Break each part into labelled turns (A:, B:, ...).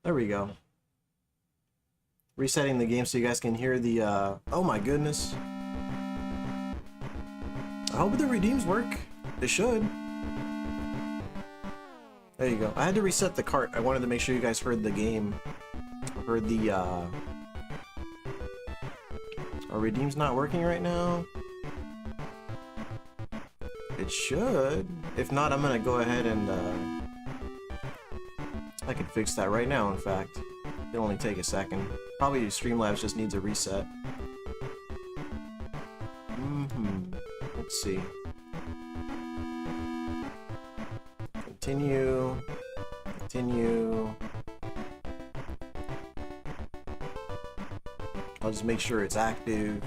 A: There we go. Resetting the game so you guys can hear the, oh my goodness. I hope the redeems work. They should. There you go. I had to reset the cart. I wanted to make sure you guys heard the game. Heard the, Are redeems not working right now? It should. If not, I'm gonna go ahead and, I can fix that right now, in fact. It'll only take a second. Probably Streamlabs just needs a reset. Let's see. Continue. Continue. I'll just make sure it's active.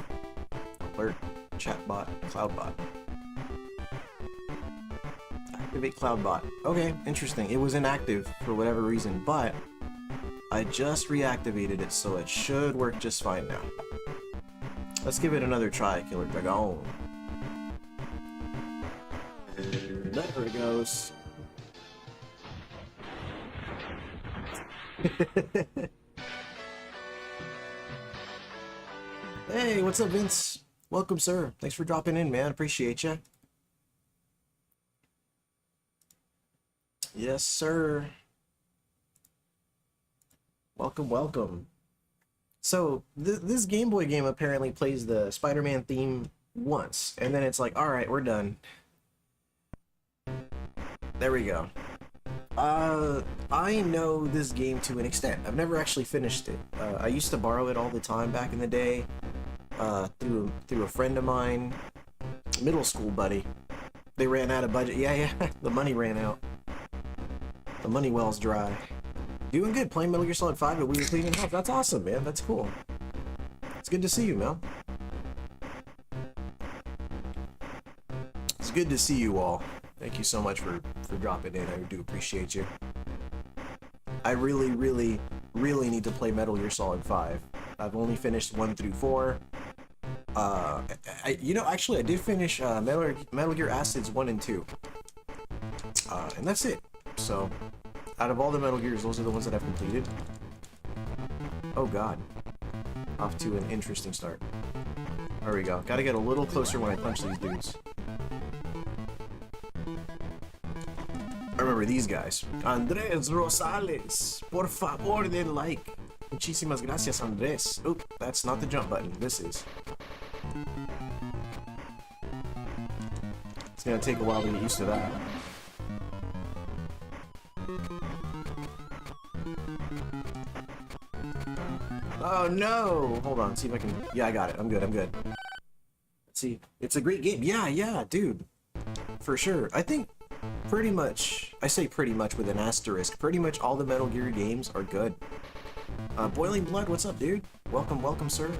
A: Alert, chatbot, cloudbot. Activate cloudbot. Okay, interesting. It was inactive for whatever reason, but I just reactivated it, so it should work just fine now. Let's give it another try, Killer Dragon. There it goes. Hey, what's up, Vince? Welcome, sir. Thanks for dropping in, man. Appreciate you. Yes, sir. Welcome, welcome. So, this Game Boy game apparently plays the Spider-Man theme once, and then it's like, alright, we're done. There we go. I know this game to an extent. I've never actually finished it. I used to borrow it all the time back in the day, through a friend of mine, middle school buddy. They ran out of budget. Yeah, the money ran out. The money well's dry. Doing good, playing Metal Gear Solid 5, but we were cleaning up. That's awesome, man. That's cool. It's good to see you, Mel. It's good to see you all. Thank you so much for dropping in. I do appreciate you. I really need to play Metal Gear Solid 5. I've only finished 1 through 4. You know, actually, I did finish Metal Gear Acids 1 and 2. And that's it. So, out of all the Metal Gears, those are the ones that I've completed. Oh god. Off to an interesting start. There we go. Gotta get a little closer when I punch these dudes. I remember these guys. Andres Rosales, por favor de like. Muchísimas gracias, Andres. Oop, that's not the jump button. This is. It's gonna take a while to get used to that. Oh no! Hold on, see if I can... Yeah, I got it. I'm good, I'm good. Let's see. It's a great game. Yeah, dude. For sure. I think pretty much... I say pretty much with an asterisk. Pretty much all the Metal Gear games are good. Boiling Blood, what's up, dude? Welcome, welcome, sir.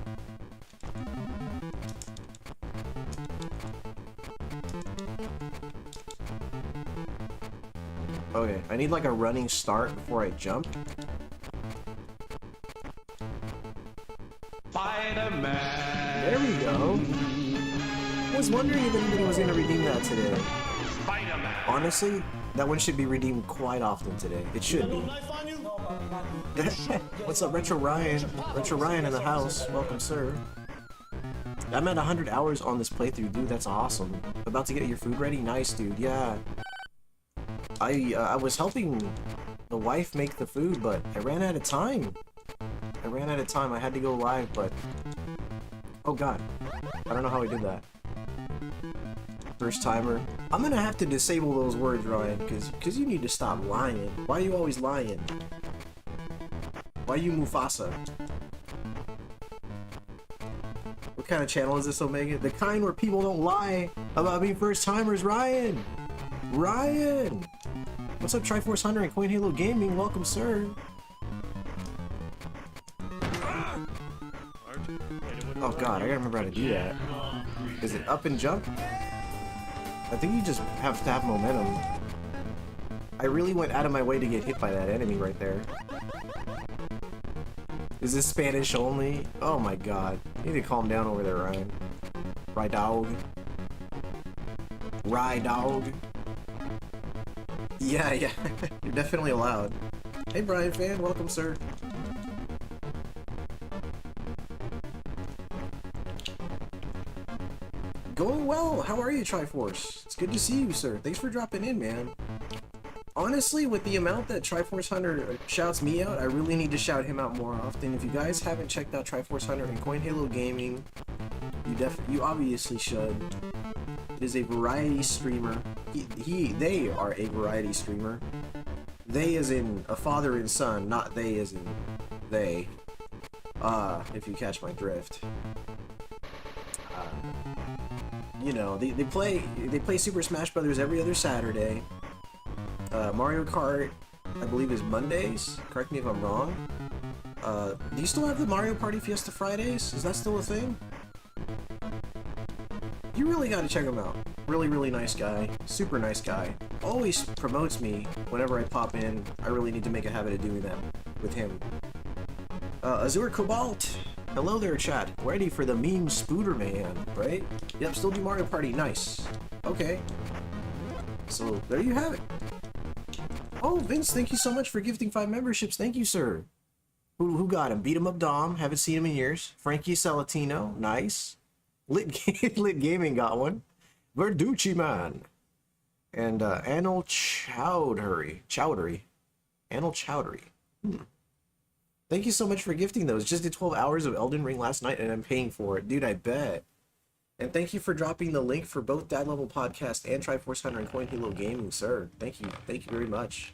A: Okay, I need like a running start before I jump.
B: Spider-Man.
A: There we go. I was wondering if anybody was going to redeem that today.
B: Spider-Man.
A: Honestly, that one should be redeemed quite often today. It should be. What's up, Retro Ryan? Retro Ryan in the house. Welcome, sir. I'm at 100 hours on this playthrough, dude. That's awesome. About to get your food ready? Nice, dude. Yeah. I was helping the wife make the food, but I ran out of time. I had to go live, but... Oh god. I don't know how I did that. First timer. I'm gonna have to disable those words, Ryan, because you need to stop lying. Why are you always lying? Why are you Mufasa? What kind of channel is this, Omega? The kind where people don't lie about being first timers, Ryan! Ryan! What's up, Triforce Hunter and Coin Halo Gaming? Welcome, sir. Oh god, I gotta remember how to do that. Is it up and jump? I think you just have to have momentum. I really went out of my way to get hit by that enemy right there. Is this Spanish only? Oh my god. You need to calm down over there, Ryan. Rye dog. Rye dog. Yeah. You're definitely allowed. Hey, Brian fan. Welcome, sir. Going well. How are you, Triforce? It's good to see you, sir. Thanks for dropping in, man. Honestly, with the amount that Triforce Hunter shouts me out, I really need to shout him out more often. If you guys haven't checked out Triforce Hunter and Coin Halo Gaming, you obviously should. It is a variety streamer. They are a variety streamer. They as in a father and son, not they as in they. If you catch my drift. You know, they play Super Smash Brothers every other Saturday. Mario Kart, I believe, is Mondays. Correct me if I'm wrong. Do you still have the Mario Party Fiesta Fridays? Is that still a thing? You really gotta check him out. Really, really nice guy. Super nice guy. Always promotes me whenever I pop in. I really need to make a habit of doing that with him. Azure Cobalt. Hello there, chat. Ready for the meme Spooderman, right? Yep, still do Mario Party. Nice. Okay. So, there you have it. Oh, Vince, thank you so much for gifting 5 memberships. Thank you, sir. Who got him? Beat him up Dom. Haven't seen him in years. Frankie Salatino. Nice. Lit Gaming got one. Verducci Man. And Anil Chowdhury. Anil Chowdhury. Thank you so much for gifting those. Just did 12 hours of Elden Ring last night and I'm paying for it. Dude, I bet. And thank you for dropping the link for both Dad Level Podcast and Triforce Hunter and Coin Halo Gaming, sir. Thank you. Thank you very much.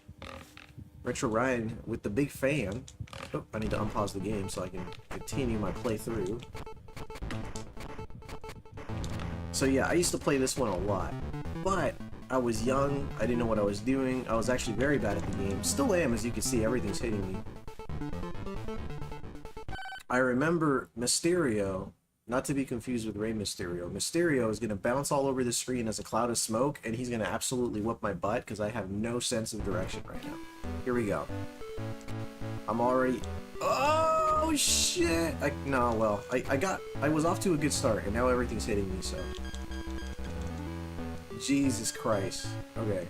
A: Retro Ryan with the big fan. Oh, I need to unpause the game so I can continue my playthrough. So yeah, I used to play this one a lot. But I was young. I didn't know what I was doing. I was actually very bad at the game. Still am, as you can see. Everything's hitting me. I remember Mysterio, not to be confused with Rey Mysterio. Mysterio is going to bounce all over the screen as a cloud of smoke, and he's going to absolutely whoop my butt because I have no sense of direction right now. Here we go. I'm already... Oh, shit! I was off to a good start, and now everything's hitting me, so... Jesus Christ. Okay.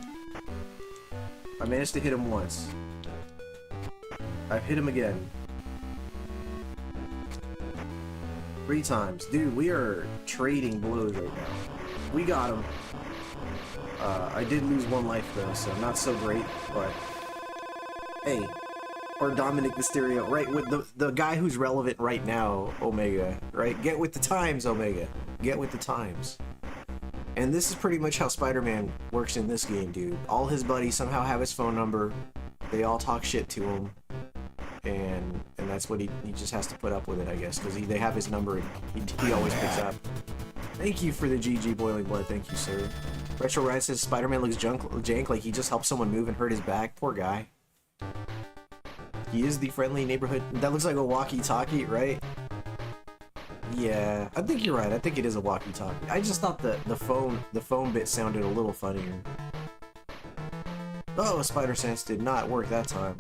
A: I managed to hit him once. I've hit him again. 3 times. Dude, we are trading blows right now. We got him. I did lose 1 life though, so not so great, but... Hey. Or Dominic Mysterio, right? With the guy who's relevant right now, Omega, right? Get with the times, Omega. Get with the times. And this is pretty much how Spider-Man works in this game, dude. All his buddies somehow have his phone number. They all talk shit to him. and that's what he just has to put up with it, I guess, because they have his number and he always picks up. Thank you for the GG Boiling Blood, thank you, sir. Retro Ryan says Spider-Man looks jank like he just helped someone move and hurt his back. Poor guy. He is the friendly neighborhood. That looks like a walkie-talkie, right? Yeah, I think you're right. I think it is a walkie-talkie. I just thought the phone bit sounded a little funnier. Oh, Spider Sense did not work that time.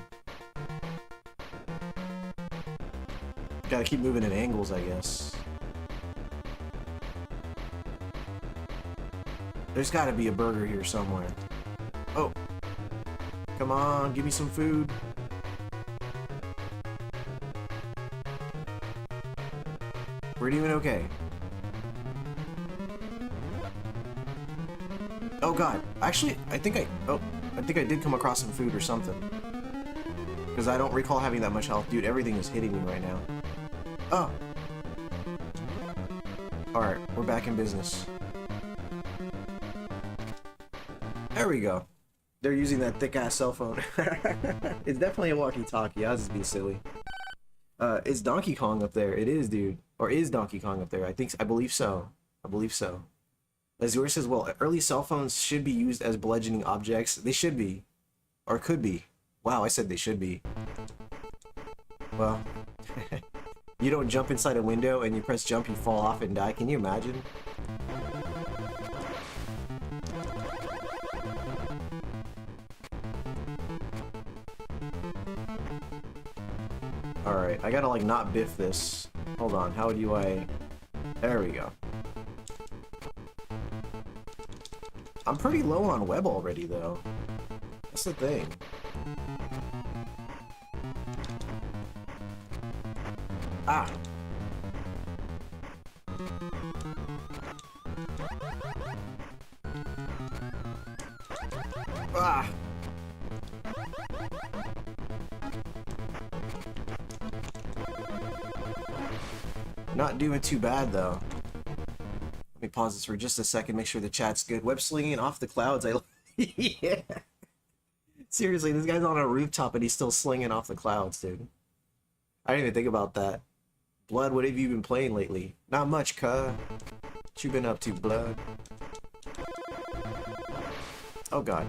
A: Gotta keep moving in angles, I guess. There's gotta be a burger here somewhere. Oh. Come on, give me some food. We're doing okay. Oh god. Actually, I think I did come across some food or something. Because I don't recall having that much health. Dude, everything is hitting me right now. Oh. Alright, we're back in business. There we go. They're using that thick-ass cell phone. It's definitely a walkie-talkie. I'll just be silly. Is Donkey Kong up there? It is, dude. Or is Donkey Kong up there? I believe so. I believe so. Azure says, well, early cell phones should be used as bludgeoning objects. They should be. Or could be. Wow, I said they should be. Well, you don't jump inside a window and you press jump, you fall off and die. Can you imagine? Alright, I gotta like not biff this. Hold on, how do I... There we go. I'm pretty low on web already though. That's the thing. Ah! Ah! Not doing too bad though. Let me pause this for just a second, make sure the chat's good. Web slinging off the clouds. Yeah. Seriously, this guy's on a rooftop and he's still slinging off the clouds, dude. I didn't even think about that. Blood, what have you been playing lately? Not much, cuh. What you been up to, Blood? Oh god.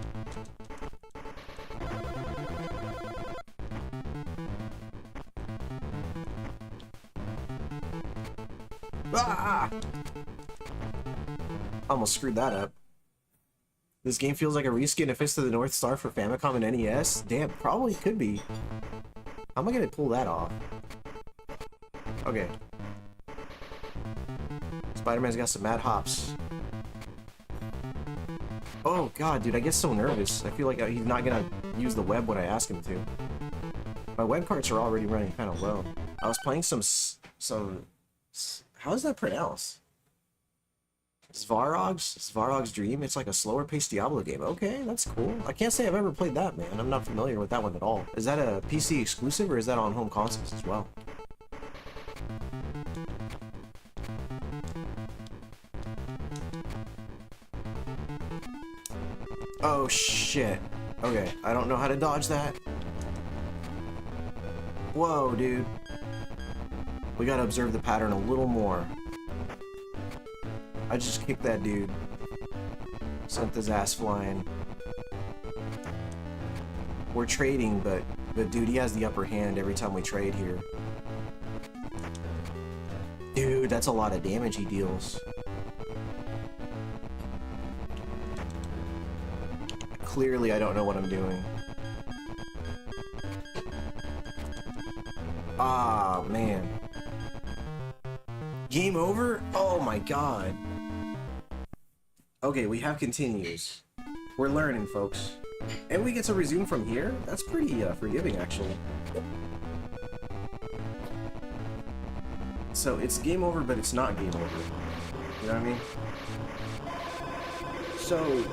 A: Ah! Almost screwed that up. This game feels like a reskin of Fist of the North Star for Famicom and NES? Damn, probably could be. How am I gonna pull that off? Okay. Spider-Man's got some mad hops. Oh god, dude, I get so nervous. I feel like he's not gonna use the web when I ask him to. My web carts are already running kind of low. I was playing some... How is that pronounced? Svarog's Dream? It's like a slower paced Diablo game. Okay, that's cool. I can't say I've ever played that, man. I'm not familiar with that one at all. Is that a PC exclusive or is that on home consoles as well? Oh shit. Okay, I don't know how to dodge that. Whoa, dude. We gotta observe the pattern a little more. I just kicked that dude. Sent his ass flying. We're trading, but dude, he has the upper hand every time we trade here. Dude, that's a lot of damage he deals. Clearly, I don't know what I'm doing. Ah, man. Game over? Oh my god. Okay, we have continues. We're learning, folks. And we get to resume from here? That's pretty forgiving, actually. So, it's game over, but it's not game over. You know what I mean? So,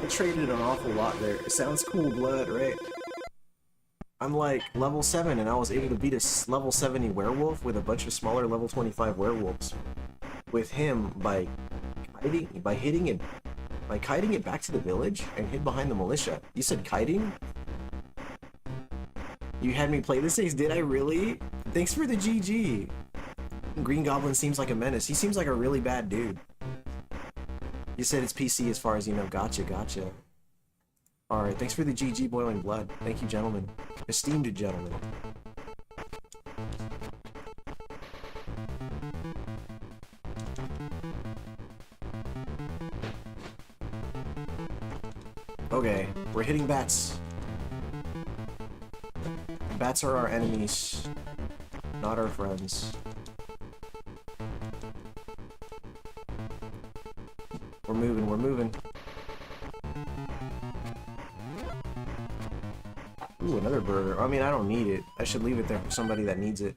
A: I traded an awful lot there. It sounds cool, Blood, right? I'm like level 7 and I was able to beat a level 70 werewolf with a bunch of smaller level 25 werewolves. With him by kiting it back to the village and hid behind the militia. You said kiting? You had me play this Ace, did I really? Thanks for the GG. Green Goblin seems like a menace. He seems like a really bad dude. You said it's PC as far as you know. Gotcha, gotcha. Alright, thanks for the GG Boiling Blood. Thank you, gentlemen. Esteemed gentlemen. Okay, we're hitting bats. Bats are our enemies, not our friends. We're moving, we're moving. Ooh, another burger. I mean, I don't need it. I should leave it there for somebody that needs it.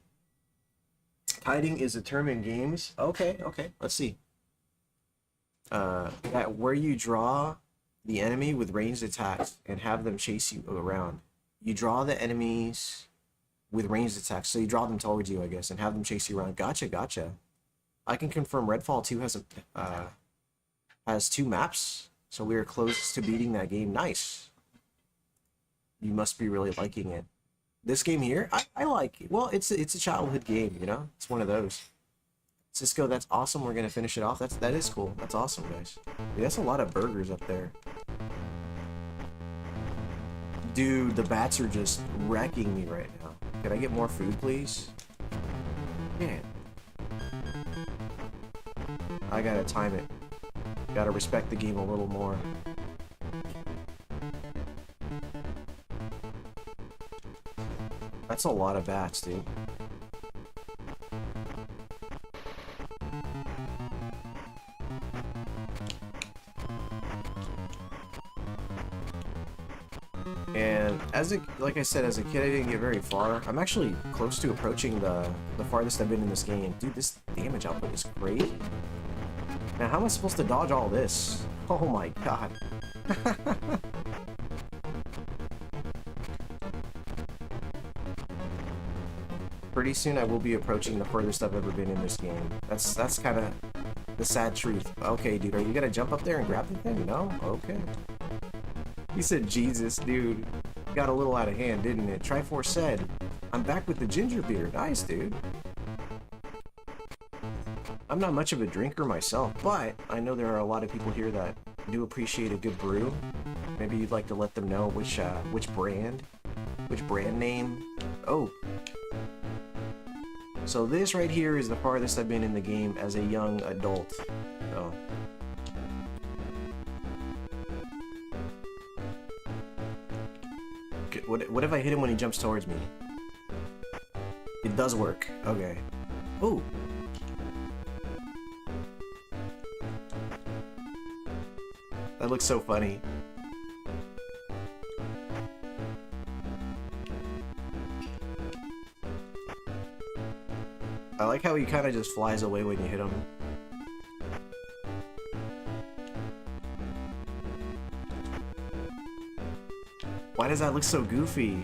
A: Hiding is a term in games. Okay, okay, let's see. That where you draw the enemy with ranged attacks and have them chase you around. You draw the enemies with ranged attacks, so you draw them towards you, I guess, and have them chase you around. Gotcha, gotcha. I can confirm Redfall 2 has 2 maps, so we are close to beating that game. Nice. You must be really liking it. This game here, I like it. Well, it's a childhood game, you know? It's one of those. Cisco, that's awesome. We're gonna finish it off. That is cool. That's awesome, guys. Dude, that's a lot of burgers up there. Dude, the bats are just wrecking me right now. Can I get more food, please? Man. I gotta time it. Gotta respect the game a little more. That's a lot of bats, dude. And like I said, as a kid, I didn't get very far. I'm actually close to approaching the farthest I've been in this game. Dude, this damage output is great. Now, how am I supposed to dodge all this? Oh my god. Pretty soon I will be approaching the furthest I've ever been in this game. That's kind of the sad truth. Okay, dude, are you gonna jump up there and grab the thing? No? Okay. He said, Jesus, dude. Got a little out of hand, didn't it? Triforce said, I'm back with the ginger beer. Nice, dude. I'm not much of a drinker myself, but I know there are a lot of people here that do appreciate a good brew. Maybe you'd like to let them know which brand name. Oh. So this right here is the farthest I've been in the game as a young adult. So. What if I hit him when he jumps towards me? It does work. Okay. Oh. That looks so funny. I like how he kind of just flies away when you hit him. Why does that look so goofy?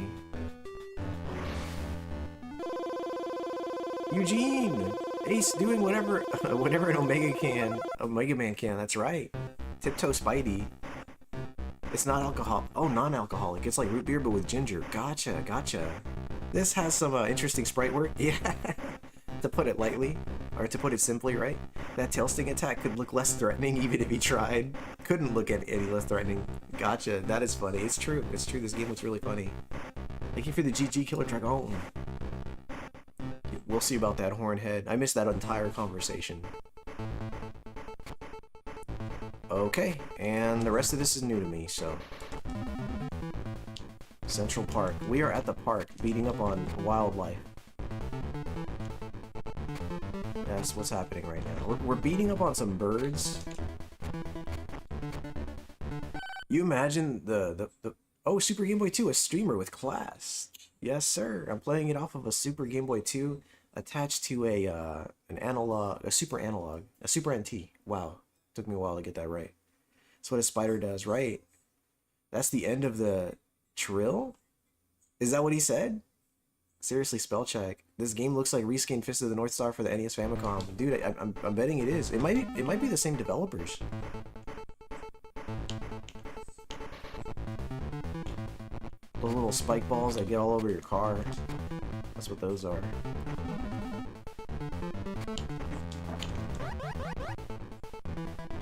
A: Eugene! Ace doing whatever an Omega Man can, that's right. Tiptoe Spidey. It's not alcohol. Oh, non-alcoholic. It's like root beer, but with ginger. Gotcha, gotcha. This has some interesting sprite work. Yeah. To put it lightly, or to put it simply, right? That tail sting attack could look less threatening even if he tried. Couldn't look any less threatening. Gotcha. That is funny. It's true. It's true. This game looks really funny. Thank you for the GG Killer Dragon. We'll see about that Hornhead. I missed that entire conversation. Okay, and the rest of this is new to me, so... Central Park. We are at the park, beating up on wildlife. That's what's happening right now. We're beating up on some birds. You imagine the oh, Super Game Boy 2, a streamer with class. Yes, sir. I'm playing it off of a Super Game Boy 2 attached to an analog, a Super NT. Wow, took me a while to get that right. That's what a spider does, right? That's the end of the trill? Is that what he said? Seriously, spell check. This game looks like reskinned Fist of the North Star for the NES Famicom. Dude, I'm betting it is. It might be the same developers. Oh, little spike balls that get all over your car. That's what those are.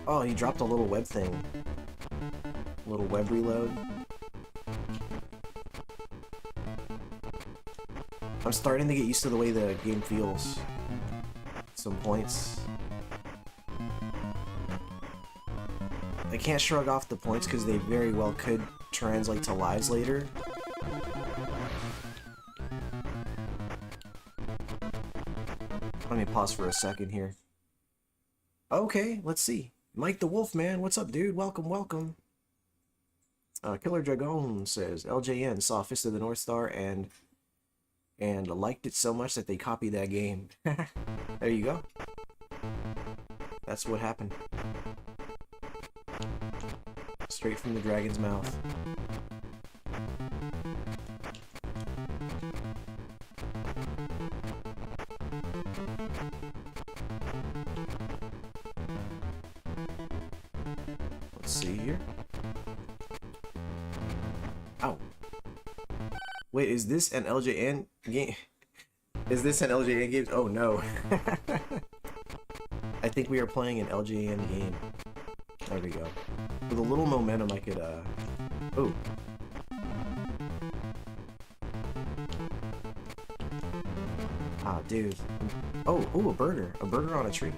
A: Oh, he dropped a little web thing. A little web reload. I'm starting to get used to the way the game feels. Some points. I can't shrug off the points because they very well could translate to lives later. Let me pause for a second here. Okay, let's see. Mike the Wolfman, what's up, dude? Welcome, welcome. Killer Dragon says LJN saw Fist of the North Star and liked it so much that they copied that game. There you go. That's what happened. Straight from the dragon's mouth. Let's see here. Ow. Wait, is this an LJN game? Is this an LJN game? Oh no. I think we are playing an LJN game. There we go. With a little momentum I could, ooh. Ah, dude. Oh, ooh, a burger. A burger on a tree.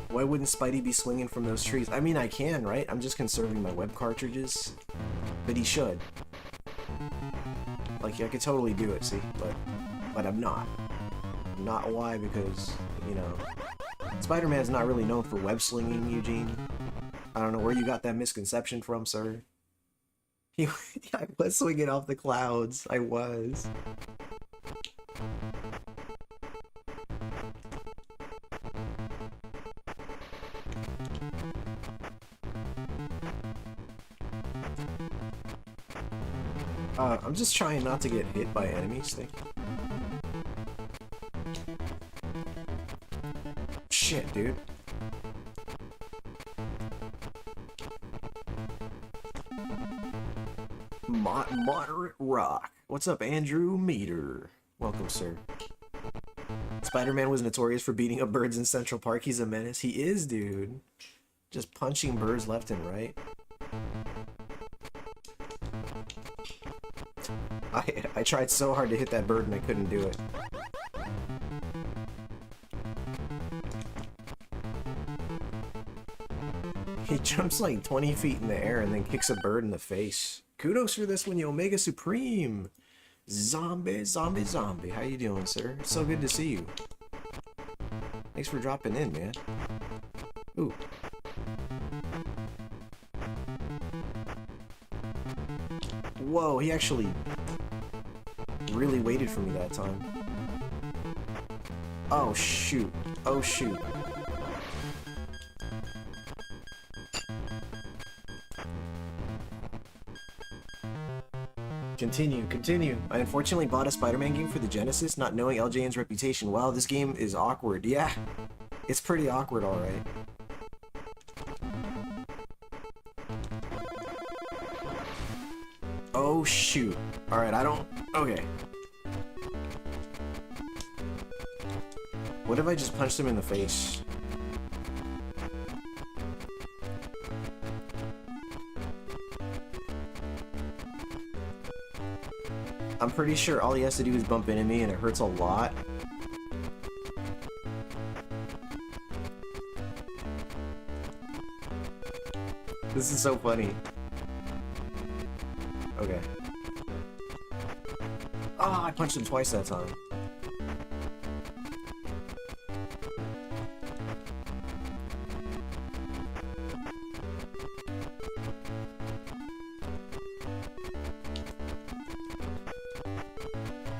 A: Why wouldn't Spidey be swinging from those trees? I mean, I can, right? I'm just conserving my web cartridges. But he should. Like, I could totally do it, see? But I'm not. I'm not. Why? Because, you know, Spider-Man's not really known for web slinging, Eugene. I don't know where you got that misconception from, sir. I was swinging off the clouds. I was. I'm just trying not to get hit by enemies. Thank you. Shit, dude. Moderate rock. What's up, Andrew Meter? Welcome, sir. Spider-Man was notorious for beating up birds in Central Park. He's a menace. He is, dude. Just punching birds left and right. I tried so hard to hit that bird and I couldn't do it. He jumps like 20 feet in the air and then kicks a bird in the face. Kudos for this one, you Omega Supreme. Zombie. How you doing, sir? It's so good to see you. Thanks for dropping in, man. Ooh. Whoa, he actually really waited for me that time. Oh shoot. Oh shoot. Continue. I unfortunately bought a Spider-Man game for the Genesis, not knowing LJN's reputation. Wow, this game is awkward. Yeah, it's pretty awkward, alright. Oh shoot. Alright, I don't... Okay. What if I just punched him in the face? I'm pretty sure all he has to do is bump into me and it hurts a lot. This is so funny. Okay. Ah, I punched him twice that time.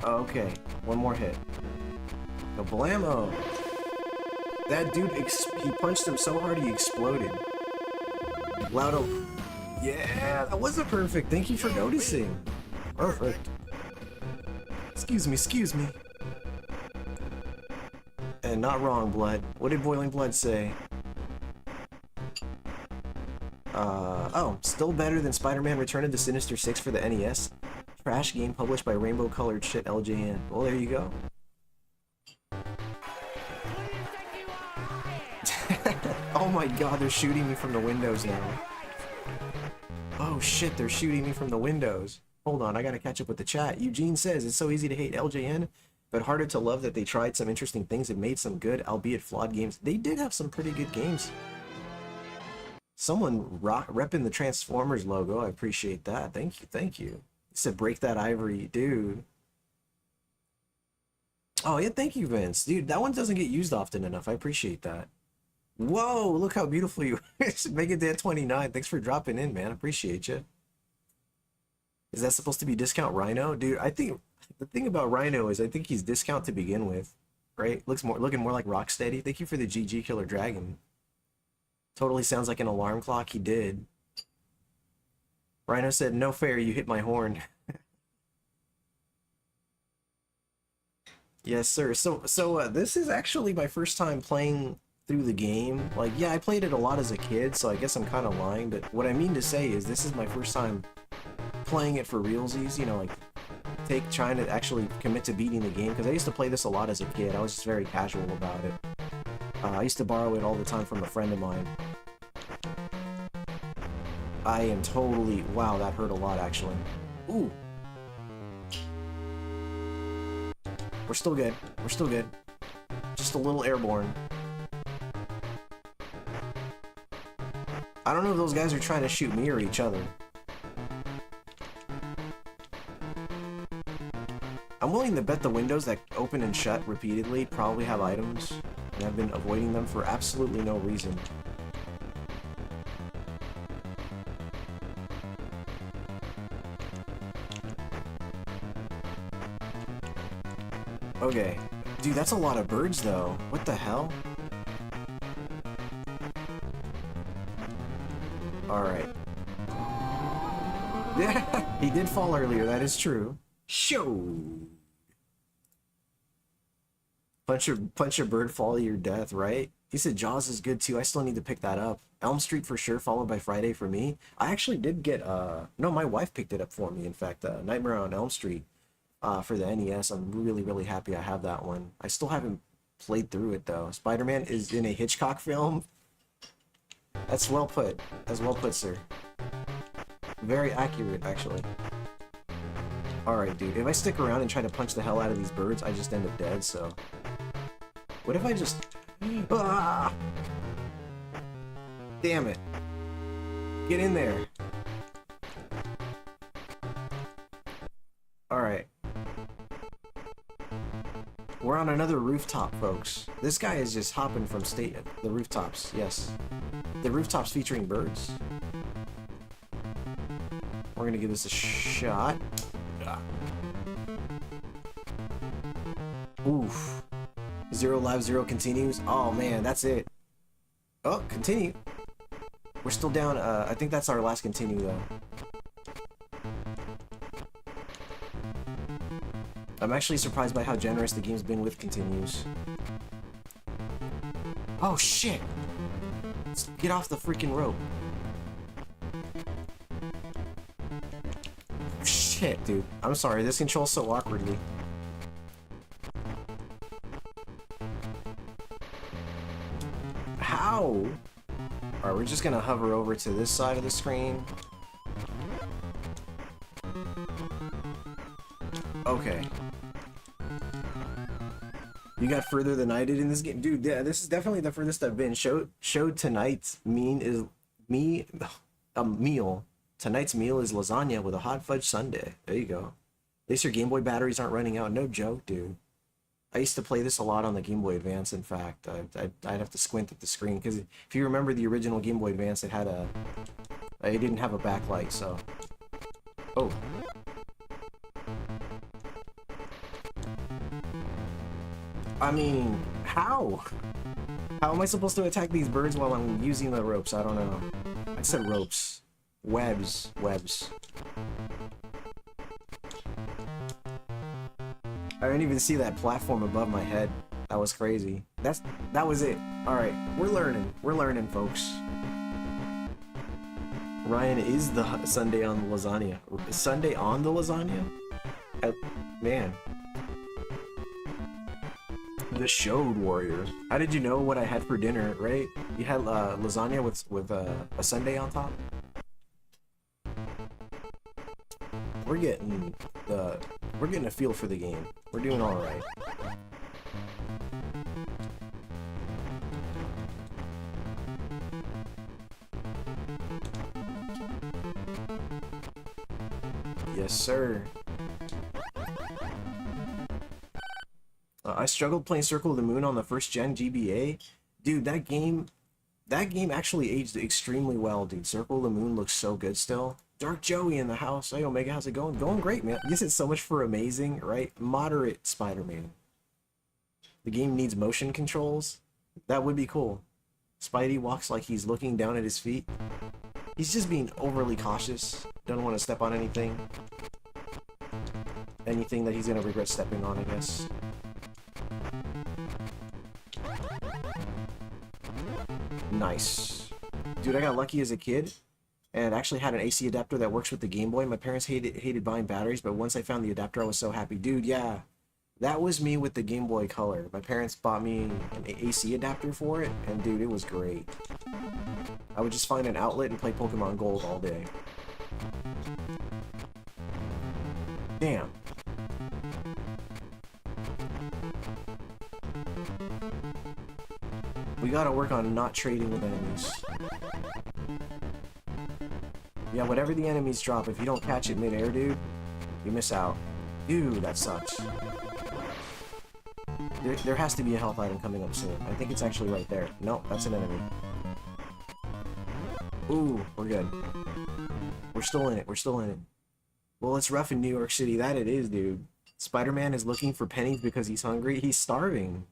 A: Okay, one more hit. No blammo! That dude, he punched him so hard he exploded. Loudo. Yeah, that wasn't perfect. Thank you for noticing. Perfect. Excuse me. And not wrong, Blood. What did Boiling Blood say? Oh, still better than Spider-Man Return of the Sinister Six for the NES. Trash game published by Rainbow Colored Shit LJN. Well, there you go. Oh my god, they're shooting me from the windows now. Oh shit, they're shooting me from the windows. Hold on, I gotta catch up with the chat. Eugene says, it's so easy to hate LJN, but harder to love that they tried some interesting things and made some good, albeit flawed games. They did have some pretty good games. Someone repping the Transformers logo. I appreciate that. Thank you, thank you. He said, break that ivory, dude. Oh yeah, thank you, Vince. Dude, that one doesn't get used often enough. I appreciate that. Whoa, look how beautiful you are. Make it Dad 29. Thanks for dropping in, man. Appreciate you. Is that supposed to be discount Rhino? Dude, I think the thing about Rhino is I think he's discount to begin with, right? Looking more like Rocksteady. Thank you for the GG Killer Dragon. Totally sounds like an alarm clock. He did. Rhino said, no fair, you hit my horn. Yes, sir. So this is actually my first time playing through the game. Like, yeah, I played it a lot as a kid, so I guess I'm kind of lying, but what I mean to say is this is my first time playing it for realsies, you know, like trying to actually commit to beating the game, because I used to play this a lot as a kid. I was just very casual about it. I used to borrow it all the time from a friend of mine. I am totally... Wow, that hurt a lot, actually. Ooh. We're still good. We're still good. Just a little airborne. I don't know if those guys are trying to shoot me or each other. I'm willing to bet the windows that open and shut repeatedly probably have items, and I've been avoiding them for absolutely no reason. Okay. Dude, that's a lot of birds, though. What the hell? Alright. Yeah, he did fall earlier, that is true. Show! Punch a bird, fall to your death, right? He said Jaws is good too. I still need to pick that up. Elm Street for sure, followed by Friday for me. I actually did get, no, my wife picked it up for me, in fact, Nightmare on Elm Street for the NES. I'm really, really happy I have that one. I still haven't played through it, though. Spider-Man is in a Hitchcock film? That's well put. That's well put, sir. Very accurate, actually. Alright, dude. If I stick around and try to punch the hell out of these birds, I just end up dead, so... What if I just... Ah! Damn it. Get in there. Alright. We're on another rooftop, folks. This guy is just hopping from the rooftops, yes. The rooftops featuring birds. We're gonna give this a shot. Oof. 0 lives, 0 continues. Oh man, that's it. Oh, continue. We're still down. I think that's our last continue though. I'm actually surprised by how generous the game's been with continues. Oh shit! Let's get off the freaking rope. Shit, dude. I'm sorry, this controls so awkwardly. How? Alright, we're just gonna hover over to this side of the screen. Okay. You got further than I did in this game? Dude, yeah, this is definitely the furthest I've been. Showed tonight's meal. Tonight's meal is lasagna with a hot fudge sundae. There you go. At least your Game Boy batteries aren't running out. No joke, dude. I used to play this a lot on the Game Boy Advance, in fact. I'd have to squint at the screen, because if you remember the original Game Boy Advance, it didn't have a backlight, so... Oh. I mean, how? How am I supposed to attack these birds while I'm using the ropes? I don't know. I said ropes. Webs. I didn't even see that platform above my head. That was crazy. That was it. Alright, we're learning, folks. Ryan is the Sunday on the lasagna. Sunday on the lasagna? Man. The Showed Warrior. How did you know what I had for dinner, right? You had lasagna with a sundae on top? We're getting a feel for the game. We're doing alright. Yes, sir. I struggled playing Circle of the Moon on the first gen GBA. Dude, that game actually aged extremely well, dude. Circle of the Moon looks so good still. Dark Joey in the house. Hey, Omega, how's it going? Going great, man. This is so much for amazing, right? Moderate Spider-Man. The game needs motion controls. That would be cool. Spidey walks like he's looking down at his feet. He's just being overly cautious. Don't want to step on anything. Anything that he's gonna regret stepping on, I guess. Nice. Dude, I got lucky as a kid and actually had an AC adapter that works with the Game Boy. My parents hated buying batteries, but once I found the adapter, I was so happy. Dude, yeah. That was me with the Game Boy Color. My parents bought me an AC adapter for it, and dude, it was great. I would just find an outlet and play Pokemon Gold all day. Damn. We gotta work on not trading with enemies. Yeah, whatever the enemies drop, if you don't catch it mid-air, dude, you miss out. Dude, that sucks. There has to be a health item coming up soon. I think it's actually right there. Nope, that's an enemy. Ooh, we're good. We're still in it. We're still in it. Well, it's rough in New York City. That it is, dude. Spider-Man is looking for pennies because he's hungry. He's starving.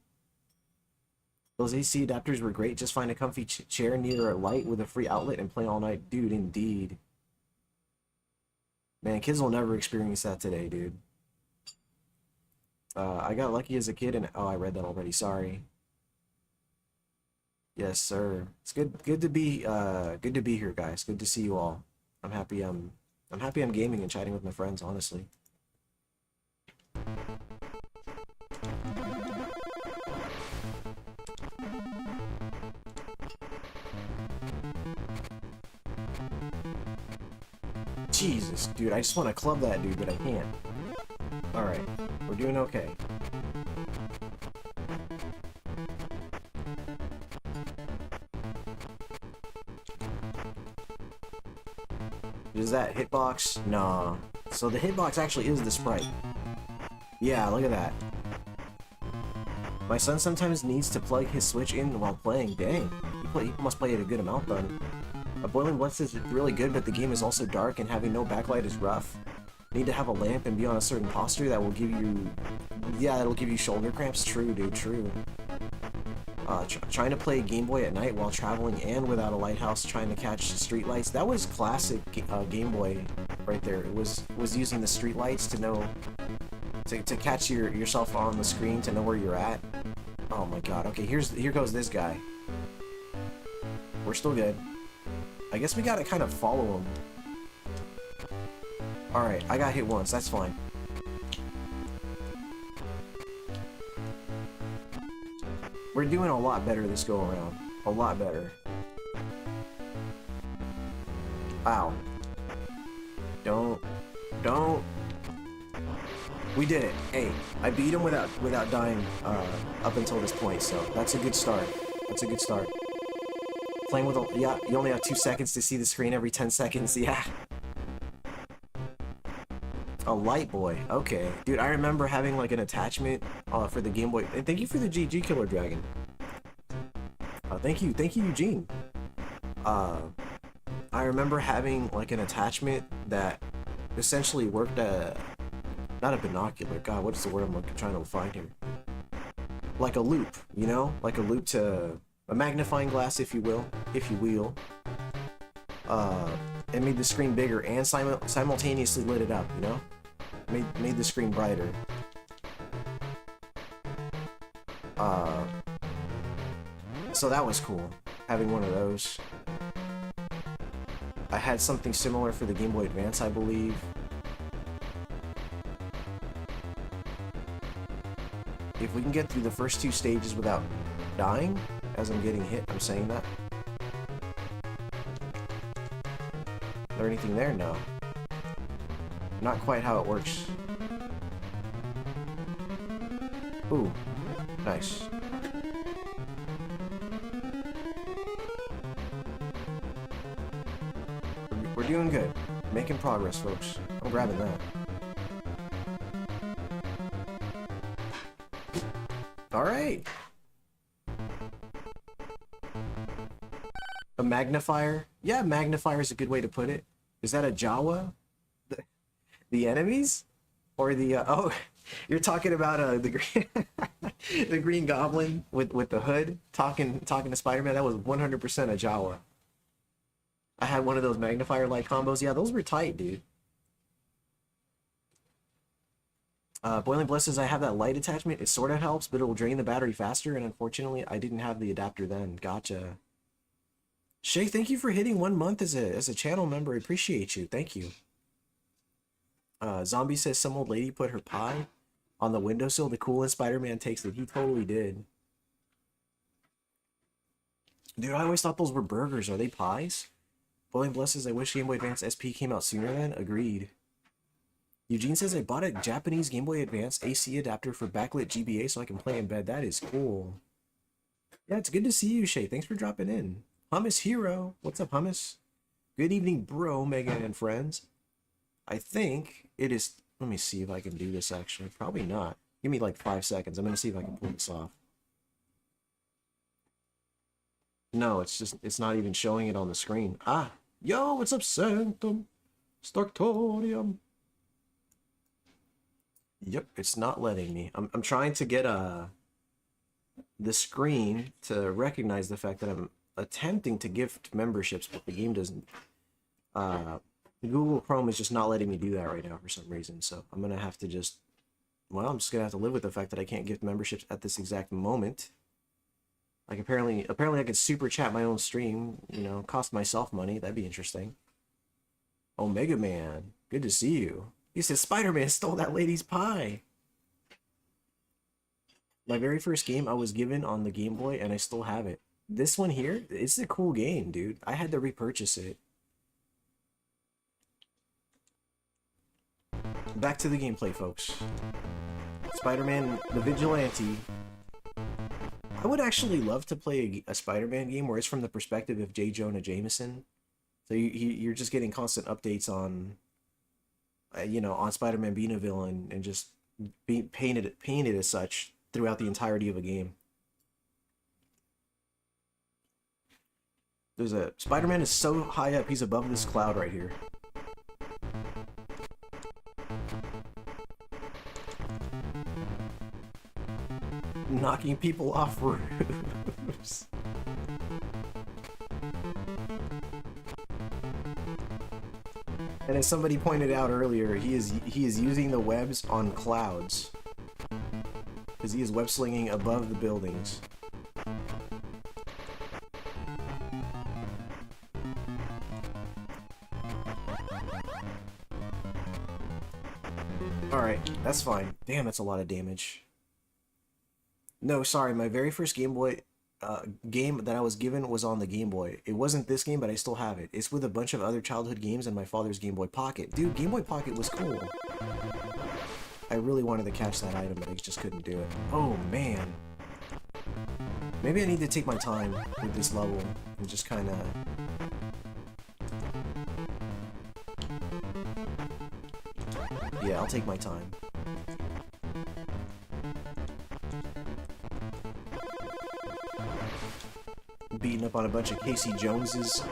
A: Those AC adapters were great. Just find a comfy chair near a light with a free outlet and play all night. Dude, indeed. Man, kids will never experience that today, dude. I got lucky as a kid and... Oh, I read that already. Sorry. Yes, sir. It's good to be here, guys. Good to see you all. I'm happy I'm gaming and chatting with my friends, honestly. Jesus, dude, I just want to club that dude, but I can't. Alright, we're doing okay. Is that hitbox? Nah. So the hitbox actually is the sprite. Yeah, look at that. My son sometimes needs to plug his Switch in while playing. Dang, he must play it a good amount then. A Boiling Blitz is really good, but the game is also dark and having no backlight is rough. Need to have a lamp and be on a certain posture that will give you... Yeah, that'll give you shoulder cramps. True, dude, true. Trying to play Game Boy at night while traveling and without a lighthouse, trying to catch streetlights. That was classic Game Boy right there. It was using the streetlights to know... To catch yourself on the screen to know where you're at. Oh my god, okay, here goes this guy. We're still good. I guess we gotta kind of follow him. Alright, I got hit once, that's fine. We're doing a lot better this go around. A lot better. Ow. Don't. We did it. Hey, I beat him without dying up until this point, so that's a good start. That's a good start. Playing with yeah, you only have 2 seconds to see the screen every 10 seconds, yeah. A light boy, okay. Dude, I remember having like an attachment for the Game Boy. And thank you for the GG Killer Dragon. Thank you, Eugene. I remember having like an attachment that essentially worked not a binocular, god, what's the word I'm trying to find here? Like a loop, you know? Like a loop to... a magnifying glass, if you will. It made the screen bigger and simultaneously lit it up, you know? Made the screen brighter. So that was cool, having one of those. I had something similar for the Game Boy Advance, I believe. If we can get through the first 2 stages without dying, as I'm getting hit, I'm saying that. Is there anything there? No. Not quite how it works. Ooh, nice. We're doing good. Making progress, folks. I'm grabbing that. Alright! A magnifier? Yeah, magnifier is a good way to put it. Is that a Jawa? The enemies? Or the, oh, you're talking about the green, the Green Goblin with the hood talking to Spider-Man? That was 100% a Jawa. I had one of those magnifier-like combos. Yeah, those were tight, dude. Boiling Bliss says I have that light attachment. It sort of helps, but it will drain the battery faster, and unfortunately, I didn't have the adapter then. Gotcha. Shay, thank you for hitting 1 month as a channel member. I appreciate you. Thank you. Zombie says some old lady put her pie on the windowsill. The coolest Spider-Man takes it. He totally did. Dude, I always thought those were burgers. Are they pies? Boiling Bliss says I wish Game Boy Advance SP came out sooner then. Agreed. Eugene says I bought a Japanese Game Boy Advance AC adapter for backlit GBA so I can play in bed. That is cool. Yeah, it's good to see you, Shay. Thanks for dropping in. Hummus Hero. What's up, Hummus? Good evening, bro, Megan and friends. I think it is... Let me see if I can do this, actually. Probably not. Give me like 5 seconds. I'm going to see if I can pull this off. No, it's not even showing it on the screen. Ah! Yo, what's up, Sanctum Starktorum? Yep, it's not letting me. I'm trying to get the screen to recognize the fact that I'm attempting to gift memberships, but the game doesn't. Google Chrome is just not letting me do that right now for some reason. So I'm gonna have to just, well, I'm just gonna have to live with the fact that I can't gift memberships at this exact moment. Like apparently I could super chat my own stream. You know, cost myself money. That'd be interesting. Omega Man, good to see you. He says Spider-Man stole that lady's pie. My very first game I was given on the Game Boy, and I still have it. This one here, it's a cool game, dude. I had to repurchase it. Back to the gameplay, folks. Spider-Man the Vigilante. I would actually love to play a Spider-Man game where it's from the perspective of J. Jonah Jameson. So you're just getting constant updates on, you know, on Spider-Man being a villain and just being painted as such throughout the entirety of a game. There's a Spider-Man is so high up, he's above this cloud right here. Knocking people off roofs. And as somebody pointed out earlier, he is using the webs on clouds because he is web slinging above the buildings. Alright, that's fine. Damn, that's a lot of damage. No, sorry, my very first Game Boy game that I was given was on the Game Boy. It wasn't this game, but I still have it. It's with a bunch of other childhood games and my father's Game Boy Pocket. Dude, Game Boy Pocket was cool. I really wanted to catch that item, but I just couldn't do it. Oh, man. Maybe I need to take my time with this level and just kind of... Yeah, I'll take my time. Beating up on a bunch of Casey Joneses.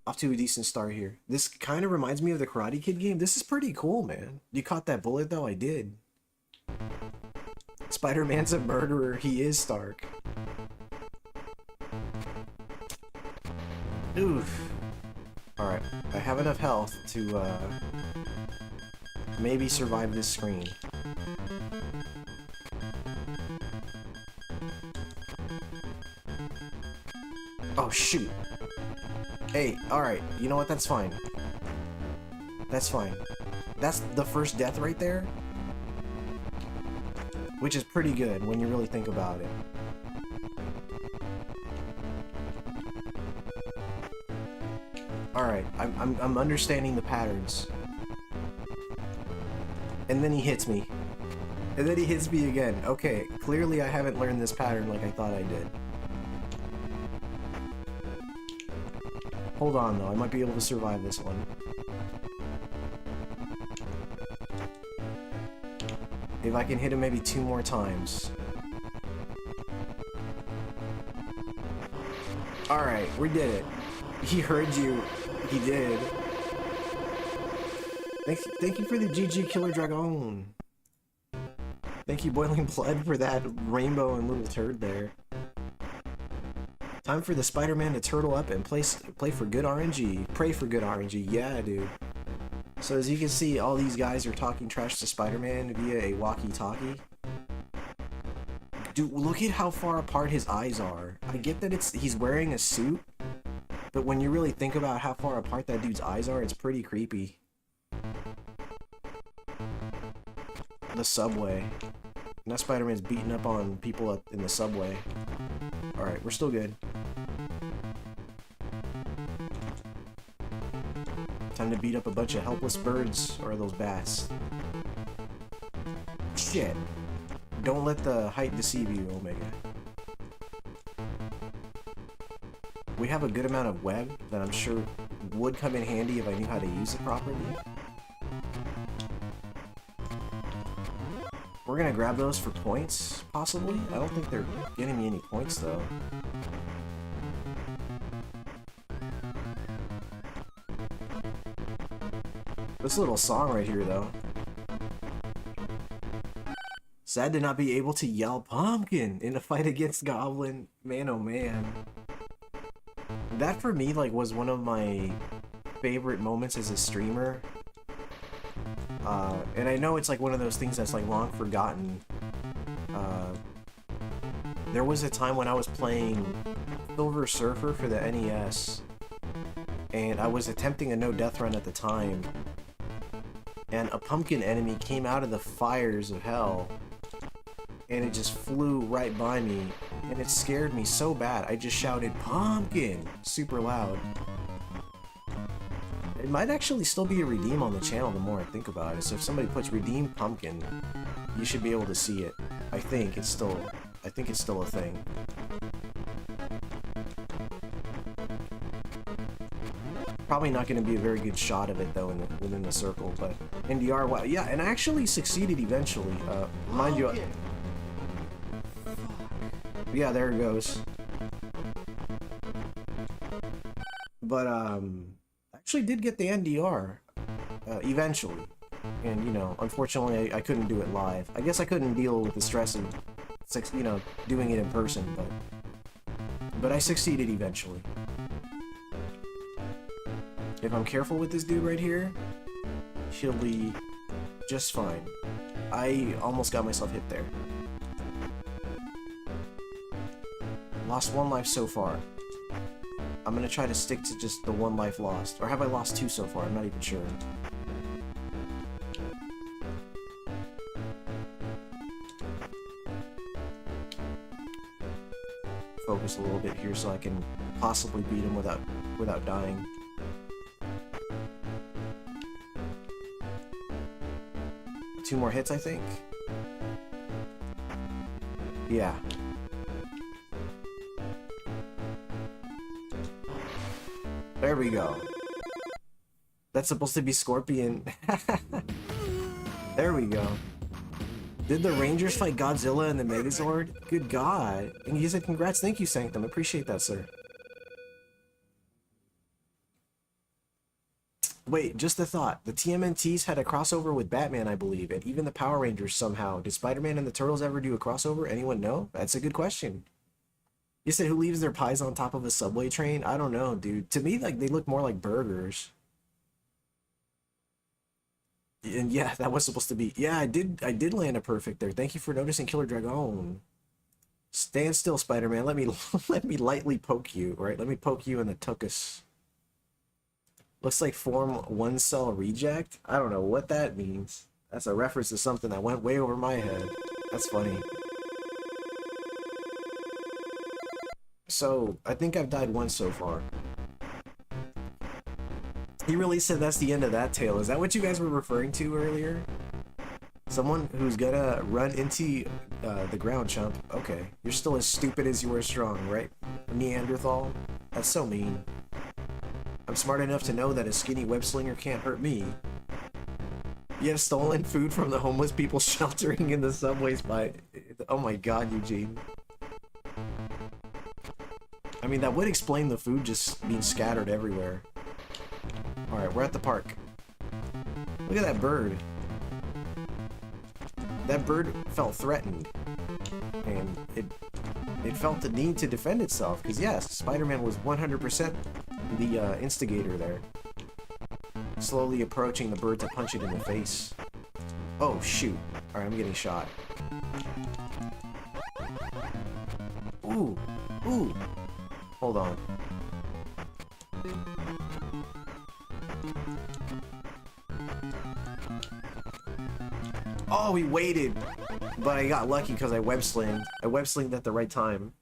A: Off to a decent start here. This kind of reminds me of the Karate Kid game. This is pretty cool, man. You caught that bullet, though? I did. Spider-Man's a murderer. He is Stark. Oof. Alright. I have enough health to, maybe survive this screen. Oh, shoot. Hey, alright. You know what? That's fine. That's fine. That's the first death right there. Which is pretty good when you really think about it. Alright, I'm understanding the patterns. And then he hits me. And then he hits me again. Okay, clearly I haven't learned this pattern like I thought I did. Hold on though, I might be able to survive this one. If I can hit him maybe 2 more times. Alright, we did it. He heard you. He did. Thank you for the GG Killer Dragon. Thank you, Boiling Blood, for that rainbow and little turd there. Time for the Spider-Man to turtle up and play for good RNG. Pray for good RNG. Yeah, dude. So as you can see, all these guys are talking trash to Spider-Man via a walkie-talkie. Dude, look at how far apart his eyes are. I get that he's wearing a suit, but when you really think about how far apart that dude's eyes are, it's pretty creepy. The subway. Now Spider-Man's beating up on people in the subway. Alright, we're still good. Time to beat up a bunch of helpless birds, or those bats. Shit. Don't let the height deceive you, Omega. We have a good amount of web that I'm sure would come in handy if I knew how to use it properly. We're gonna grab those for points, possibly? I don't think they're getting me any points, though. This little song right here, though. Sad to not be able to yell pumpkin in a fight against Goblin. Man, oh man. That for me, like, was one of my favorite moments as a streamer. And I know it's like one of those things that's like long forgotten. There was a time when I was playing Silver Surfer for the NES, and I was attempting a no-death run at the time, and a pumpkin enemy came out of the fires of hell, and it just flew right by me, and it scared me so bad. I just shouted, "Pumpkin!" super loud. It might actually still be a redeem on the channel the more I think about it, so if somebody puts redeem pumpkin, you should be able to see it. I think it's still a thing. Probably not going to be a very good shot of it though within the circle, but NDR, wow, yeah, and I actually succeeded eventually. Mind you, yeah, there it goes. But actually did get the NDR eventually, and you know, unfortunately I couldn't do it live. I guess I couldn't deal with the stress of, you know, doing it in person, but I succeeded eventually. If I'm careful with this dude right here, he'll be just fine. I almost got myself hit there. Lost 1 life so far. I'm gonna try to stick to just the 1 life lost. Or have I lost 2 so far? I'm not even sure. Focus a little bit here so I can possibly beat him without dying. Two more hits, I think. Yeah. There we go. That's supposed to be Scorpion. There we go. Did the Rangers fight Godzilla and the Megazord? Good God. And he said congrats. Thank you, Sanctum. Appreciate that, sir. Wait, just a thought. The TMNTs had a crossover with Batman, I believe, and even the Power Rangers somehow. Did Spider-Man and the Turtles ever do a crossover? Anyone know? That's a good question. You said who leaves their pies on top of a subway train? I don't know, dude. To me, like, they look more like burgers. And yeah, that was supposed to be... Yeah, I did land a perfect there. Thank you for noticing, Killer Dragon. Stand still, Spider-Man. Let me let me lightly poke you. Right? Let me poke you in the tuchus. Looks like form one cell reject. I don't know what that means. That's a reference to something that went way over my head. That's funny. So, I think I've died once so far. He really said that's the end of that tale. Is that what you guys were referring to earlier? Someone who's gonna run into the ground, chump. Okay. You're still as stupid as you were strong, right? Neanderthal? That's so mean. I'm smart enough to know that a skinny web slinger can't hurt me. You have stolen food from the homeless people sheltering in the subways by... Oh my god, Eugene. I mean, that would explain the food just being scattered everywhere. Alright, we're at the park. Look at that bird. That bird felt threatened. And it felt the need to defend itself. Because yes, Spider-Man was 100% the instigator there. Slowly approaching the bird to punch it in the face. Oh, shoot. Alright, I'm getting shot. Ooh. Ooh. Hold on. Oh, he waited. But I got lucky because I web-slinged. I web-slinged at the right time.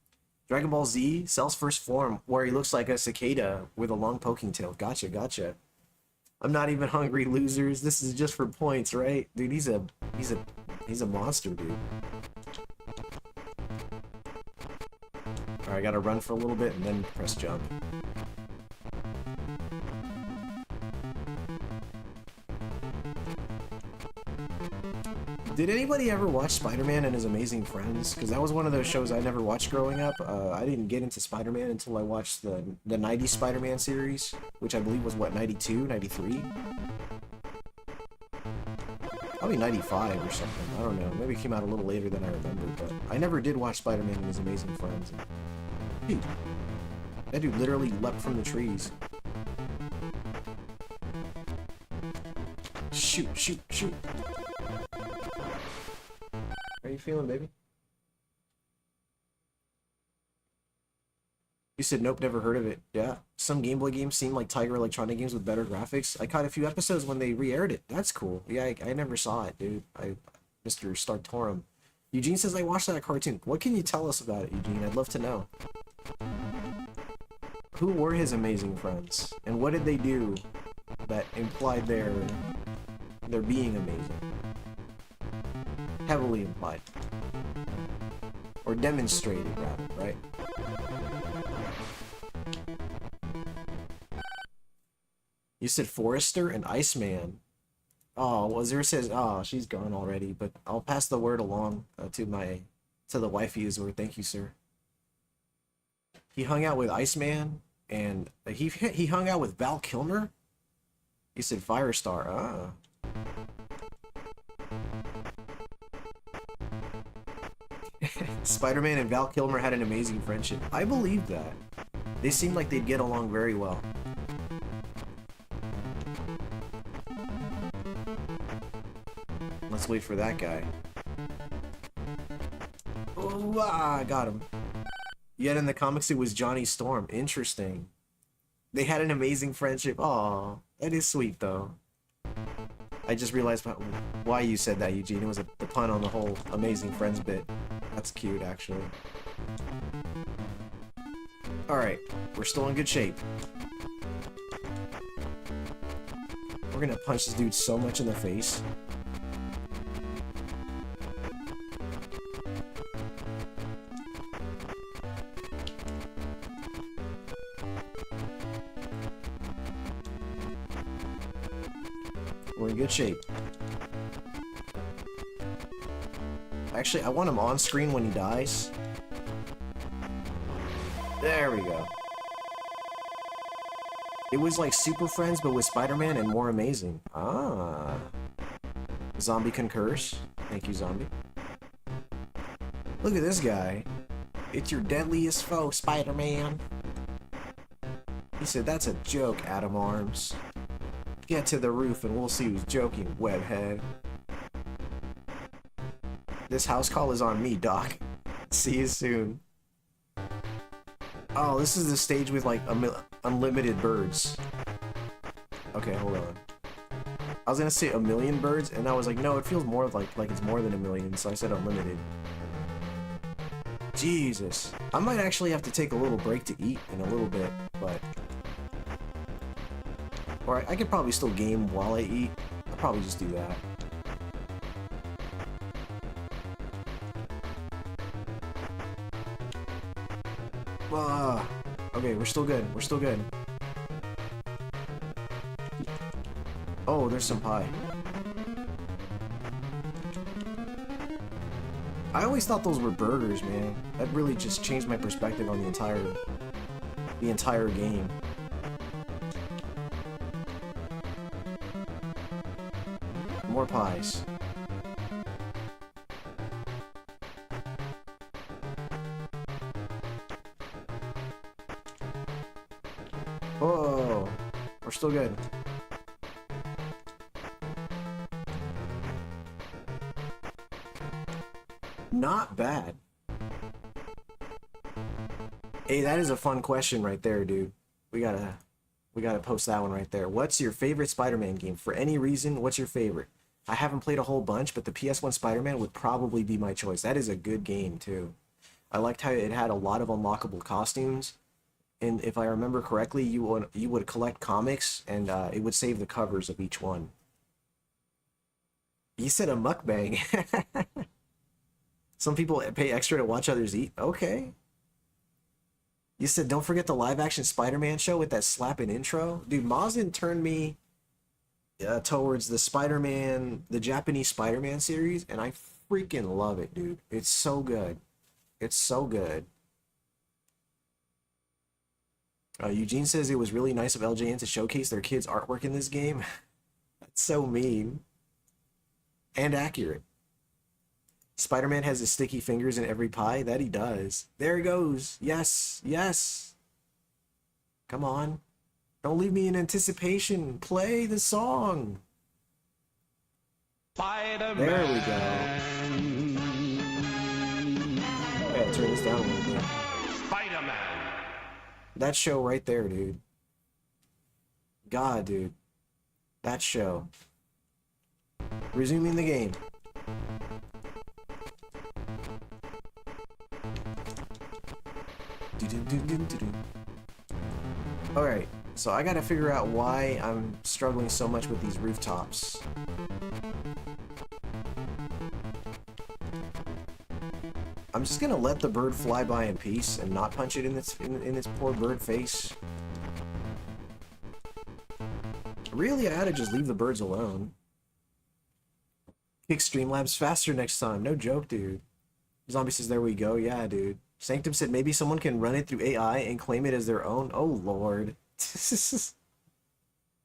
A: Dragon Ball Z, Cell's first form, where he looks like a cicada with a long poking tail. Gotcha, gotcha. I'm not even hungry, losers. This is just for points, right? Dude, he's a monster, dude. Alright, I gotta run for a little bit and then press jump. Did anybody ever watch Spider-Man and His Amazing Friends? Because that was one of those shows I never watched growing up. I didn't get into Spider-Man until I watched the 90s Spider-Man series, which I believe was, what, 92, 93? Probably 95 or something. I don't know. Maybe it came out a little later than I remember, but I never did watch Spider-Man and His Amazing Friends. Dude, that dude literally leapt from the trees. Shoot, shoot, shoot. How you feeling, baby? You said nope, never heard of it. Yeah, some Game Boy games seem like Tiger Electronic games with better graphics. I caught a few episodes when they re-aired it. That's cool. Yeah, I never saw it, dude. Mr. Starktorum. Eugene says I watched that cartoon. What can you tell us about it, Eugene? I'd love to know. Who were his amazing friends? And what did they do that implied their being amazing? Heavily implied. Or demonstrated, rather, right? You said Forrester and Iceman. Oh, well, Zero says, oh, she's gone already, but I'll pass the word along to the wifey Azor. Thank you, sir. He hung out with Iceman, and he hung out with Val Kilmer? He said Firestar. Ah. Spider-Man and Val Kilmer had an amazing friendship. I believe that. They seemed like they'd get along very well. Let's wait for that guy. Oh, ah, got him. Yet in the comics it was Johnny Storm. Interesting. They had an amazing friendship. Aw, that is sweet though. I just realized why you said that, Eugene. It was the pun on the whole Amazing Friends bit. That's cute, actually. Alright, we're still in good shape. We're gonna punch this dude so much in the face. We're in good shape. Actually, I want him on screen when he dies. There we go. It was like Super Friends, but with Spider-Man and more amazing. Ah. Zombie concurs. Thank you, Zombie. Look at this guy. It's your deadliest foe, Spider-Man. He said, that's a joke, Adam Arms. Get to the roof and we'll see who's joking, webhead. This house call is on me, Doc. See you soon. Oh, this is the stage with like unlimited birds. Okay, hold on. I was gonna say a million birds, and I was like, no, it feels more like it's more than a million, so I said unlimited. Jesus. I might actually have to take a little break to eat in a little bit, but... Or I could probably still game while I eat. I'll probably just do that. Okay, we're still good. We're still good. Oh, there's some pie. I always thought those were burgers, man. That really just changed my perspective on the entire game. More pies. Oh, we're still good. Not bad. Hey, that is a fun question right there, dude. We gotta post that one right there. What's your favorite Spider-Man game? For any reason, what's your favorite? I haven't played a whole bunch, but the PS1 Spider-Man would probably be my choice. That is a good game, too. I liked how it had a lot of unlockable costumes. And if I remember correctly, you would collect comics, and it would save the covers of each one. You said a mukbang. Some people pay extra to watch others eat. Okay. You said don't forget the live-action Spider-Man show with that slapping intro. Dude, Mazin turned me towards the Spider-Man, the Japanese Spider-Man series, and I freaking love it, dude. It's so good. It's so good. Eugene says it was really nice of LJN to showcase their kids' artwork in this game. That's so mean. And accurate. Spider-Man has his sticky fingers in every pie. That he does. There he goes. Yes. Yes. Come on. Don't leave me in anticipation. Play the song.
B: Spider-Man.
A: There we go. Yeah, turn this down a little bit.
B: Spider-Man.
A: That show right there, dude. God, dude. That show. Resuming the game. Alright, so I gotta figure out why I'm struggling so much with these rooftops. I'm just gonna let the bird fly by in peace and not punch it in its poor bird face. Really, I ought to just leave the birds alone. Kick Streamlabs faster next time. No joke, dude. Zombie says, there we go. Yeah, dude. Sanctum said maybe someone can run it through AI and claim it as their own. Oh, Lord.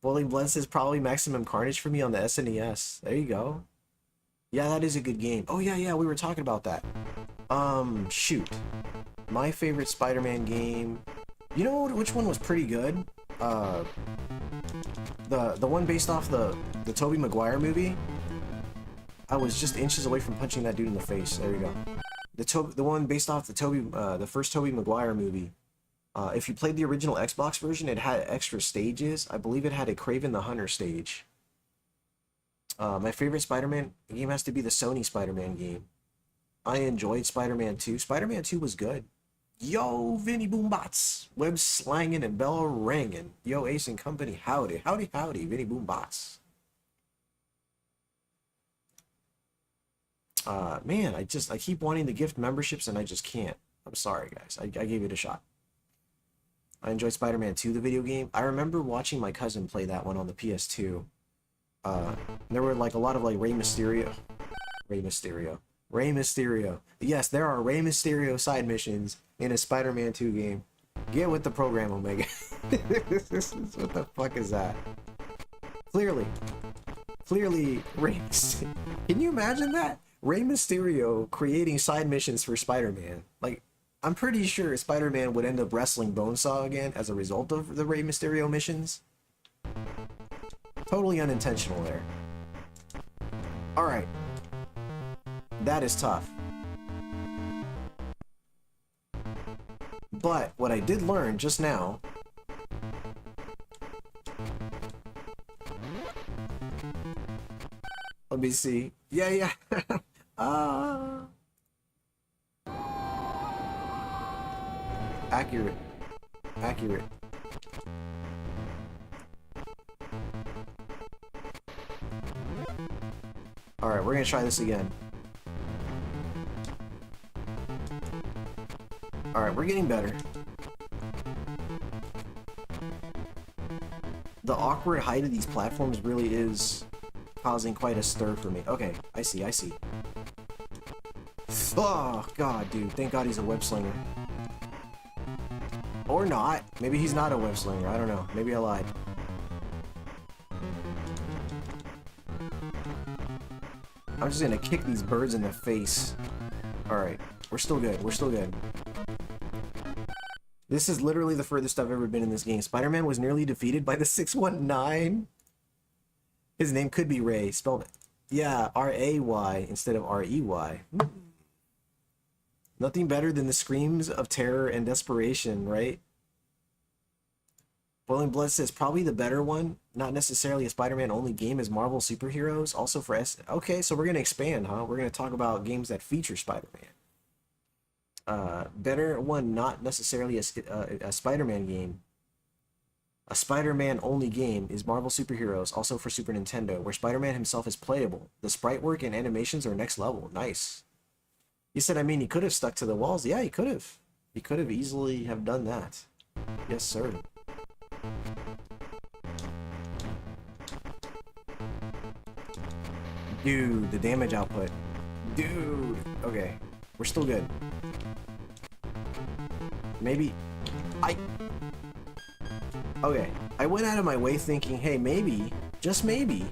A: Bowling Blood says probably Maximum Carnage for me on the SNES. There you go. Yeah, that is a good game. Oh, yeah, we were talking about that. Shoot. My favorite Spider-Man game. You know which one was pretty good? The one based off the Tobey Maguire movie. I was just inches away from punching that dude in the face. There you go. The one based off the first Tobey Maguire movie. If you played the original Xbox version, it had extra stages. I believe it had a Kraven the Hunter stage. My favorite Spider-Man game has to be the Sony Spider-Man game. I enjoyed Spider-Man 2. Spider-Man 2 was good. Yo, Vinny Boombots. Web slanging and bell ringing. Yo, Ace and Company. Howdy, howdy, howdy, Vinny Boombots. Man, I keep wanting to gift memberships and I just can't. I'm sorry, guys. I gave it a shot. I enjoyed Spider-Man 2, the video game. I remember watching my cousin play that one on the PS2. There were like a lot of like Rey Mysterio. Yes, there are Rey Mysterio side missions in a Spider-Man 2 game. Get with the program, Omega. What the fuck is that? Clearly, Rey Mysterio. Can you imagine that? Rey Mysterio creating side missions for Spider-Man. Like, I'm pretty sure Spider-Man would end up wrestling Bonesaw again as a result of the Rey Mysterio missions. Totally unintentional there. Alright. That is tough. But what I did learn just now... Let me see. Yeah. Accurate. Alright, we're gonna try this again. Alright, we're getting better. The awkward height of these platforms really is causing quite a stir for me. Okay, I see. Oh, God, dude. Thank God he's a web slinger. Or not. Maybe he's not a web slinger. I don't know. Maybe I lied. I'm just gonna kick these birds in the face. Alright. We're still good. This is literally the furthest I've ever been in this game. Spider-Man was nearly defeated by the 619. His name could be Ray. Spelled, yeah, R-A-Y instead of R-E-Y. Nothing better than the screams of terror and desperation, right? Boiling Blood says probably the better one. Not necessarily a Spider-Man only game is Marvel superheroes. Also for S. Okay, so we're gonna expand, huh? We're gonna talk about games that feature Spider-Man. Better one, not necessarily a Spider-Man game. A Spider-Man only game is Marvel Superheroes, also for Super Nintendo, where Spider-Man himself is playable. The sprite work and animations are next level. Nice. You said, I mean, he could have stuck to the walls. Yeah, he could have. He could have easily have done that. Yes, sir. Dude, the damage output. Dude. Okay. We're still good. Maybe... Okay. I went out of my way thinking, hey, maybe, just maybe.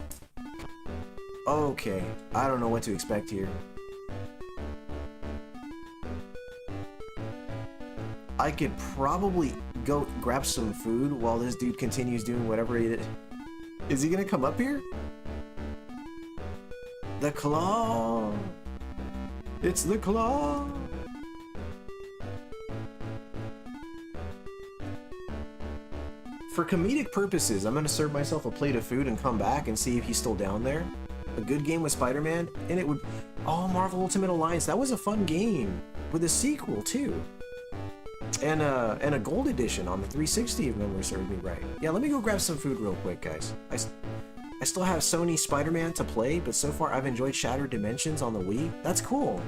A: Okay. I don't know what to expect here. I could probably go grab some food while this dude continues doing whatever he did. Is he gonna come up here? The claw! It's the claw! For comedic purposes, I'm gonna serve myself a plate of food and come back and see if he's still down there. A good game with Spider-Man, and it would... Oh, Marvel Ultimate Alliance, that was a fun game. With a sequel, too. And a gold edition on the 360, if memory serves me right. Yeah, let me go grab some food real quick, guys. I still have Sony Spider-Man to play, but so far I've enjoyed Shattered Dimensions on the Wii. That's cool.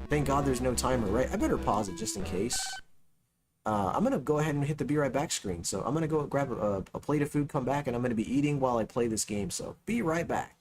A: Thank God there's no timer, right? I better pause it just in case. I'm gonna go ahead and hit the be right back screen. So I'm gonna go grab a plate of food, come back, and I'm gonna be eating while I play this game. So be right back.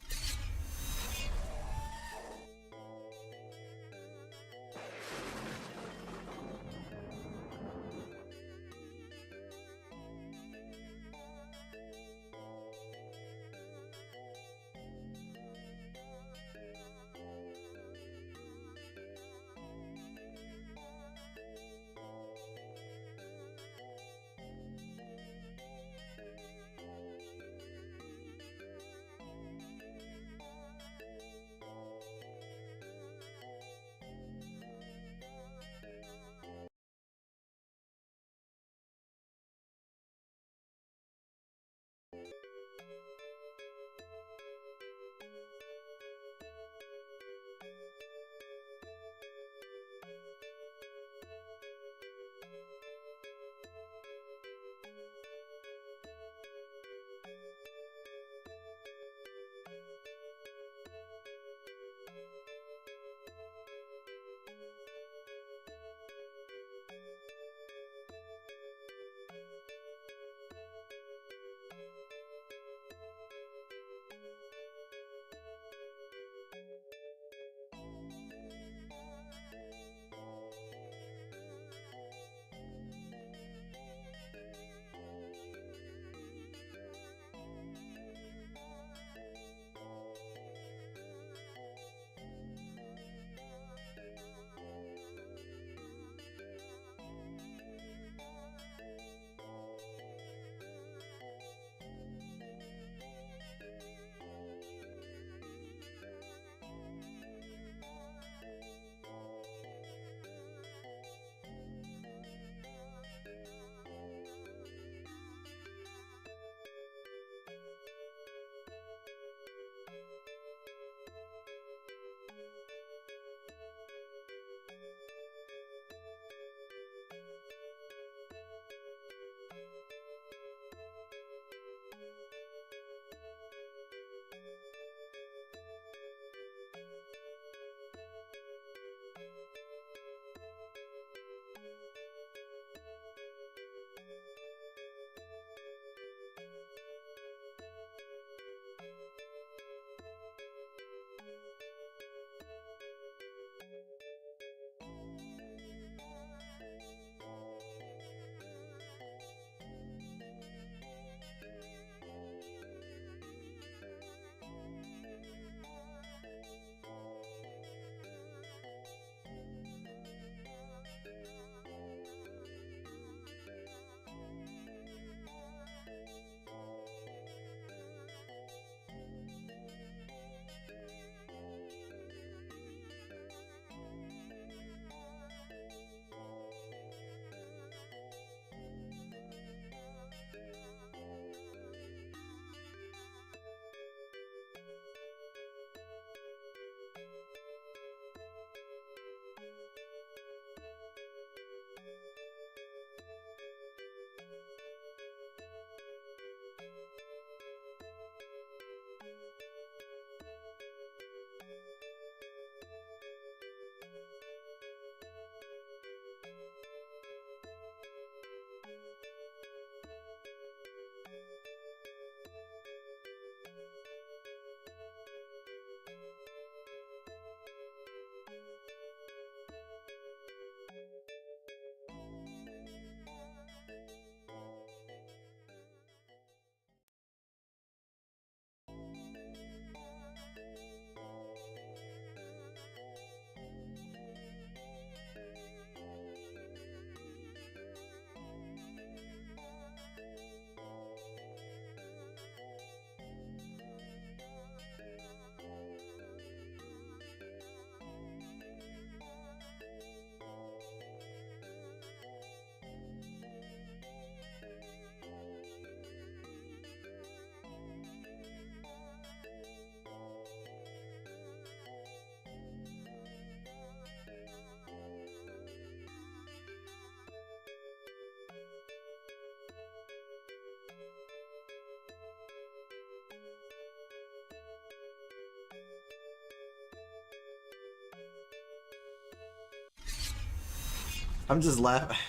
A: I'm just laugh.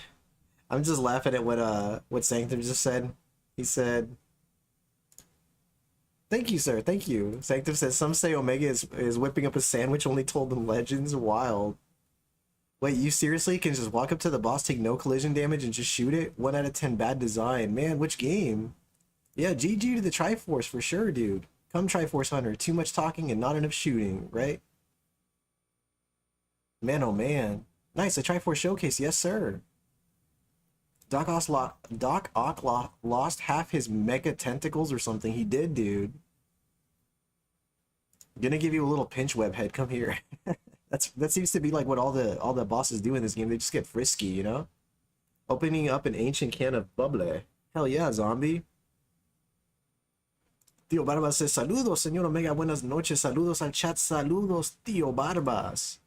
A: I'm just laughing at what Sanctum just said. He said, "Thank you, sir. Thank you." Sanctum says, "Some say Omega is whipping up a sandwich. Only told them legends. Wild." Wait, you seriously can just walk up to the boss, take no collision damage, and just shoot it? 1 out of 10 bad design. Man, which game? Yeah, GG to the Triforce for sure, dude. Come Triforce Hunter. Too much talking and not enough shooting, right? Man, oh man. Nice, a Triforce Showcase. Yes, sir. Doc Ock lost half his mega tentacles or something. He did, dude. Gonna give you a little pinch web head. Come here. That seems to be like what all the bosses do in this game. They just get frisky, you know? Opening up an ancient can of bubbly. Hell yeah, zombie. Tío Barbas says, saludos, señor Omega, buenas noches. Saludos al chat. Saludos, Tío Barbas.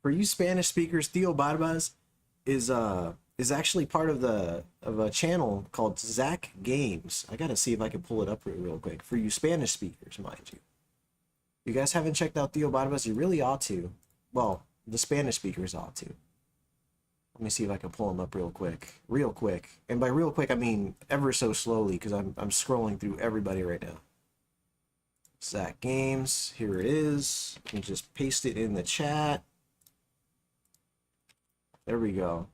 A: For you Spanish speakers, Tío Barbas is actually part of a channel called Zach Games. I gotta see if I can pull it up real quick. For you Spanish speakers, mind you. You guys haven't checked out Tío Barbas, you really ought to. Well, the Spanish speakers ought to. Let me see if I can pull them up real quick. Real quick. And by real quick, I mean ever so slowly, because I'm scrolling through everybody right now. Zach Games, here it is. Let me just paste it in the chat. There we go.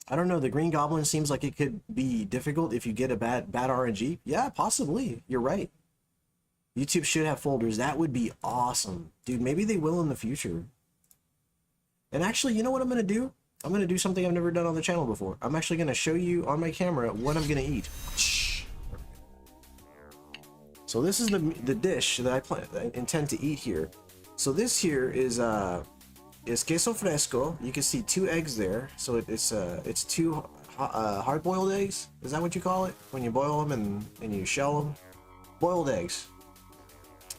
A: I don't know, the Green Goblin seems like it could be difficult if you get a bad RNG. Yeah, possibly. You're right. YouTube should have folders. That would be awesome. Dude, maybe they will in the future. And actually, you know what I'm going to do? I'm going to do something I've never done on the channel before. I'm actually going to show you on my camera what I'm going to eat. So this is the dish that I intend to eat here. So this here is queso fresco. You can see 2 eggs there. So it's 2 hard-boiled eggs. Is that what you call it? When you boil them and you shell them? Boiled eggs.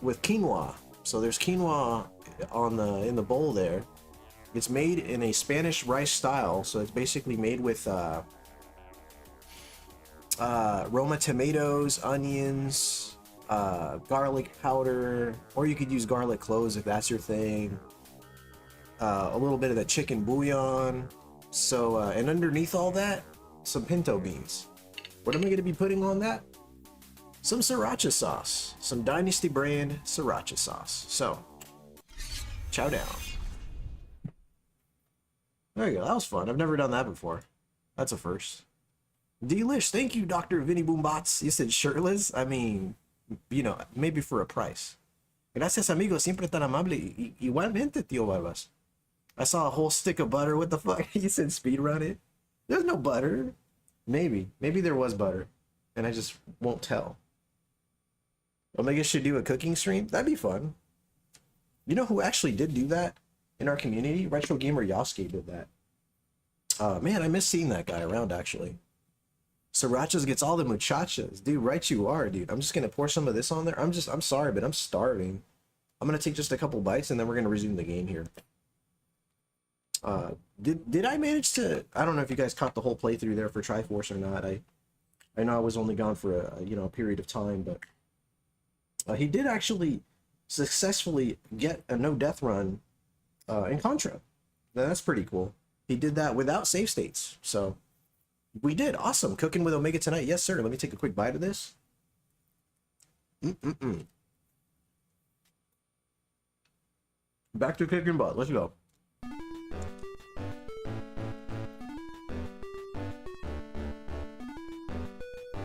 A: With quinoa. So there's quinoa in the bowl there. It's made in a Spanish rice style, so it's basically made with Roma tomatoes, onions, garlic powder, or you could use garlic cloves if that's your thing. A little bit of the chicken bouillon. So and underneath all that, some pinto beans. What am I going to be putting on that? Some sriracha sauce, some Dynasty brand sriracha sauce. So, chow down. There you go, that was fun. I've never done that before. That's a first. Delish, thank you, Dr. Vinny Boombots. You said shirtless? I mean, you know, maybe for a price. Gracias, amigo. Siempre tan amable. Igualmente, tío Barbas. I saw a whole stick of butter. What the fuck? You said speedrun it? There's no butter. Maybe. Maybe there was butter. And I just won't tell. Omega should do a cooking stream. That'd be fun. You know who actually did do that in our community? Retro Gamer Yosuke did that. Man, I miss seeing that guy around, actually. Srirachas gets all the muchachas. Dude, right you are, dude. I'm just going to pour some of this on there. I'm sorry, but I'm starving. I'm going to take just a couple bites, and then we're going to resume the game here. Did I manage to... I don't know if you guys caught the whole playthrough there for Triforce or not. I know I was only gone for a period of time, but... he did actually successfully get a no-death run in Contra. Now, that's pretty cool. He did that without save states, so we did. Awesome. Cooking with Omega tonight. Yes, sir. Let me take a quick bite of this. Back to kicking butt. Let's go.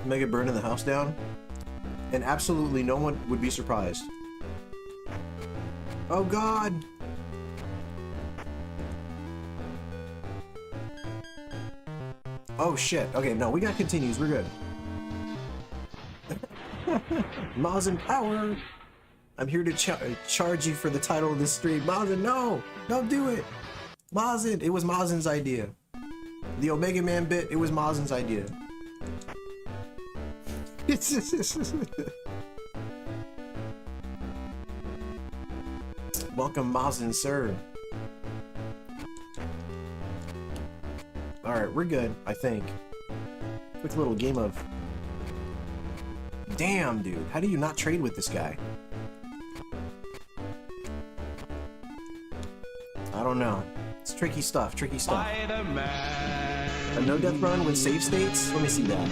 A: Omega burning the house down. And absolutely no one would be surprised. Oh god! Oh shit. Okay, no, we got continues. We're good. Mazin Power! I'm here to charge you for the title of this stream. Mazin, no! Don't do it! Mazin! It was Mazin's idea. The Omega Man bit, it was Mazin's idea. Welcome, Mazin, sir. Alright, we're good, I think. Quick little game of... Damn, dude. How do you not trade with this guy? I don't know. It's tricky stuff, tricky stuff.
B: Spider-Man.
A: A no-death run with save states? Let me see that.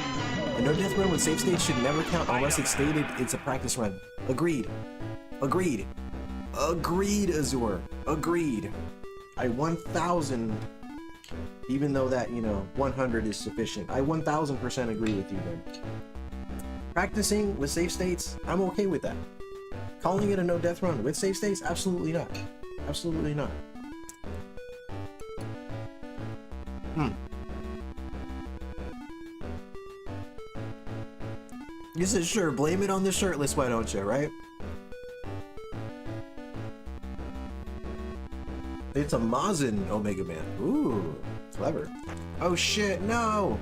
A: A no-death run with save states should never count unless it's stated it's a practice run. Agreed. Agreed. Agreed, Azure. Agreed. I 1,000, even though that, you know, 100 is sufficient. I 1,000% agree with you there. Practicing with save states, I'm okay with that. Calling it a no-death run with save states? Absolutely not. Absolutely not. You said, sure, blame it on the shirtless, why don't you, right? It's a Mazin Omega Man. Ooh, clever. Oh shit, no!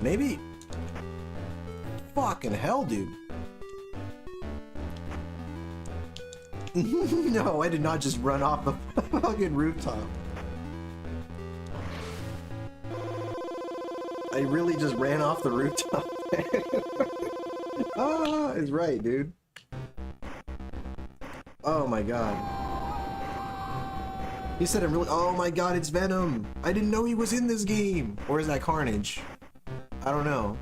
A: Maybe... Fucking hell, dude. No, I did not just run off the fucking rooftop. I really just ran off the rooftop. Ah, it's right, dude. Oh my god. He said I'm really- oh my god, it's Venom! I didn't know he was in this game! Or is that Carnage? I don't know.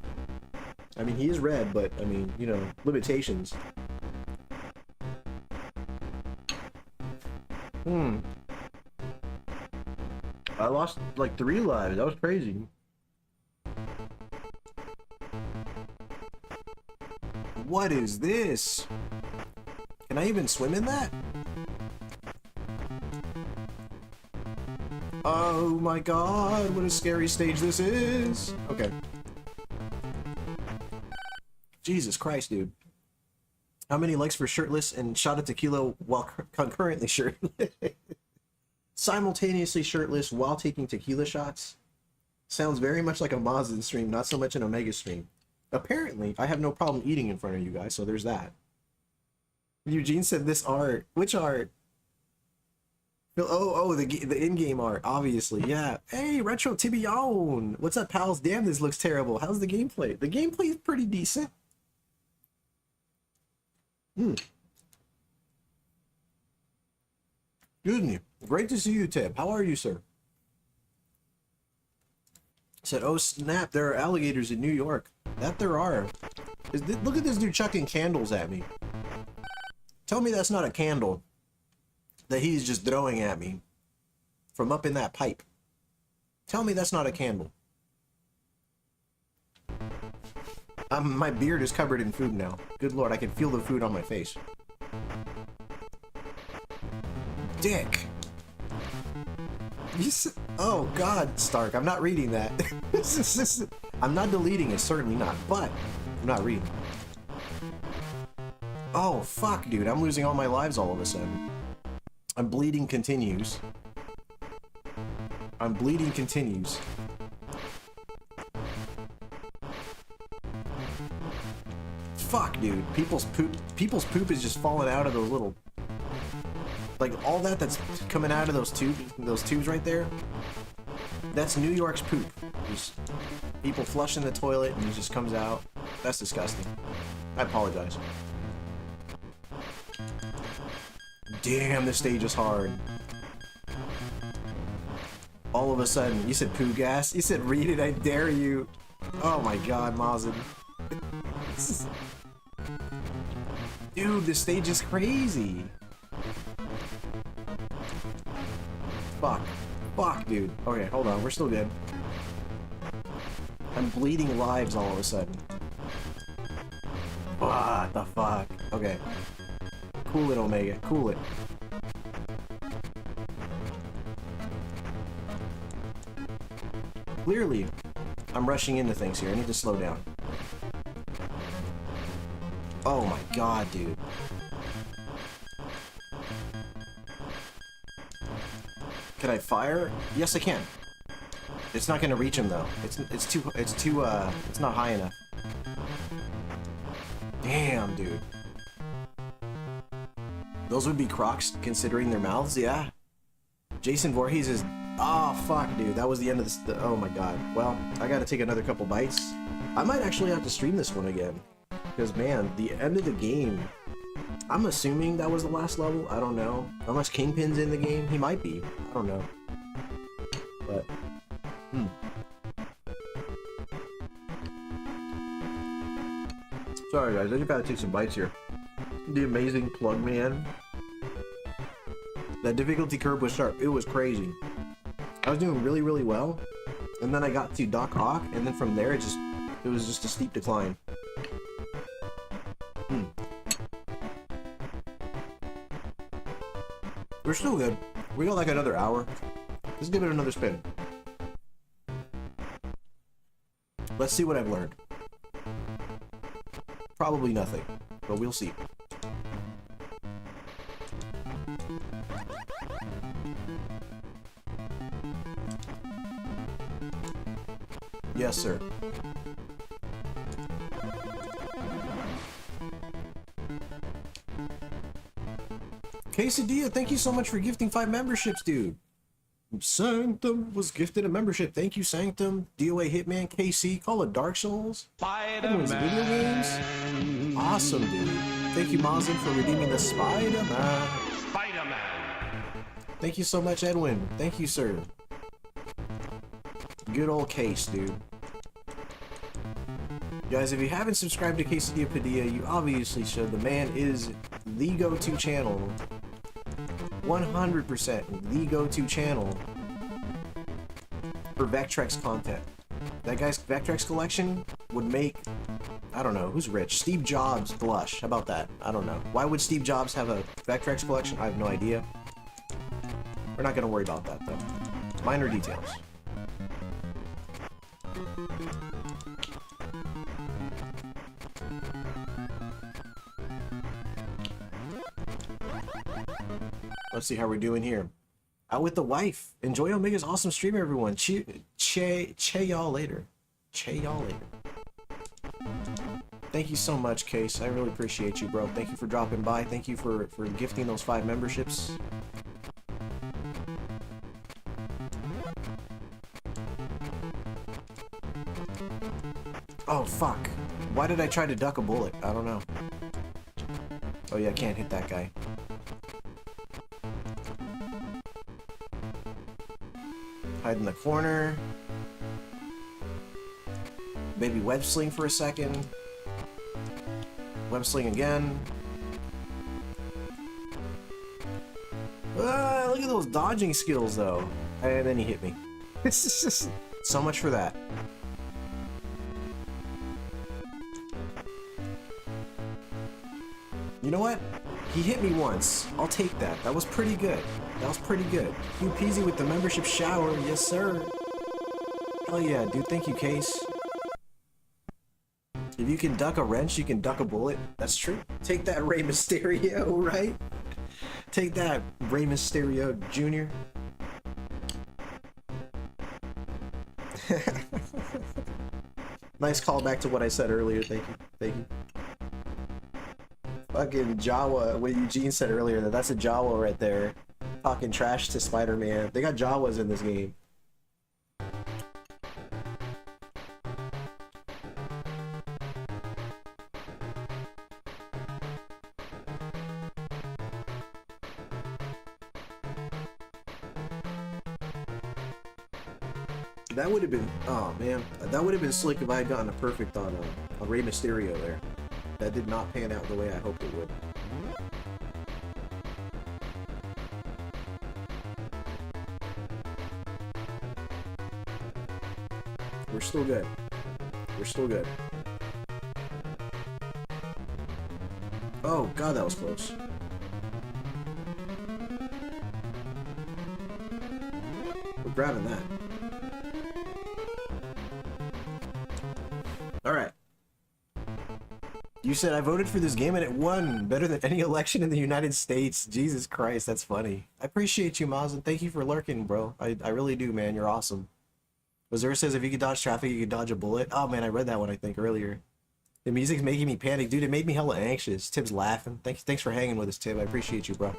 A: I mean, he is red, but, I mean, you know, limitations. I lost, like, 3 lives. That was crazy. What is this? Can I even swim in that? Oh my god, what a scary stage this is. Okay. Jesus Christ, dude. How many likes for shirtless and shot at tequila while concurrently shirtless? Simultaneously shirtless while taking tequila shots? Sounds very much like a Mazin stream, not so much an Omega stream. Apparently, I have no problem eating in front of you guys, so there's that. Eugene said this art. Which art? Oh, the in-game art, obviously, yeah. Hey, Retro Tibion! What's up, pals? Damn, this looks terrible. How's the gameplay? The gameplay is pretty decent. Excuse me. Great to see you, Tib. How are you, sir? Said, oh snap, there are alligators in New York. That there are. Look at this dude chucking candles at me. Tell me that's not a candle that he's just throwing at me from up in that pipe. Tell me that's not a candle. My beard is covered in food now. Good lord, I can feel the food on my face. Dick. Oh god, Stark, I'm not reading that. I'm not deleting it, certainly not, but I'm not reading. Oh fuck, dude, I'm losing all my lives all of a sudden. I'm bleeding continues. I'm bleeding continues. Fuck, dude, people's poop is just falling out of those little, like all that's coming out of those tubes right there. That's New York's poop. Just people flushing the toilet and it just comes out. That's disgusting. I apologize. Damn, this stage is hard. All of a sudden, you said poo gas? You said read it, I dare you. Oh my god, Mazin. Dude, this stage is crazy. Fuck. Fuck, dude. Okay, hold on, we're still good. I'm bleeding lives all of a sudden. What the fuck? Okay. Cool it, Omega. Cool it. Clearly, I'm rushing into things here. I need to slow down. Oh my god, dude. Can I fire? Yes, I can. It's not gonna reach him though. It's not high enough. Damn, dude. Those would be Crocs considering their mouths, yeah. Jason Voorhees is, oh fuck, dude. That was the end of this. Oh my god. Well, I gotta take another couple bites. I might actually have to stream this one again. Because man, the end of the game I'm assuming that was the last level. I don't know. Unless Kingpin's in the game, he might be. I don't know. But sorry guys, I just gotta take some bites here. The amazing plug man. That difficulty curve was sharp. It was crazy. I was doing really, really well, and then I got to Doc Ock, and then from there it was just a steep decline. We're still good. We got like another hour. Let's give it another spin. Let's see what I've learned. Probably nothing, but we'll see. Yes, sir. Quesadilla, thank you so much for gifting 5 memberships, dude. Sanctum was gifted a membership. Thank you, Sanctum. DOA Hitman, KC, Call of Dark Souls. Everyone's video games. Awesome, dude. Thank you, Mazin, for redeeming the Spider-Man. Thank you so much, Edwin. Thank you, sir. Good old Case, dude. Guys, if you haven't subscribed to Quesadilla Padilla, you obviously should. The man is the go-to channel. 100% the go-to channel for Vectrex content. That guy's Vectrex collection would make, I don't know, who's rich? Steve Jobs blush. How about that? I don't know. Why would Steve Jobs have a Vectrex collection? I have no idea. We're not going to worry about that, though. Minor details. Let's see how we're doing here. Out with the wife. Enjoy Omega's awesome stream, everyone. Che y'all later. Che y'all later. Thank you so much, Case. I really appreciate you, bro. Thank you for dropping by. Thank you for gifting those 5 memberships. Oh, fuck. Why did I try to duck a bullet? I don't know. Oh yeah, I can't hit that guy. Hide in the corner. Maybe web sling for a second. Web sling again. Ah, look at those dodging skills though. And then he hit me. It's just so much for that. You know what? He hit me once. I'll take that. That was pretty good. That was pretty good. Hugh Peasy with the membership shower. Yes, sir. Hell yeah, dude. Thank you, Case. If you can duck a wrench, you can duck a bullet. That's true. Take that, Rey Mysterio, right? Take that, Rey Mysterio Jr. Nice callback to what I said earlier. Thank you. Thank you. Fucking Jawa, what Eugene said earlier, that's a Jawa right there. Talking trash to Spider-Man. They got Jawas in this game. That would have been, oh man, that would have been slick if I had gotten a perfect on Rey Mysterio there. That did not pan out the way I hoped it would. We're still good. We're still good. Oh god, that was close. We're grabbing that. Alright. You said I voted for this game and it won better than any election in the United States. Jesus Christ, that's funny. I appreciate you, Maz, and thank you for lurking, bro. I really do, man. You're awesome. Wazir says if you could dodge traffic, you could dodge a bullet. Oh man, I read that one I think earlier. The music's making me panic, dude. It made me hella anxious. Tim's laughing. Thanks for hanging with us, Tim. I appreciate you, bro.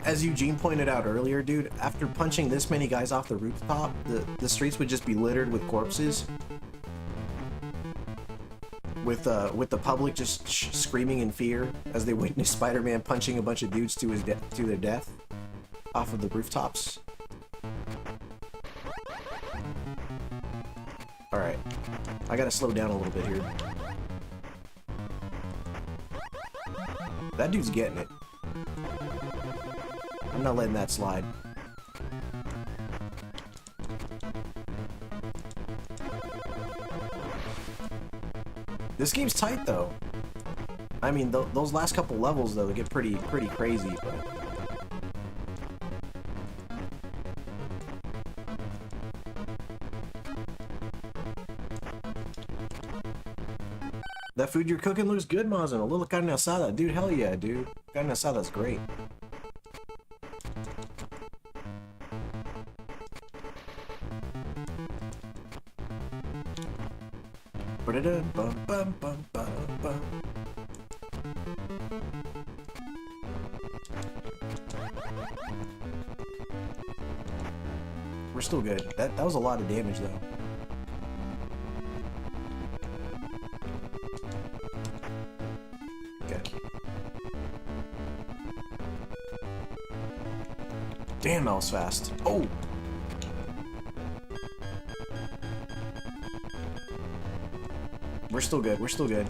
A: as Eugene pointed out earlier, dude, after punching this many guys off the rooftop, the streets would just be littered with corpses. With the public just screaming in fear as they witness Spider-Man punching a bunch of dudes to their death off of the rooftops. All right, I gotta slow down a little bit here. That dude's getting it. I'm not letting that slide. This game's tight, though. I mean, those last couple levels, though, get pretty crazy. That food you're cooking looks good, Mazin. A little carne asada. Dude, hell yeah, dude. Carne asada's great. We're still good. That was a lot of damage, though. Okay. Damn, that was fast. Oh! We're still good. We're still good.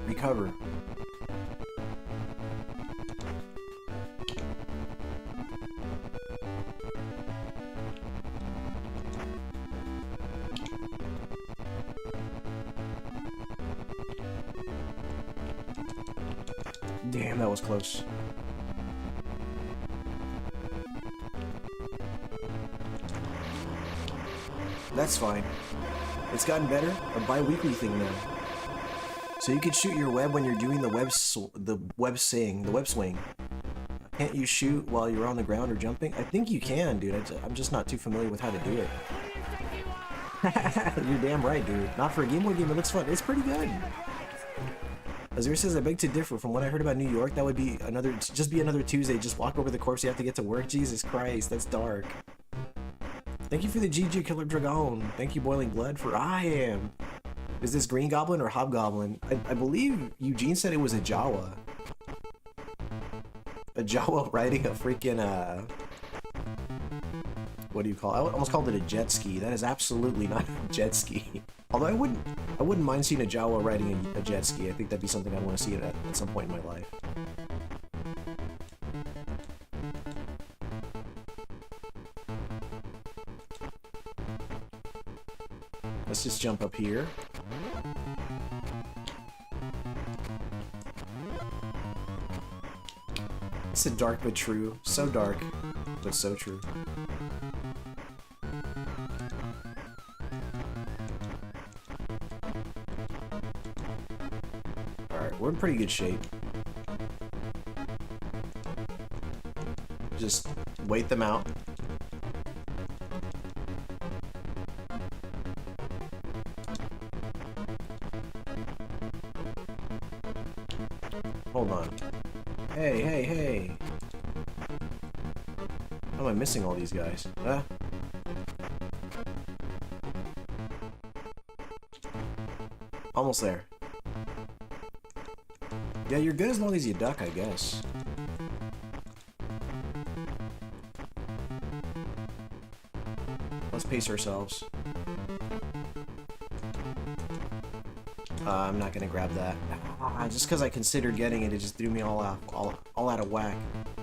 A: Recover. Damn, that was close. That's fine. It's gotten better. A bi-weekly thing now. So you can shoot your web when you're doing the web swing. Can't you shoot while you're on the ground or jumping? I think you can, dude. I'm just not too familiar with how to do it. You're damn right, dude. Not for a Game Boy game, it looks fun. It's pretty good. Azir says, I beg to differ. From what I heard about New York, that would be another Tuesday. Just walk over the corpse, you have to get to work. Jesus Christ, that's dark. Thank you for the GG Killer Dragon. Thank you, Boiling Blood, for I am. Is this Green Goblin or Hobgoblin? I believe Eugene said it was a Jawa. A Jawa riding a freaking, what do you call it? I almost called it a jet ski. That is absolutely not a jet ski. Although I wouldn't mind seeing a Jawa riding a jet ski. I think that'd be something I'd want to see at some point in my life. Let's just jump up here. It's a dark but true. So dark, but so true. Alright, we're in pretty good shape. Just wait them out. Hold on. Hey, hey, hey! How am I missing all these guys? Huh? Almost there. Yeah, you're good as long as you duck, I guess. Let's pace ourselves. I'm not gonna grab that. Just because I considered getting it, it just threw me all out of whack.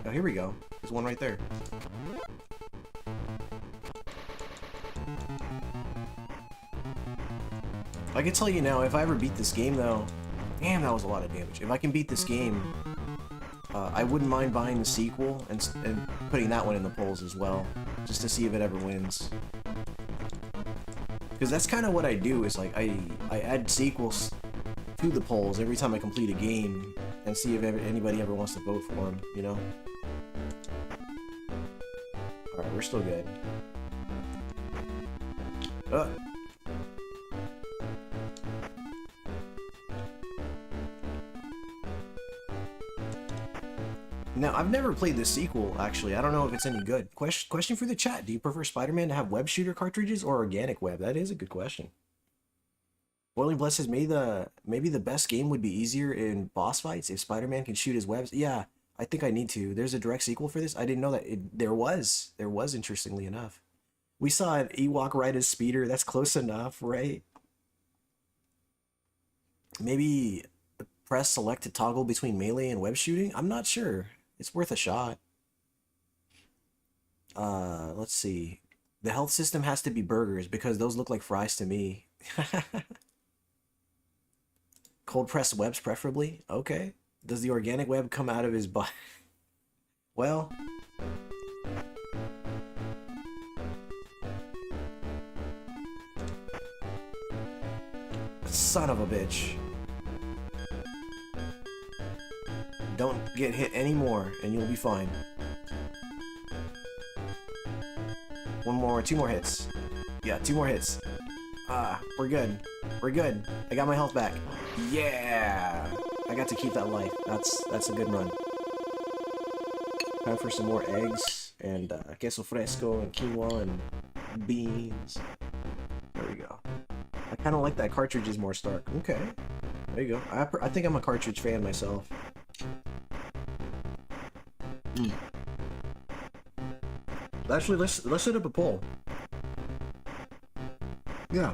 A: Oh, here we go. There's one right there. I can tell you now, if I ever beat this game, though, damn, that was a lot of damage. If I can beat this game, I wouldn't mind buying the sequel and putting that one in the polls as well, just to see if it ever wins. Because that's kind of what I do, is like, I add sequels to the polls every time I complete a game and see if anybody ever wants to vote for them, you know? Alright, we're still good. Now, I've never played the sequel, actually. I don't know if it's any good. Question for the chat. Do you prefer Spider-Man to have web shooter cartridges or organic web? That is a good question. Boiling Bless says, maybe the best game would be easier in boss fights if Spider-Man can shoot his webs. Yeah, I think I need to. There's a direct sequel for this? I didn't know that. There was, interestingly enough. We saw an Ewok ride his speeder. That's close enough, right? Maybe press select to toggle between melee and web shooting? I'm not sure. It's worth a shot. Let's see. The health system has to be burgers because those look like fries to me. Cold pressed webs preferably? Okay. Does the organic web come out of his butt? Well... Son of a bitch. Don't get hit anymore and you'll be fine. Two more hits. Yeah, 2 more hits. We're good. We're good. I got my health back. Yeah! I got to keep that life. That's a good run. Time for some more eggs and queso fresco and quinoa and beans. There we go. I kind of like that cartridge is more stark. Okay. There you go. I think I'm a cartridge fan myself. Actually, let's set up a poll. Yeah.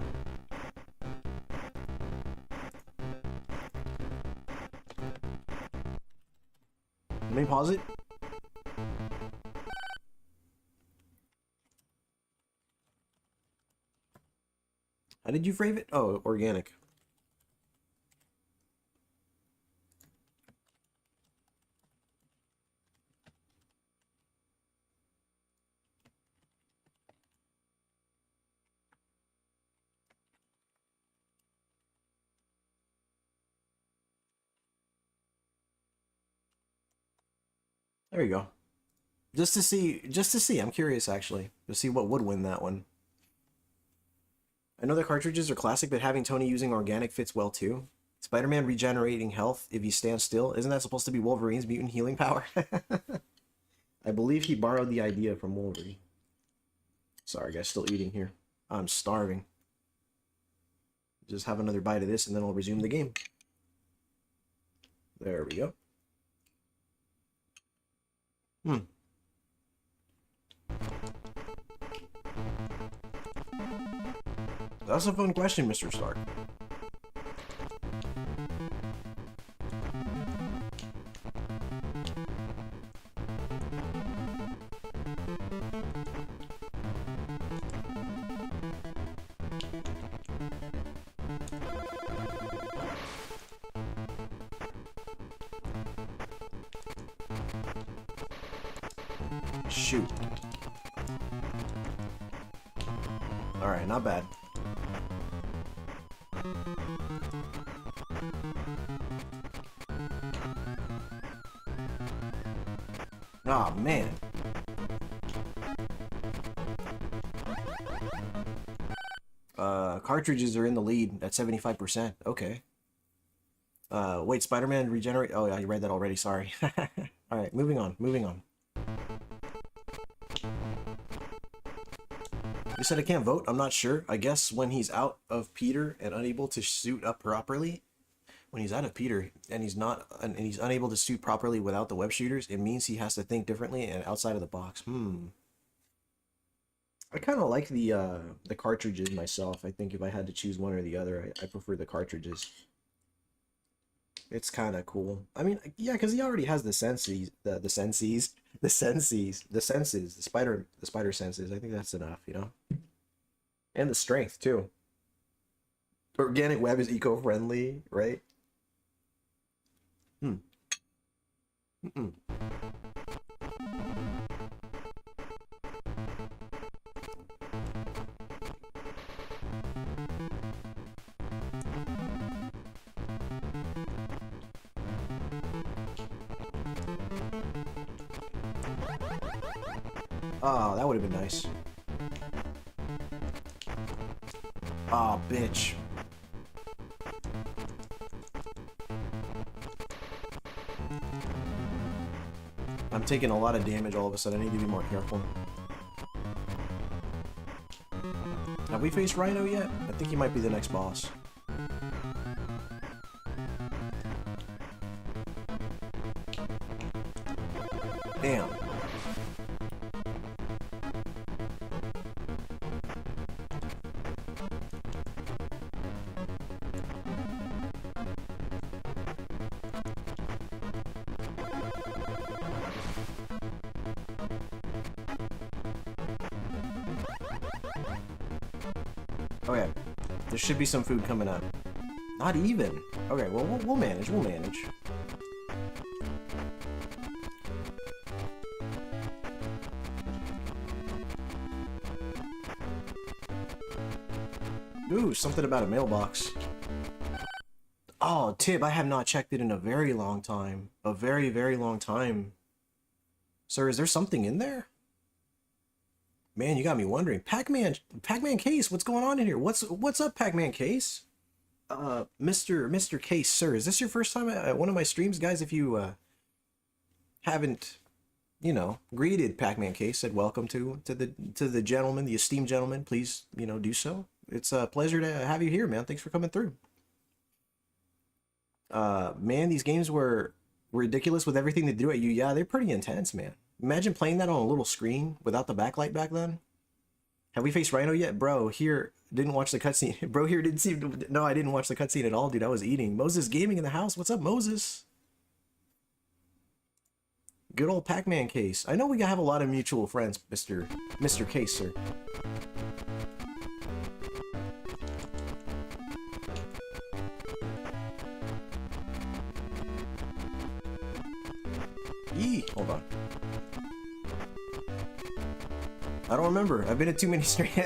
A: Let me pause it. How did you frame it? Oh, organic. There you go. Just to see, I'm curious actually, to see what would win that one. I know the cartridges are classic, but having Tony using organic fits well too. Spider-Man regenerating health if he stands still. Isn't that supposed to be Wolverine's mutant healing power? I believe he borrowed the idea from Wolverine. Sorry guys, still eating here. I'm starving. Just have another bite of this and then I'll resume the game. There we go. That's a fun question, Mr. Stark. Shoot. Alright, not bad. Aw, oh, man. Cartridges are in the lead at 75%. Okay. Wait, Spider-Man regenerate? Oh, yeah, you read that already. Sorry. Alright, moving on. You said I can't vote? I'm not sure. I guess when he's out of Peter and unable to suit up properly, when he's out of Peter and he's unable to suit properly without the web shooters, it means he has to think differently and outside of the box. I kind of like the cartridges myself. I think if I had to choose one or the other, I prefer the cartridges. It's kind of cool. I mean, yeah, because he already has the senses, the spider senses. I think that's enough, you know. And the strength too. Organic web is eco-friendly, right? Oh, that would have been nice. Oh, bitch. I'm taking a lot of damage all of a sudden. I need to be more careful. Have we faced Rhino yet? I think he might be the next boss. Damn. Okay, there should be some food coming up. Not even. Okay, well, we'll manage, we'll manage. Ooh, something about a mailbox. Oh, tip, I have not checked it in a very long time. A very, very long time. Sir, is there something in there? Man, you got me wondering. Pac-Man Case, what's going on in here? What's up, Pac-Man Case? Mr. Case, sir, is this your first time at one of my streams? Guys, if you haven't, you know, greeted Pac-Man Case, said welcome to the gentleman, the esteemed gentleman, please, you know, do so. It's a pleasure to have you here, man. Thanks for coming through. Man, these games were ridiculous with everything they do at you. Yeah, they're pretty intense, man. Imagine playing that on a little screen without the backlight back then. Have we faced Rhino yet? Bro, here, didn't watch the cutscene. Bro, here didn't see... No, I didn't watch the cutscene at all, dude. I was eating. Moses Gaming in the house. What's up, Moses? Good old Pac-Man Case. I know we have a lot of mutual friends, Mr. Case, sir. Yee, hold on. I don't remember. I've been in too many streams.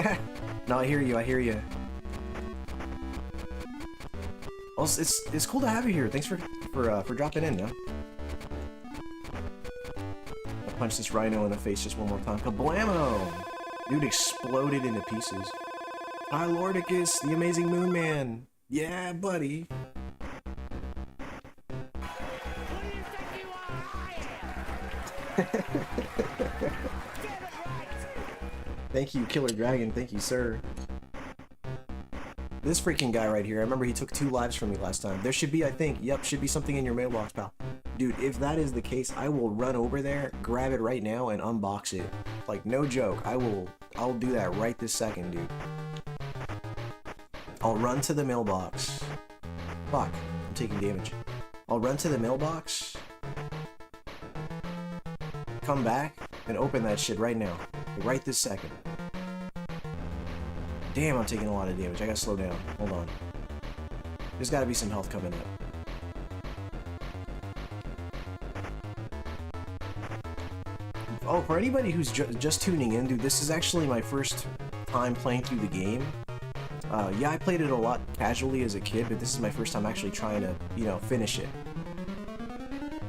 A: No, I hear you. I hear you. Also, it's cool to have you here. Thanks for dropping in, man. I'll punch this Rhino in the face just one more time. Kablamo! Dude exploded into pieces. Hi, Lordicus, the amazing Moon Man. Yeah, buddy. Thank you, Killer Dragon. Thank you, sir. This freaking guy right here, I remember he took 2 lives from me last time. There should be, I think, yep, should be something in your mailbox, pal. Dude, if that is the case, I will run over there, grab it right now, and unbox it. Like, no joke. I'll do that right this second, dude. I'll run to the mailbox. Fuck, I'm taking damage. I'll run to the mailbox, come back, and open that shit right now. Right this second. Damn, I'm taking a lot of damage. I gotta slow down. Hold on. There's gotta be some health coming up. Oh, for anybody who's just tuning in, dude, this is actually my first time playing through the game. Yeah, I played it a lot casually as a kid, but this is my first time actually trying to, you know, finish it.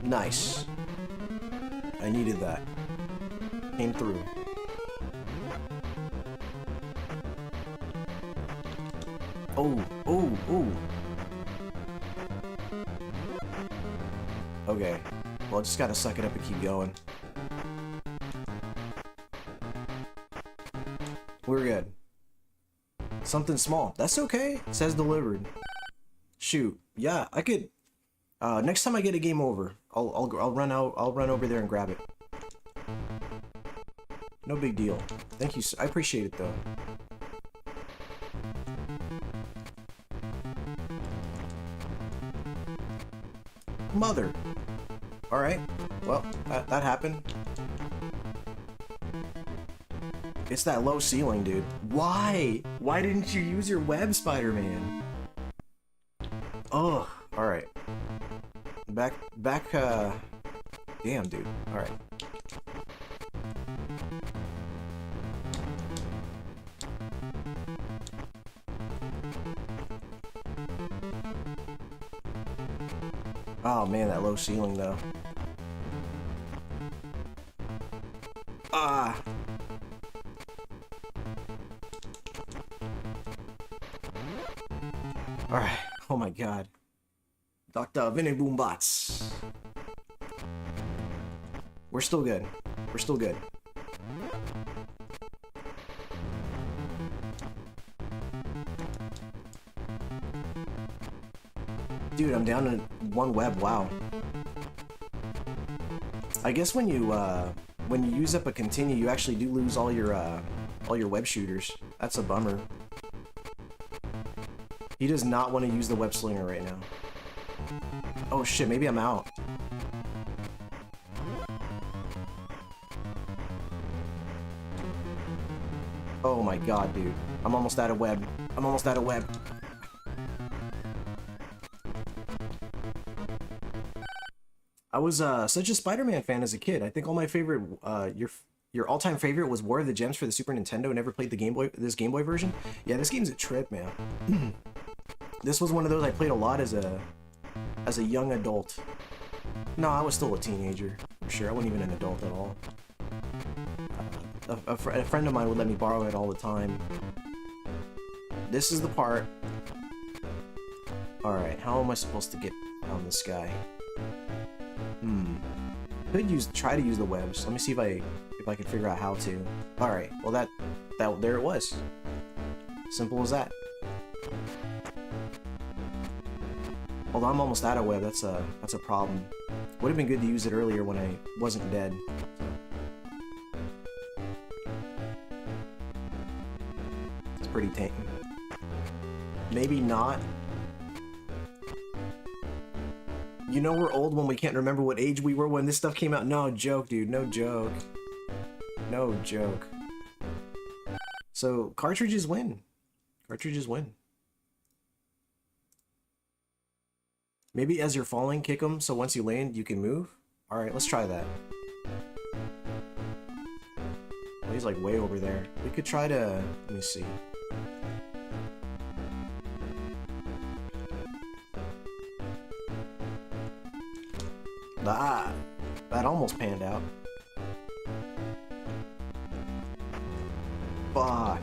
A: Nice. I needed that. Came through. Oh, oh, oh. Okay. Well, I just gotta suck it up and keep going. We're good. Something small. That's okay. It says delivered. Shoot. Yeah, I could. Next time I get a game over, I'll run out. I'll run over there and grab it. No big deal. Thank you. I appreciate it though. Mother. All right. Well, that happened. It's that low ceiling, dude. Why? Why didn't you use your web, Spider-Man? Oh, all right. Back. Damn, dude. All right. Oh man, that low ceiling though. Ah. Alright. Oh my god. Dr. Vinny Boombots. We're still good. We're still good. Dude, I'm down to 1 web. Wow. I guess when you use up a continue, you actually do lose all your web shooters. That's a bummer. He does not want to use the web slinger right now. Oh shit, maybe I'm out. Oh my god, dude. I'm almost out of web. I'm almost out of web. I was such a Spider-Man fan as a kid. I think all my favorite, your all-time favorite was War of the Gems for the Super Nintendo. Never played the this Game Boy version. Yeah, this game's a trip, man. This was one of those I played a lot as a young adult. No, I was still a teenager, for sure. I wasn't even an adult at all. A friend of mine would let me borrow it all the time. This is the part. Alright, how am I supposed to get on this guy? Could try to use the webs. Let me see if I can figure out how to. Alright, well that there it was. Simple as that. Although I'm almost out of web, that's a problem. Would have been good to use it earlier when I wasn't dead. It's pretty tame. Maybe not. You know we're old when we can't remember what age we were when this stuff came out. No joke, dude. No joke. No joke. So, cartridges win. Cartridges win. Maybe as you're falling, kick them so once you land, you can move? Alright, let's try that. Well, he's like way over there. We could try to... Let me see. Ah, that almost panned out. Fuck.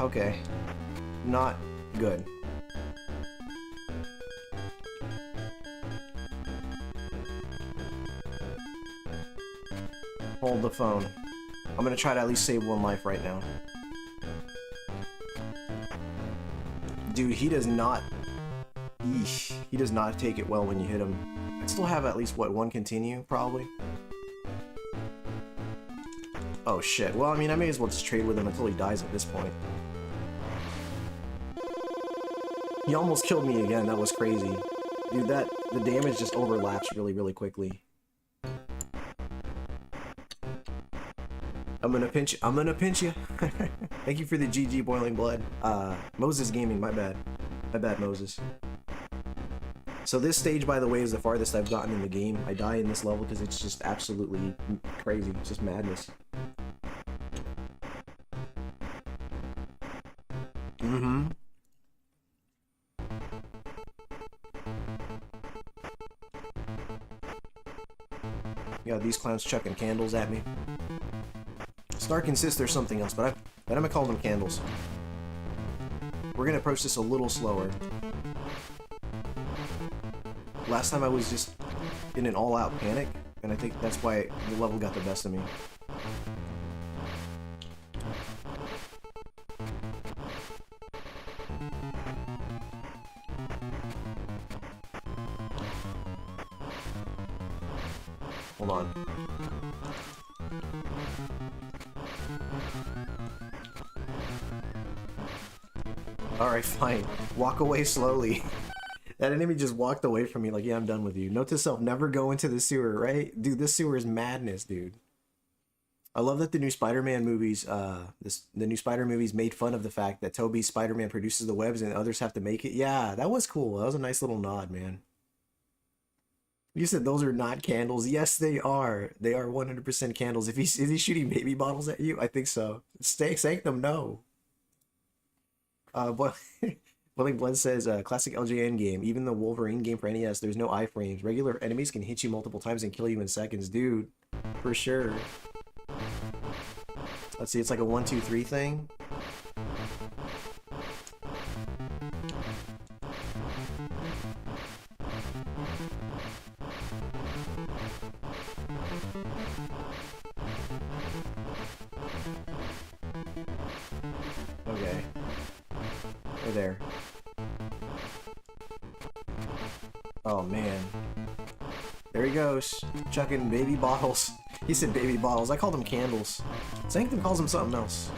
A: Okay. Not good. Hold the phone. I'm gonna try to at least save 1 life right now. Dude, he does not... Eesh. He does not take it well when you hit him. I still have at least, what, 1 continue, probably? Oh shit. Well, I mean, I may as well just trade with him until he dies at this point. He almost killed me again. That was crazy. Dude, the damage just overlaps really, really quickly. I'm gonna pinch you. Thank you for the GG Boiling Blood. Moses Gaming, my bad. My bad, Moses. So this stage, by the way, is the farthest I've gotten in the game. I die in this level because it's just absolutely crazy. It's just madness. Yeah, these clowns chucking candles at me. Stark insists there's something else, but I'm gonna call them candles. We're gonna approach this a little slower. Last time I was just in an all-out panic, and I think that's why the level got the best of me. Hold on. Alright, fine. Walk away slowly. That enemy just walked away from me like, yeah, I'm done with you. Note to self, never go into the sewer, right? Dude, this sewer is madness, dude. I love that the new Spider-Man movies, the new Spider movies made fun of the fact that Tobey's Spider-Man produces the webs and others have to make it. Yeah, that was cool. That was a nice little nod, man. You said those are not candles. Yes, they are. They are 100% candles. Is he shooting baby bottles at you? I think so. Sanctum, no. Boiling Blood says, classic LJN game. Even the Wolverine game for NES, there's no iframes. Regular enemies can hit you multiple times and kill you in seconds. Dude, for sure. Let's see, it's like a 1, 2, 3 thing. Okay. Hey there. Oh man. There he goes. Chucking baby bottles. He said baby bottles. I called them candles. Sanctum calls them something else.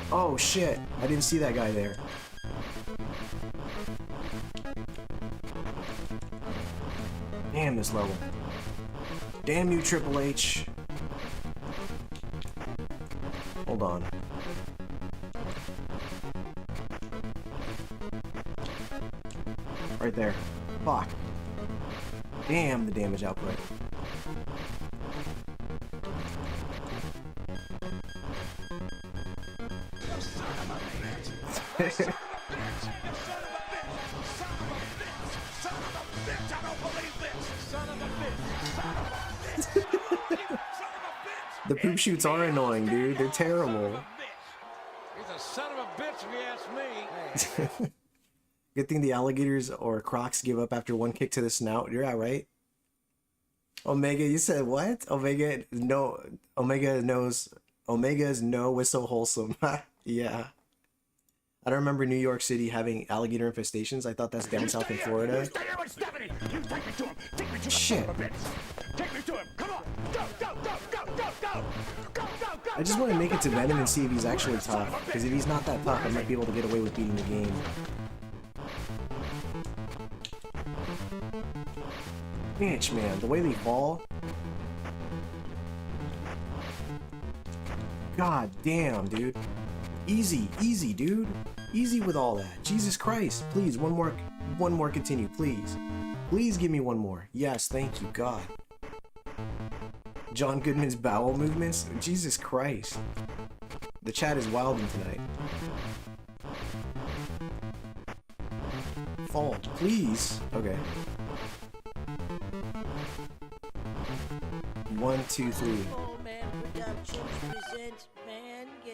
A: Oh shit. I didn't see that guy there. Damn this level. Damn you, Triple H. Hold on. Right there. Fuck. Damn the damage output. The poop shoots are annoying, dude. They're terrible.
C: He's a son of a bitch if you ask me.
A: Good thing the alligators or crocs give up after one kick to the snout. You're right. Omega, you said what? Omega, no. Omega knows. Omega's no was so wholesome. Yeah. I don't remember New York City having alligator infestations. I thought that's down south in Florida. Shit.
C: Take me to him. Come on. Go, go, go, go, go, go. Go, go, go.
A: I just want to make it to Venom and see if he's actually tough. Because if he's not that tough, I might be able to get away with beating the game. Bitch, man. The way they fall. God damn, dude. Easy, easy, dude. Easy with all that. Jesus Christ. Please, one more continue, please. Please give me one more. Yes, thank you, God. John Goodman's bowel movements? Jesus Christ. The chat is wilding tonight. Fall, please. Okay. 1, 2, 3.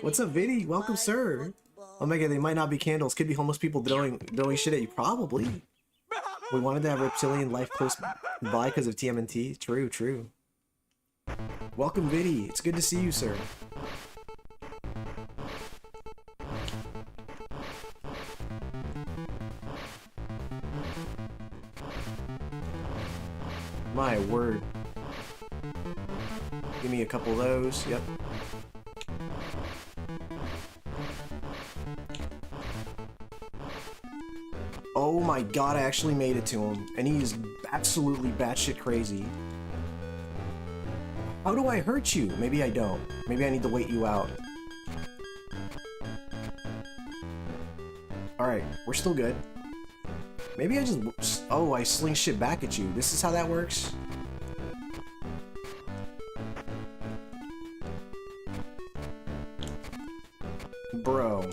A: What's up, Viddy? Welcome, sir. Oh my god, they might not be candles. Could be homeless people throwing shit at you. Probably. We wanted to have reptilian life close by because of TMNT. True, true. Welcome, Viddy. It's good to see you, sir. My word. Give me a couple of those. Yep. Oh my god, I actually made it to him. And he is absolutely batshit crazy. How do I hurt you? Maybe I don't. Maybe I need to wait you out. Alright, we're still good. Maybe I just... Oh, I sling shit back at you. This is how that works? Bro.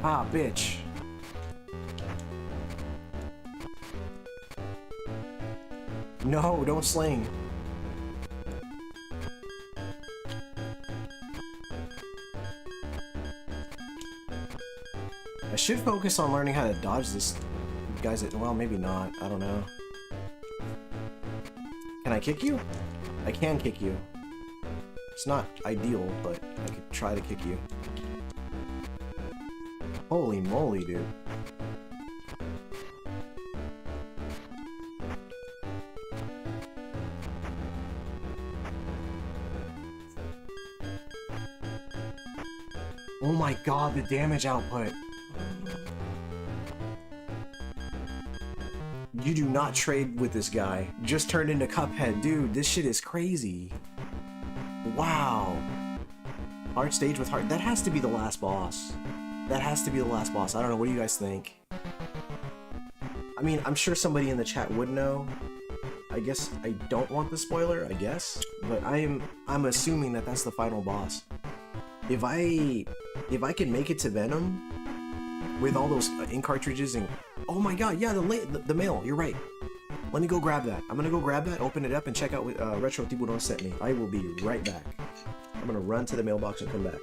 A: Ah, bitch. No, don't sling. I should focus on learning how to dodge this guys. Well, maybe not. I don't know. Can I kick you? I can kick you. It's not ideal, but I could try to kick you. Holy moly, dude. Oh my god, the damage output. You do not trade with this guy. Just turned into Cuphead. Dude, this shit is crazy. Wow. Hard stage with hard. That has to be the last boss. That has to be the last boss. I don't know. What do you guys think? I mean, I'm sure somebody in the chat would know. I guess I don't want the spoiler, I guess. But I'm assuming that that's the final boss. If I can make it to Venom, with all those ink cartridges and... Oh my god, yeah, the mail, you're right. Let me go grab that. I'm gonna go grab that, open it up, and check out what Retro Tiburon sent me. I will be right back. I'm gonna run to the mailbox and come back.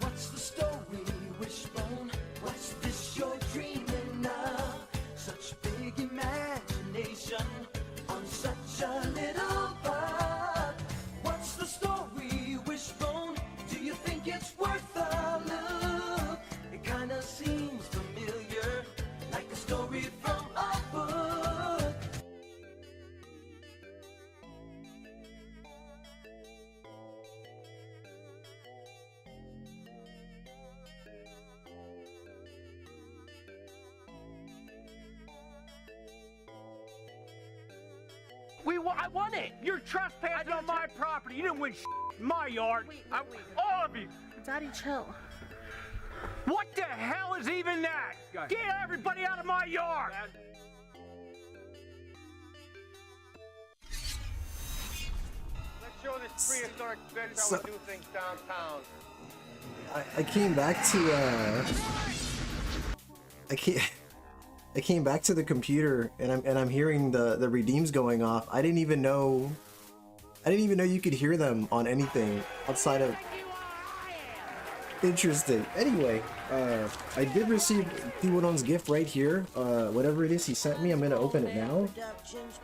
D: What's the story, Wishbone? What's this you're dreaming of? Such big imagination on such a little bug. What's the story, Wishbone? Do you think it's worth a look? It kinda seems familiar, like a story from a book.
C: I won it! You're trespassing on my property! You didn't win in my yard!
E: Wait.
C: All of you!
E: Daddy, chill.
C: What the hell is even that? Get everybody out of my yard!
B: Let's show this prehistoric bitch how we do things downtown.
A: I came back to I came back to the computer and I'm hearing the redeems going off. I didn't even know you could hear them on anything outside of. Interesting. Anyway, I did receive Tiburon's gift right here. Whatever it is he sent me, I'm gonna open it now.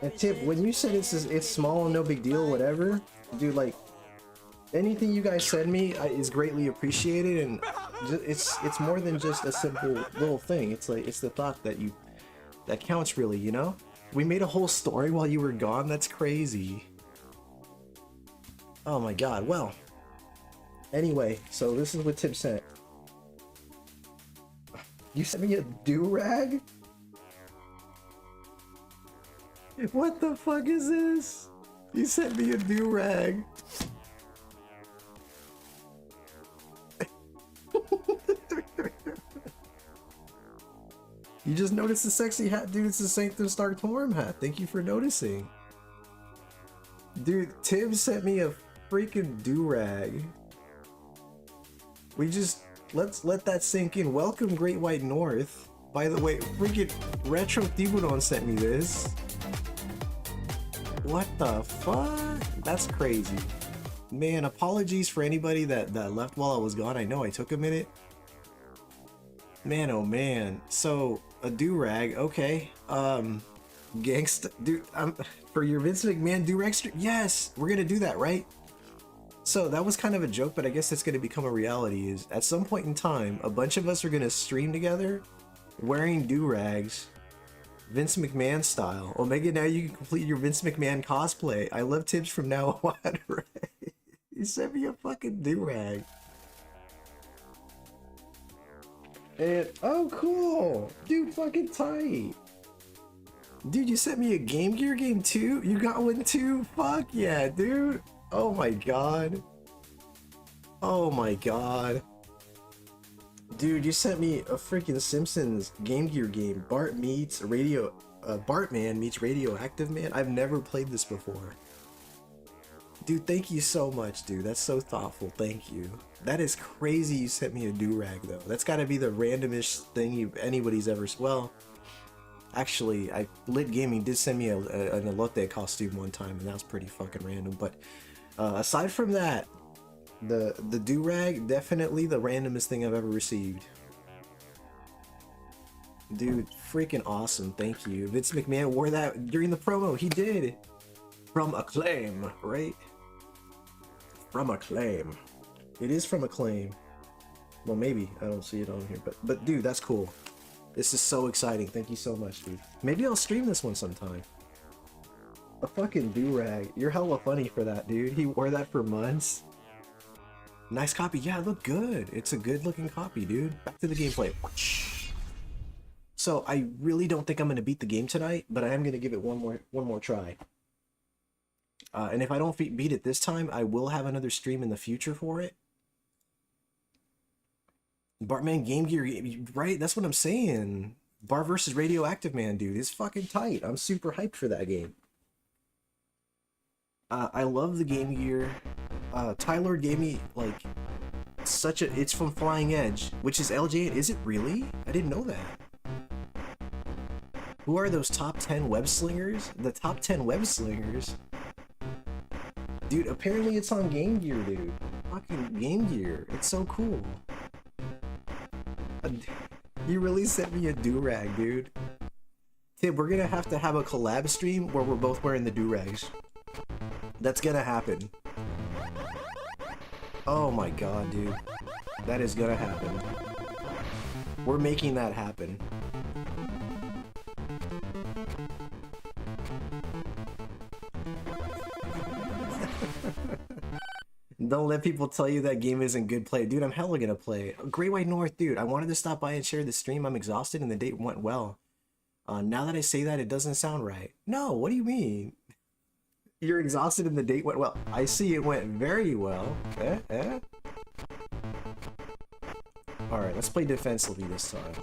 A: And Tip, when you said it's small and no big deal, whatever, dude, like anything you guys send me is greatly appreciated, and it's more than just a simple little thing. It's like it's the thought that counts, really, you know? We made a whole story while you were gone. That's crazy. Oh my god. Well, anyway, so this is what Tip sent. You sent me a do-rag? What the fuck is this? You sent me a do-rag. You just noticed the sexy hat, dude. It's the Sanctum Starktorum hat. Thank you for noticing. Dude, Tim sent me a freaking do-rag. Let's let that sink in. Welcome, Great White North. By the way, freaking Retro Tiburon sent me this. What the fuck? That's crazy. Man, apologies for anybody that left while I was gone. I know I took a minute. Man, oh man. So, a do-rag, okay. Gangsta, dude, for your Vince McMahon do-rag stream? Yes, we're gonna do that, right? So, that was kind of a joke, but I guess it's gonna become a reality. Is at some point in time, a bunch of us are gonna stream together, wearing do-rags, Vince McMahon style. Omega, now you can complete your Vince McMahon cosplay. I love tips from now on, right? You sent me a fucking do-rag. And, oh cool! Dude, fucking tight! Dude, you sent me a Game Gear game too? You got one too? Fuck yeah, dude! Oh my god. Oh my god. Dude, you sent me a freaking Simpsons Game Gear game. Bartman meets Radioactive Man. I've never played this before. Dude, thank you so much, dude. That's so thoughtful. Thank you. That is crazy you sent me a do-rag, though. That's gotta be the randomest thing anybody's ever... Well, actually, Lit Gaming did send me an elote costume one time, and that was pretty fucking random. But aside from that, the do-rag, definitely the randomest thing I've ever received. Dude, freaking awesome. Thank you. Vince McMahon wore that during the promo. He did. From Acclaim, right? From Acclaim. It is from Acclaim. Well, maybe. I don't see it on here. But dude, that's cool. This is so exciting. Thank you so much, dude. Maybe I'll stream this one sometime. A fucking do-rag. You're hella funny for that, dude. He wore that for months. Nice copy. Yeah, it looked good. It's a good looking copy, dude. Back to the gameplay. So I really don't think I'm gonna beat the game tonight, but I am gonna give it one more try. And if I don't beat it this time, I will have another stream in the future for it. Bartman Game Gear, right? That's what I'm saying. Bar versus Radioactive Man, dude, is fucking tight. I'm super hyped for that game. I love the Game Gear. Tyler gave me, like, it's from Flying Edge, which is LJ. Is it really? I didn't know that. Who are those top 10 web slingers? The top 10 web slingers? Dude, apparently it's on Game Gear, dude. Fucking Game Gear. It's so cool. You really sent me a do-rag, dude. Tib, we're gonna have to have a collab stream where we're both wearing the do-rags. That's gonna happen. Oh my god, dude. That is gonna happen. We're making that happen. Don't let people tell you that game isn't good play. Dude, I'm hella gonna play. Great White North, dude, I wanted to stop by and share the stream. I'm exhausted and the date went well. Now that I say that, it doesn't sound right. No, what do you mean? You're exhausted and the date went well. I see it went very well. Alright, let's play defensively this time.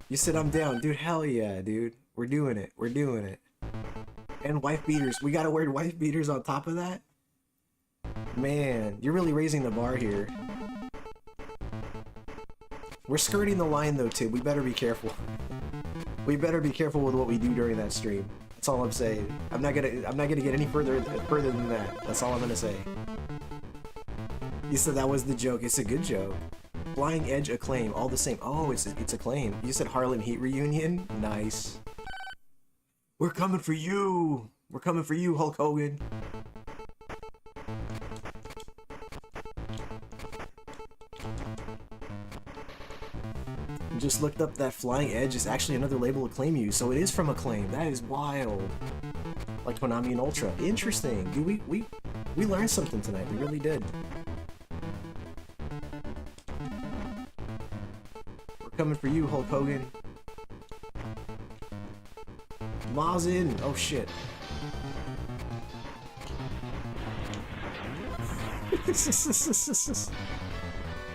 A: You said I'm down. Dude, hell yeah, dude. We're doing it. We're doing it. And wife beaters. We gotta wear wife beaters on top of that? Man, you're really raising the bar here. We're skirting the line though, Tib. We better be careful. We better be careful with what we do during that stream. That's all I'm saying. I'm not gonna get any further than that. That's all I'm gonna say. You said that was the joke. It's a good joke. Flying Edge Acclaim, all the same. Oh, it's Acclaim. You said Harlem Heat Reunion? Nice. We're coming for you! We're coming for you, Hulk Hogan. Just looked up that Flying Edge is actually another label Acclaim used, so it is from Acclaim. That is wild. Like Konami and Ultra. Interesting. Dude, we learned something tonight. We really did. We're coming for you, Hulk Hogan. Ma's in. Oh shit.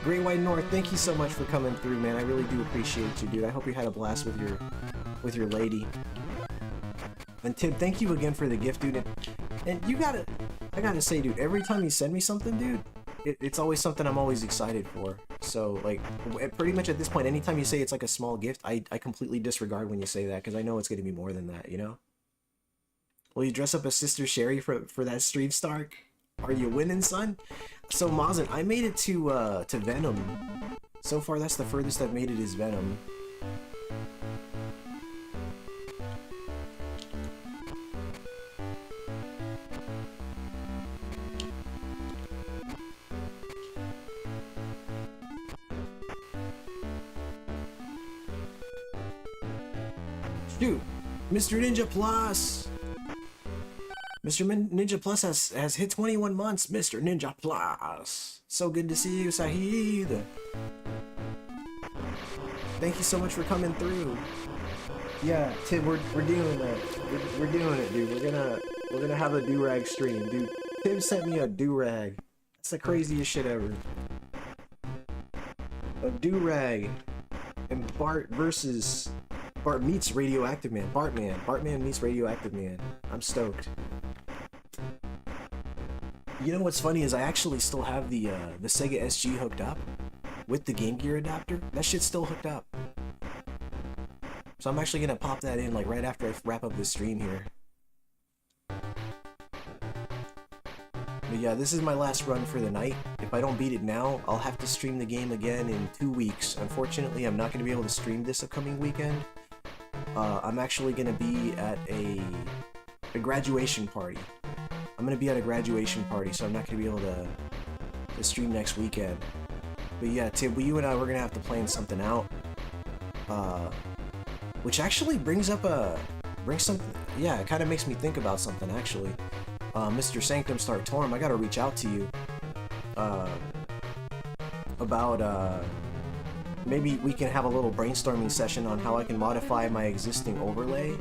A: Great White North, thank you so much for coming through, man. I really do appreciate you, dude. I hope you had a blast with your lady. And Tim, thank you again for the gift, dude. And I gotta say, dude, every time you send me something, dude, it's always something I'm always excited for. So, like, pretty much at this point, anytime you say it's like a small gift, I completely disregard when you say that, because I know it's gonna be more than that, you know? Will you dress up as Sister Sherry for that stream, Stark? Are you winning, son? So, Mazin, I made it to Venom. So far, that's the furthest I've made it is Venom. Shoot! Mr. Ninja Plus! Mr. Ninja Plus has hit 21 months, Mr. Ninja Plus. So good to see you, Sahid. Thank you so much for coming through. Yeah, Tim, we're doing it. We're doing it, dude. We're gonna have a do-rag stream, dude. Tim sent me a do-rag. That's the craziest shit ever. A do-rag and Bart versus Bart meets Radioactive Man. Bartman meets Radioactive Man. I'm stoked. You know what's funny is I actually still have the Sega SG hooked up with the Game Gear adapter. That shit's still hooked up. So I'm actually gonna pop that in like right after I wrap up this stream here. But yeah, this is my last run for the night. If I don't beat it now, I'll have to stream the game again in 2 weeks. Unfortunately, I'm not gonna be able to stream this upcoming weekend. I'm actually gonna be at a graduation party. I'm gonna be at a graduation party, so I'm not gonna be able to stream next weekend. But yeah, Tib, you and I, we're gonna have to plan something out. Which actually brings something. Yeah, it kind of makes me think about something actually. Mr. Sanctum Starktorum, I gotta reach out to you about maybe we can have a little brainstorming session on how I can modify my existing overlay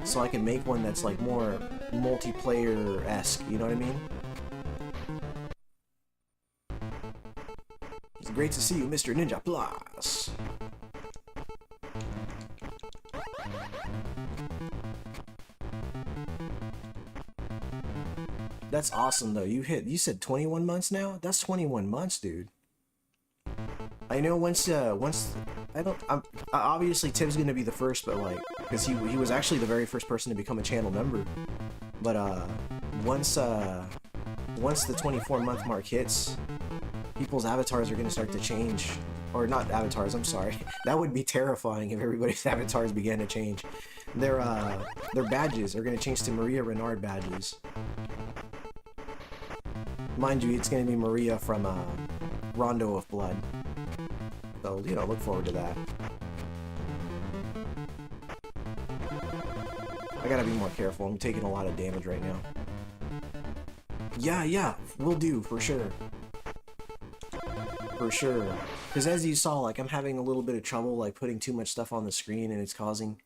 A: so I can make one that's like more multiplayer-esque, you know what I mean? It's great to see you, Mr. Ninja Plus. That's awesome though. You said 21 months now? That's 21 months, dude. I know obviously Tim's gonna be the first, but like, because he was actually the very first person to become a channel member. But once the 24-month mark hits, people's avatars are gonna start to change. Or not avatars, I'm sorry. That would be terrifying if everybody's avatars began to change. Their badges are gonna change to Maria Renard badges. Mind you, it's gonna be Maria from Rondo of Blood. So, you know, look forward to that. I gotta be more careful. I'm taking a lot of damage right now. Yeah, we'll do, for sure. For sure. Because as you saw, like, I'm having a little bit of trouble, like, putting too much stuff on the screen, and it's causing...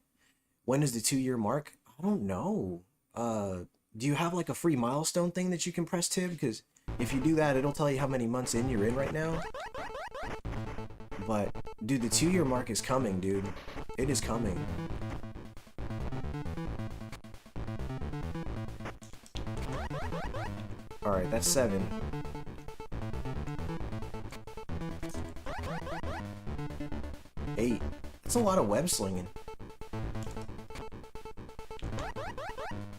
A: When is the 2-year mark? I don't know. Do you have, like, a free milestone thing that you can press, Tib? Because if you do that, it'll tell you how many months in you're in right now. But, dude, the 2-year mark is coming, dude. It is coming. Alright, That's 7. Eight. That's a lot of web slinging.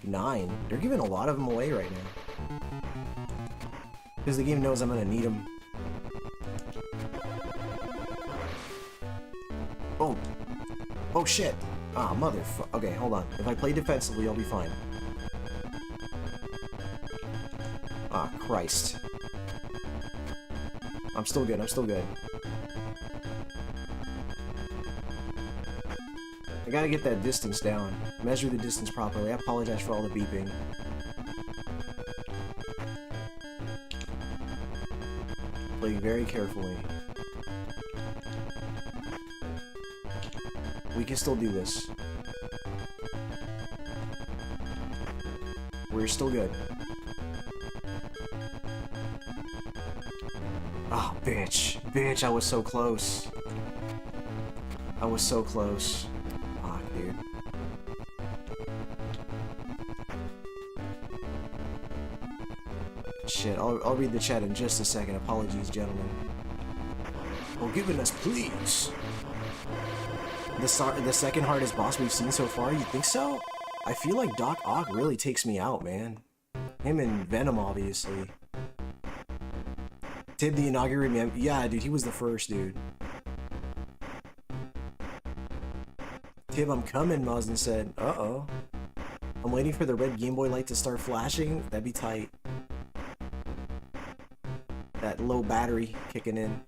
A: 9. They're giving a lot of them away right now. Because the game knows I'm gonna need them. Oh. Oh shit. Ah, motherfucker. Okay, hold on. If I play defensively, I'll be fine. Ah, Christ. I'm still good, I'm still good. I gotta get that distance down. Measure the distance properly. I apologize for all the beeping. Play very carefully. We can still do this. We're still good. Oh, bitch. Bitch, I was so close. I was so close. Fuck, dude. Shit, I'll read the chat in just a second. Apologies, gentlemen. Forgiveness, please. The second hardest boss we've seen so far, you think so? I feel like Doc Ock really takes me out, man. Him and Venom, obviously. Tib the inaugural, yeah, dude, he was the first, dude. Tib, I'm coming, Mazin said. Uh-oh. I'm waiting for the red Game Boy light to start flashing. That'd be tight. That low battery kicking in.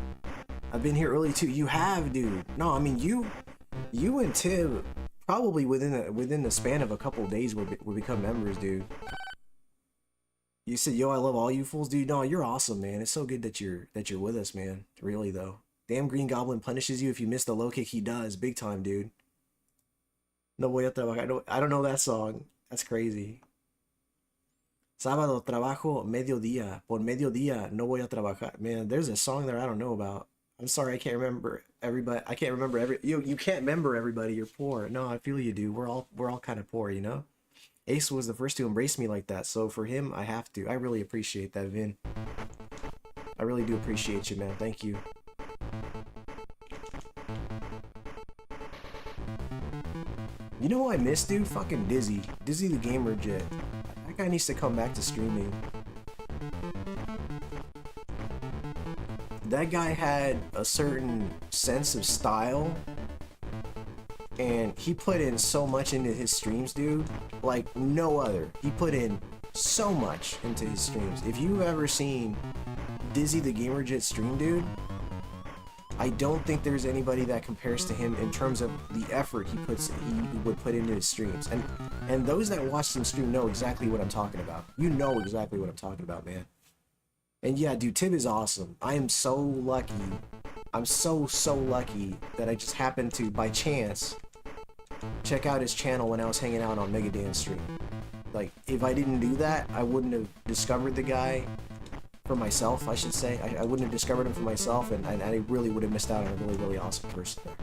A: I've been here early too. You have, dude. No, I mean, you and Tib probably within the span of a couple days will become members, dude. You said, yo, I love all you fools, dude. No, you're awesome, man. It's so good that you're with us, man. Really, though. Damn Green Goblin punishes you if you miss the low kick. He does. Big time, dude. No voy a trabajar. I don't know that song. That's crazy. Sábado trabajo mediodía. Por mediodía no voy a trabajar. Man, there's a song there I don't know about. I'm sorry, I can't remember everybody. I can't remember you can't remember everybody. You're poor. No, I feel you, dude. We're all kind of poor, you know? Ace was the first to embrace me like that, so for him, I have to. I really appreciate that, Vin. I really do appreciate you, man. Thank you. You know who I miss, dude? Fucking Dizzy. Dizzy the Gamer Jet. That guy needs to come back to streaming. That guy had a certain sense of style, and he put in so much into his streams, dude, like no other. He put in so much into his streams. If you've ever seen Dizzy the Gamer Jet stream, dude, I don't think there's anybody that compares to him in terms of the effort he would put into his streams. And those that watch him stream know exactly what I'm talking about. You know exactly what I'm talking about, man. And yeah, dude, Tib is awesome. I am so lucky. I'm so lucky that I just happened to, by chance, check out his channel when I was hanging out on Mega Dance stream. Like, if I didn't do that, I wouldn't have discovered the guy for myself, I should say. I wouldn't have discovered him for myself, and I really would have missed out on a really, really awesome person there.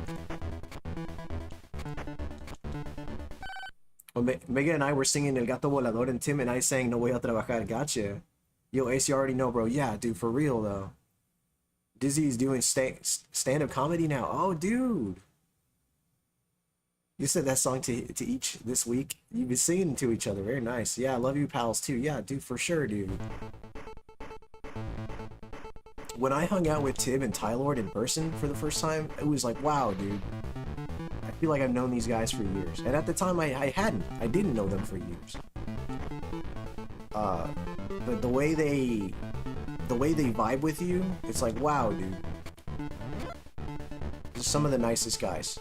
A: Well, Mega and I were singing El Gato Volador, and Tim and I sang No Voy a Trabajar. Gotcha. Yo, Ace, you already know, bro. Yeah, dude, for real, though. Dizzy's doing stand-up comedy now. Oh, dude. You said that song to each this week. You've been singing to each other. Very nice. Yeah, I love you, pals, too. Yeah, dude, for sure, dude. When I hung out with Tib and Tylord in person for the first time, it was like, wow, dude. I feel like I've known these guys for years. And at the time, I hadn't. I didn't know them for years. But the way they vibe with you, it's like, wow, dude. Just some of the nicest guys.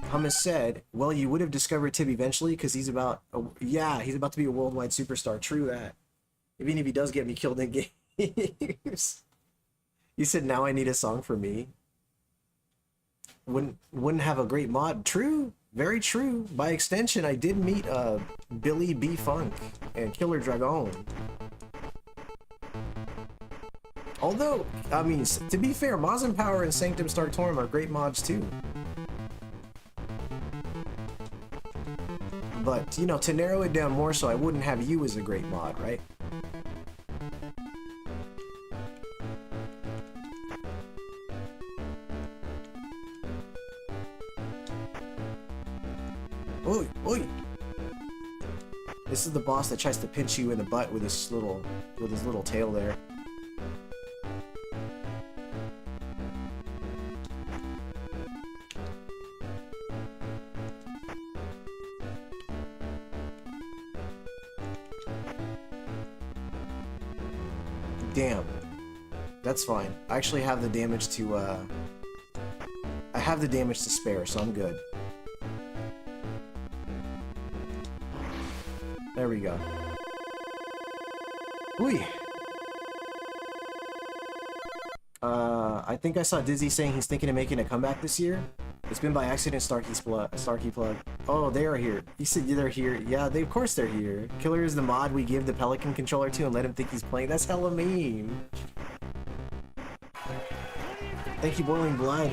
A: Hummus said, well, you would have discovered Tib eventually, because he's about to be a worldwide superstar. True that. Even if he does get me killed in games. You said, now I need a song for me. Wouldn't have a great mod. True. Very true. By extension, I did meet Billy B. Funk and Killer Dragon. Although, I mean, to be fair, Mazin Power and Sanctum Starktorum are great mods too. But, you know, to narrow it down more so I wouldn't have you as a great mod, right? Oi, oi! This is the boss that tries to pinch you in the butt with his little tail there. Damn. That's fine. I actually have the damage to, I have the damage to spare, so I'm good. There we go. Ooh. I think I saw Dizzy saying he's thinking of making a comeback this year. It's been by accident, Starkey plug. Oh, they are here. He said they're here. Yeah, of course they're here. Killer is the mod we give the Pelican controller to and let him think he's playing. That's hella mean. Thank you, Boiling Blood.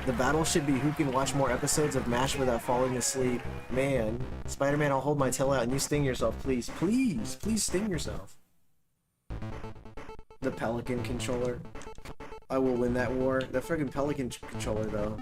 A: The battle should be who can watch more episodes of MASH without falling asleep. Man. Spider-Man, I'll hold my tail out and you sting yourself, please. Please, please sting yourself. The Pelican controller. I will win that war. The friggin' Pelican controller, though.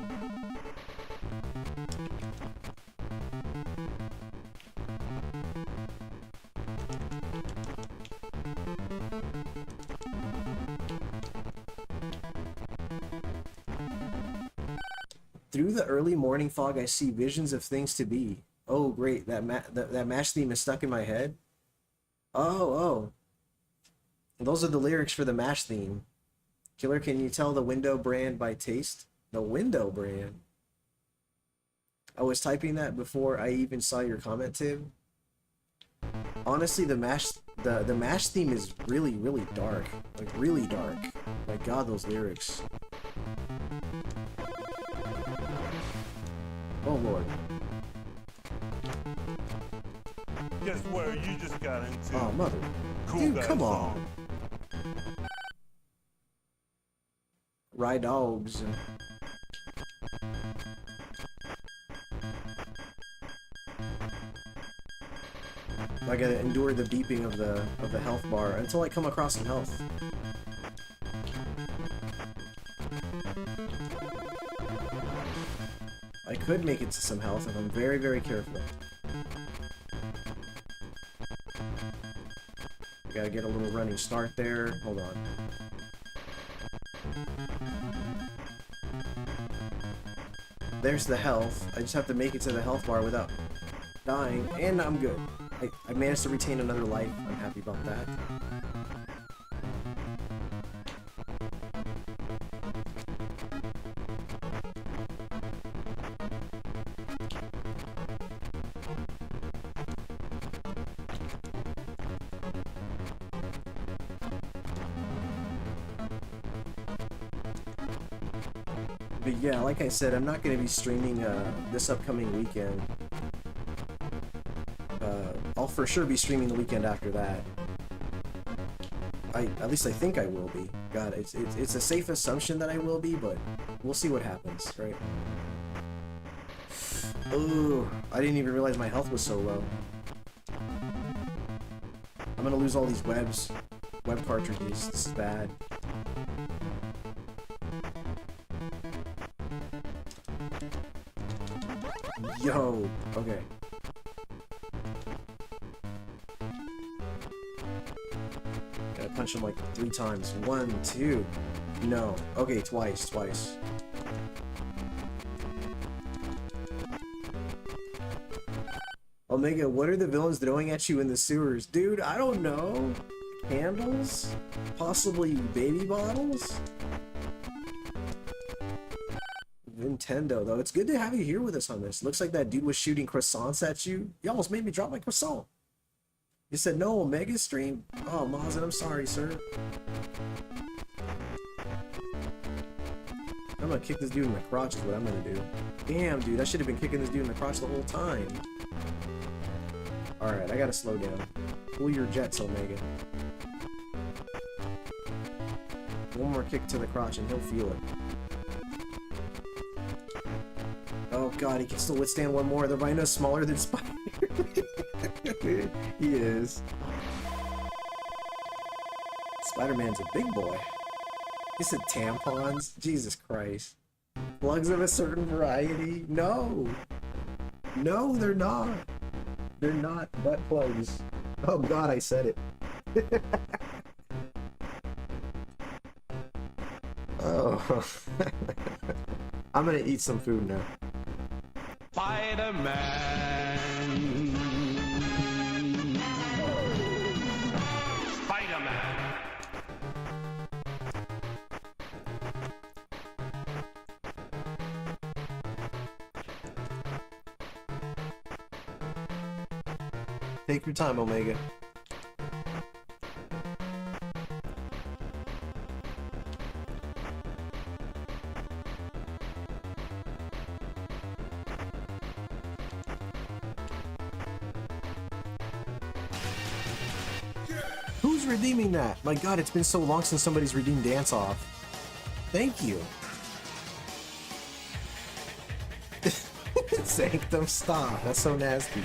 A: Through the early morning fog, I see visions of things to be. Oh, great. That MASH theme is stuck in my head. Oh. Those are the lyrics for the MASH theme. Killer, can you tell the window brand by taste? The window brand? I was typing that before I even saw your comment, Tim. Honestly, the MASH theme is really, really dark. Like, really dark. My god, those lyrics. Oh lord.
E: Guess where you just got into?
A: Oh mother. Dude, come on. Ride dogs. I gotta endure the beeping of the health bar until I come across some health. I could make it to some health if I'm very, very careful. Gotta get a little running start there. Hold on. There's the health. I just have to make it to the health bar without dying, and I'm good. I managed to retain another life. I'm happy about that. But yeah, like I said, I'm not going to be streaming this upcoming weekend. I'll for sure be streaming the weekend after that. At least I think I will be. God, it's a safe assumption that I will be, but we'll see what happens, right? Oh, I didn't even realize my health was so low. I'm gonna lose all these web cartridges. This is bad. Yo, okay. Gotta punch him like 3 times. 1, 2. No. Okay, twice. Omega, what are the villains throwing at you in the sewers? Dude, I don't know. Candles? Possibly baby bottles? Nintendo, though. It's good to have you here with us on this. Looks like that dude was shooting croissants at you. You almost made me drop my croissant. You said no Omega stream? Oh, Mazin, I'm sorry, sir. I'm gonna kick this dude in the crotch is what I'm gonna do. Damn, dude, I should have been kicking this dude in the crotch the whole time. Alright, I gotta slow down. Pull your jets, Omega. One more kick to the crotch and he'll feel it. god, he can still withstand one more. The rhino's smaller than Spider. He is. Spider-Man's a big boy. He said tampons? Jesus Christ. Plugs of a certain variety? No! No, they're not. They're not butt plugs. Oh god, I said it. Oh. I'm gonna eat some food now.
B: Spider-Man. Spider-Man.
A: Take your time, Omega. Who's redeeming that? My god, it's been so long since somebody's redeemed danceoff. Thank you. Sanctum, stop. That's so nasty.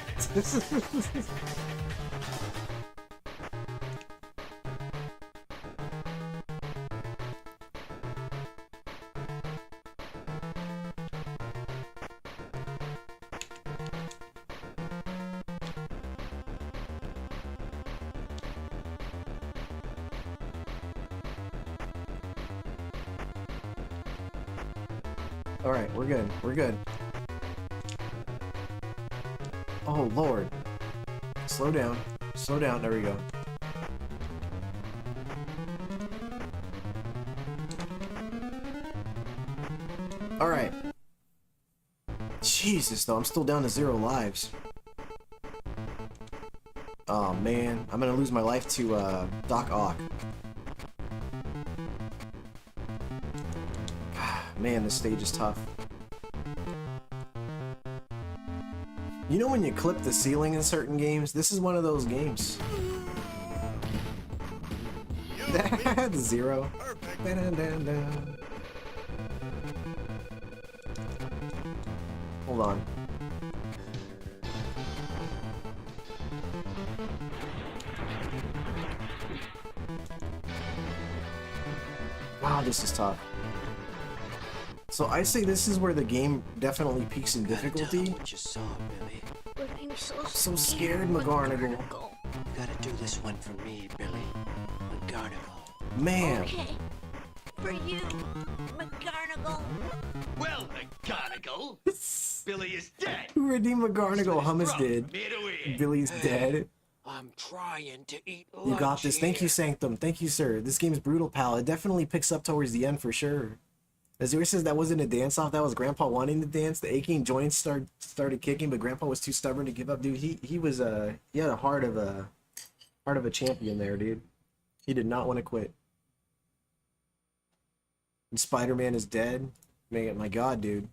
A: Alright, we're good. We're good. Oh, Lord. Slow down. Slow down. There we go. Alright. Jesus, though. I'm still down to 0 lives. Oh, man. I'm gonna lose my life to, Doc Ock. Man, this stage is tough. You know when you clip the ceiling in certain games? This is one of those games. That's 0. Dun, dun, dun. Hold on. Wow, this is tough. So I say this is where the game definitely peaks in difficulty.
F: What you saw, Billy.
G: But I'm
A: So scared, McGarnagle.
F: Gotta do this one for me, Billy. McGarnagle.
A: Man.
G: Okay. For you, McGarnagle.
B: Well, McGonagall, Billy is dead.
A: Who redeemed McGarnagle? Hummus did.
B: Made a win.
A: Billy's dead.
F: I'm trying to eat lunch.
A: You got this. Thank you,
F: here.
A: Sanctum. Thank you, sir. This game's brutal, pal. It definitely picks up towards the end for sure. Azure says that wasn't a dance-off. That was Grandpa wanting to dance. The aching joints started kicking, but Grandpa was too stubborn to give up. Dude, he was he had a heart of a champion there, dude. He did not want to quit. And Spider-Man is dead. Man, my God, dude.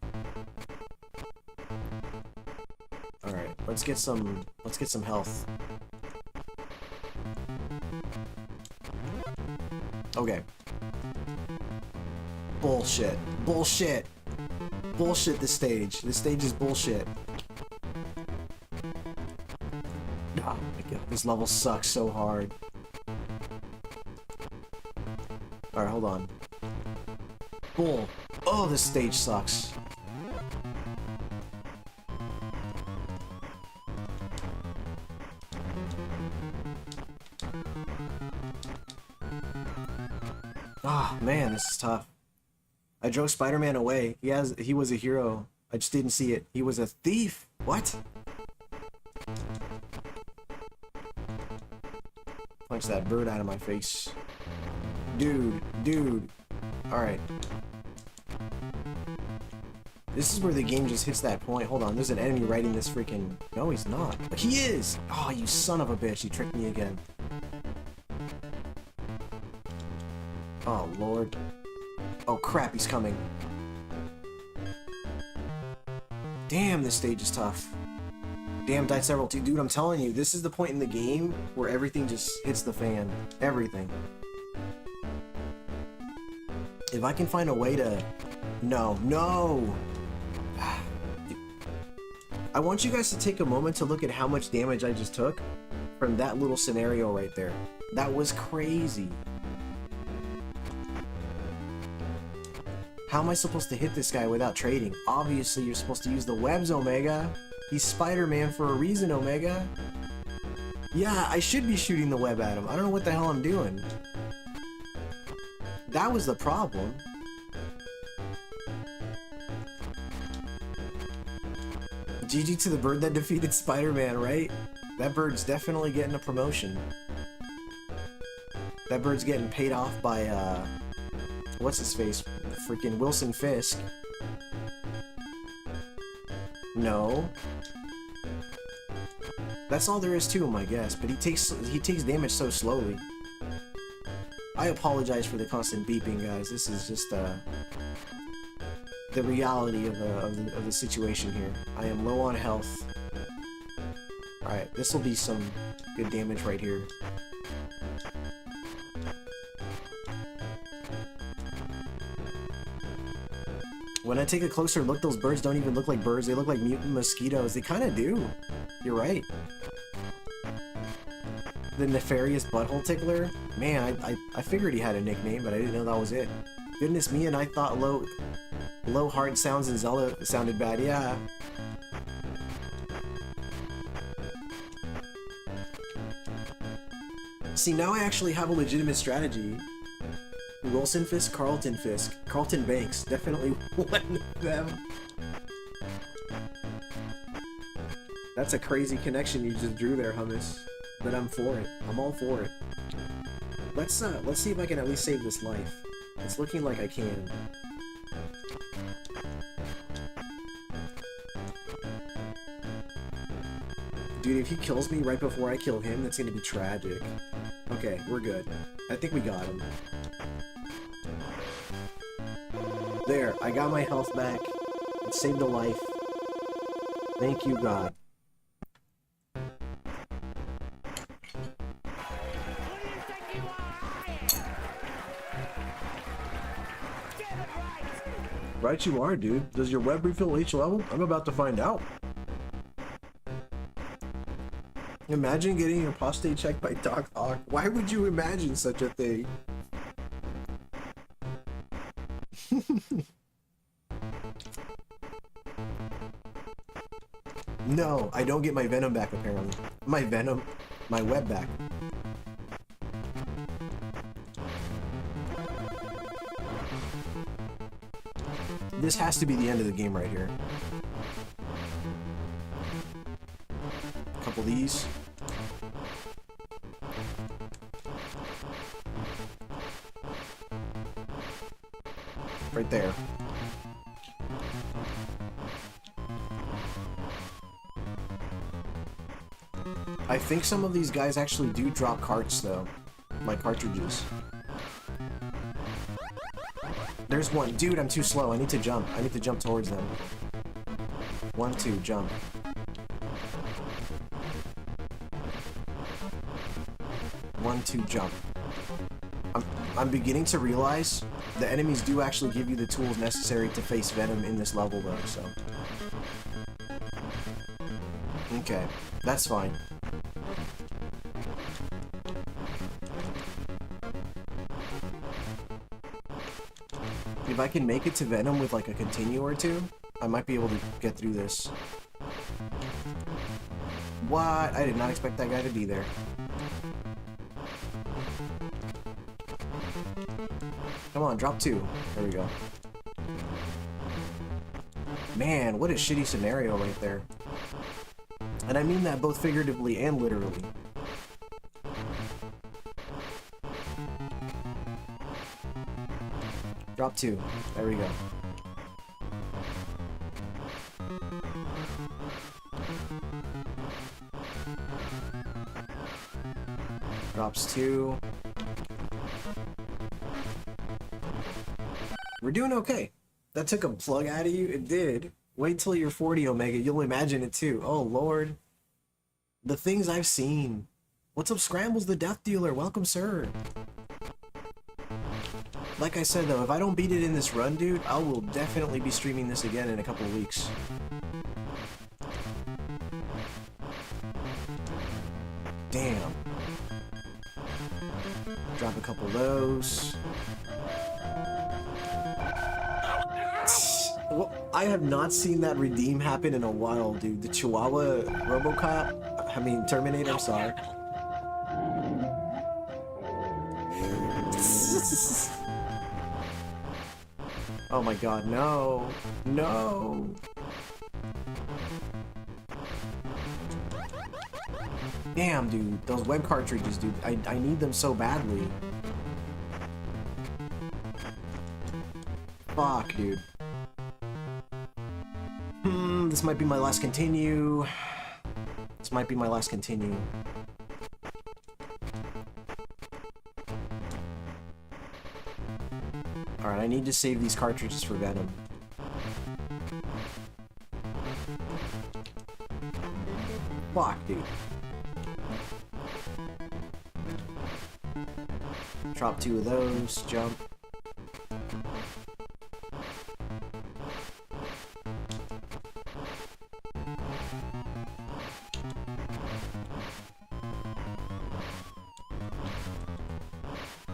A: All right, let's get some health. Okay. Bullshit. Bullshit. Bullshit, this stage. This stage is bullshit. Oh my god, this level sucks so hard. Alright, hold on. Bull. Oh, this stage sucks. Ah, man, this is tough. I drove Spider-Man away. He was a hero. I just didn't see it. He was a thief. What? Punch that bird out of my face. Dude. Alright. This is where the game just hits that point. Hold on, there's an enemy right in this freaking... No, he's not. He is! Oh, you son of a bitch. You tricked me again. Oh, Lord. Oh, crap, he's coming. Damn, this stage is tough. Damn, died several too. Dude, I'm telling you, this is the point in the game where everything just hits the fan. Everything. If I can find a way to... No. I want you guys to take a moment to look at how much damage I just took from that little scenario right there. That was crazy. How am I supposed to hit this guy without trading? Obviously, you're supposed to use the webs, Omega. He's Spider-Man for a reason, Omega. Yeah, I should be shooting the web at him. I don't know what the hell I'm doing. That was the problem. GG to the bird that defeated Spider-Man, right? That bird's definitely getting a promotion. That bird's getting paid off by, what's his face? Freaking Wilson Fisk. No. That's all there is to him, I guess, but he takes damage so slowly. I apologize for the constant beeping, guys. This is just, the reality of the situation here. I am low on health. Alright, this will be some good damage right here. When I take a closer look, those birds don't even look like birds. They look like mutant mosquitoes. They kind of do. You're right. The nefarious butthole tickler? Man, I figured he had a nickname, but I didn't know that was it. Goodness me, and I thought low hard sounds in Zelda sounded bad, yeah. See, now I actually have a legitimate strategy. Wilson Fisk, Carlton Fisk. Carlton Banks, definitely one of them. That's a crazy connection you just drew there, Hummus. But I'm for it. I'm all for it. Let's see if I can at least save this life. It's looking like I can. Dude, if he kills me right before I kill him, that's gonna be tragic. Okay, we're good. I think we got him. There, I got my health back. It saved a life. Thank you, God. Right you are, dude. Does your web refill each level? I'm about to find out. Imagine getting your prostate checked by Doc Ock. Why would you imagine such a thing? No, I don't get my venom back apparently. My web back. This has to be the end of the game right here. A couple of these. Right there. I think some of these guys actually do drop carts though. Like cartridges. There's one. Dude, I'm too slow. I need to jump. I need to jump towards them. 1, 2, jump. One, two, jump. I'm beginning to realize the enemies do actually give you the tools necessary to face Venom in this level though, so. Okay, that's fine. If I can make it to Venom with like a continue or two, I might be able to get through this. What? I did not expect that guy to be there. Come on, drop 2. There we go. Man, what a shitty scenario right there. And I mean that both figuratively and literally. Drop 2. There we go. Drops 2. We're doing okay. That took a plug out of you? It did. Wait till you're 40, Omega. You'll imagine it too. Oh, Lord. The things I've seen. What's up, Scrambles the Death Dealer? Welcome, sir. Like I said, though, if I don't beat it in this run, dude, I will definitely be streaming this again in a couple of weeks. Damn. Drop a couple of those. Well, I have not seen that redeem happen in a while, dude. The Chihuahua Robocop, I mean Terminator, I'm sorry. Oh my god, no. No. Damn, dude. Those web cartridges, dude. I need them so badly. Fuck, dude. This might be my last continue. This might be my last continue. Alright, I need to save these cartridges for Venom. Fuck, dude. Drop 2 of those, jump.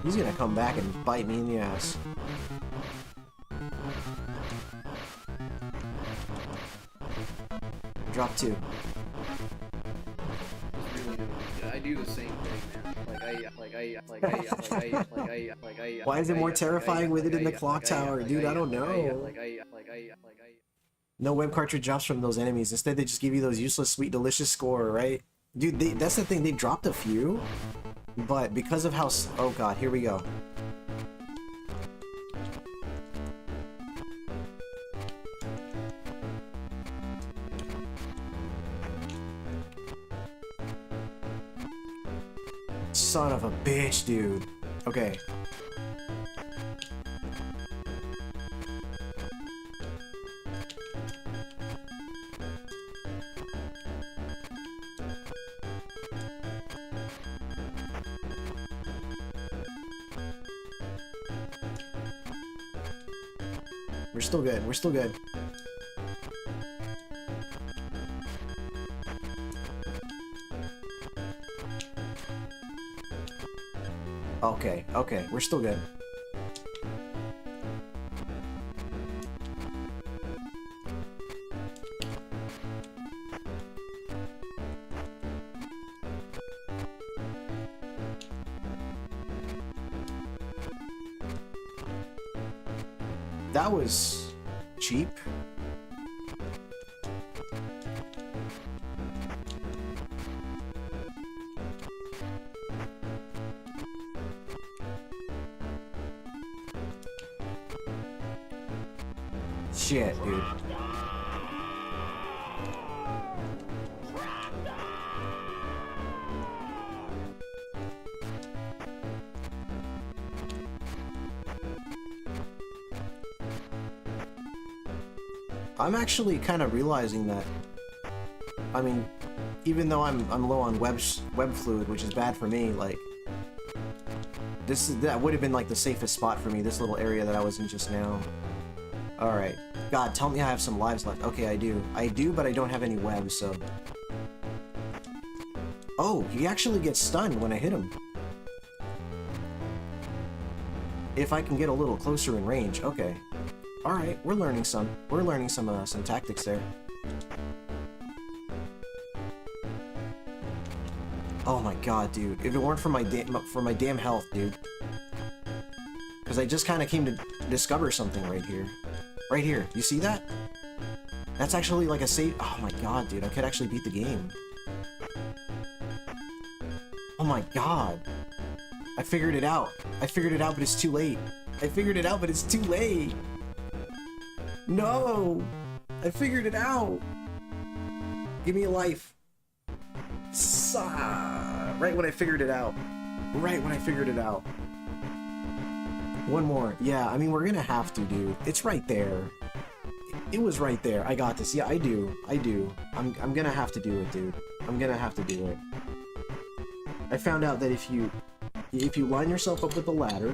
A: He's gonna come back and bite me in the ass. Drop 2.
H: I do the same thing, man.
A: Why is it more terrifying with it in the clock tower? Dude, I don't know. No web cartridge drops from those enemies. Instead, they just give you those useless, sweet, delicious score, right? Dude, that's the thing. They dropped a few, but because of how... Oh god, here we go. Son of a bitch, dude. Okay. We're still good. We're still good. Okay, okay, we're still good. That was cheap. Shit, dude. I'm actually kind of realizing that, I mean, even though I'm low on web fluid, which is bad for me, like, that would have been like the safest spot for me, this little area that I was in just now. Alright. God, tell me I have some lives left. Okay, I do. I do, but I don't have any webs, so... Oh, he actually gets stunned when I hit him. If I can get a little closer in range. Okay. Alright, we're learning some tactics there. Oh my god, dude. If it weren't for my damn health, dude. Because I just kind of came to discover something right here. Right here. You see that? That's actually like a save. Oh my god, dude. I could actually beat the game. Oh my god. I figured it out. I figured it out, but it's too late. I figured it out, but it's too late. No! I figured it out. Give me a life. Right when I figured it out. Right when I figured it out. One more. Yeah, I mean, we're gonna have to, dude. It's right there. It was right there. I got this. Yeah, I do. I do. I'm gonna have to do it, dude. I'm gonna have to do it. I found out that if you line yourself up with the ladder...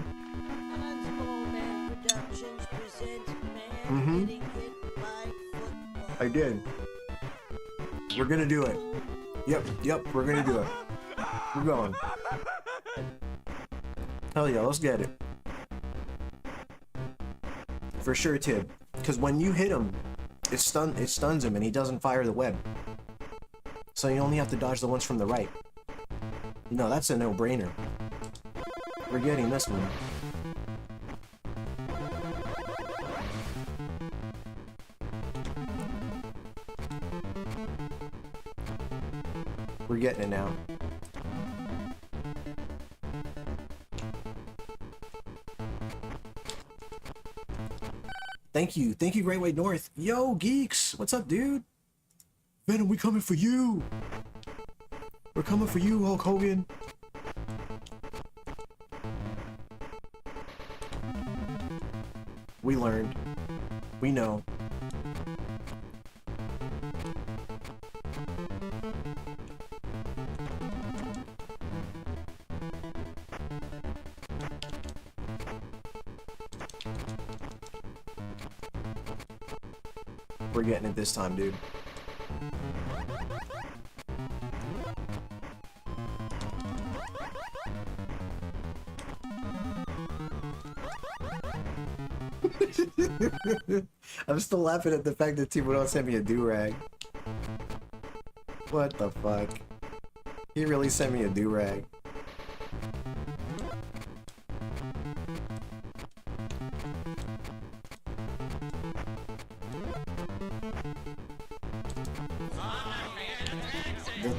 A: Mm-hmm. I did. We're gonna do it. Yep, we're gonna do it. We're going. Hell yeah, let's get it. For sure, Tib. Because when you hit him, it stuns him and he doesn't fire the web. So you only have to dodge the ones from the right. No, that's a no-brainer. We're getting this one. We're getting it now. Thank you, Great White North. Yo, geeks, what's up, dude? Venom, we coming for you. We're coming for you, Hulk Hogan. We learned. We know. We're getting it this time, dude. I'm still laughing at the fact that Timo don't send me a do-rag. What the fuck? He really sent me a do-rag.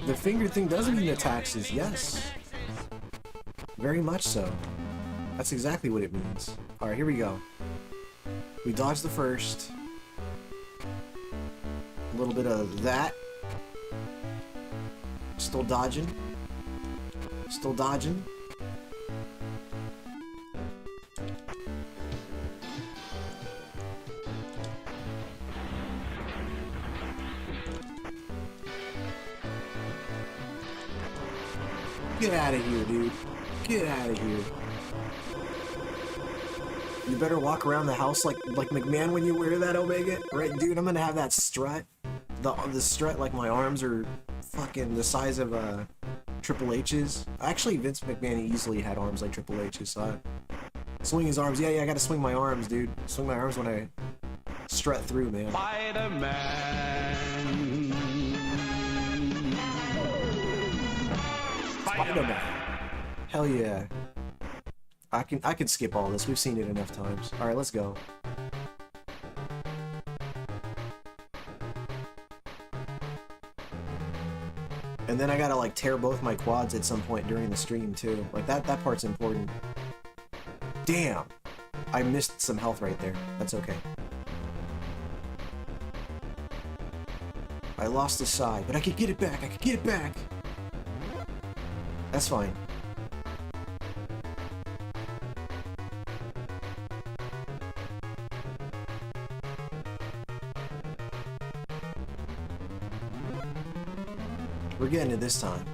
A: The finger thing does mean the taxes, yes. Very much so. That's exactly what it means. Alright, here we go. We dodged the first. A little bit of that. Still dodging. Still dodging. Get out of here, dude. Get out of here. You better walk around the house like McMahon when you wear that, Omega. Right, dude, I'm gonna have that strut. The strut like my arms are fucking the size of Triple H's. Actually, Vince McMahon easily had arms like Triple H's, so I swing his arms. Yeah, I gotta swing my arms, dude. Swing my arms when I strut through, man.
B: Spider-Man.
A: Spider-Man. Hell yeah. I can skip all this. We've seen it enough times. All right, let's go. And then I gotta like tear both my quads at some point during the stream too. Like that part's important. Damn, I missed some health right there. That's okay. I lost the side, but I could get it back. I could get it back. That's fine. We're getting it this time.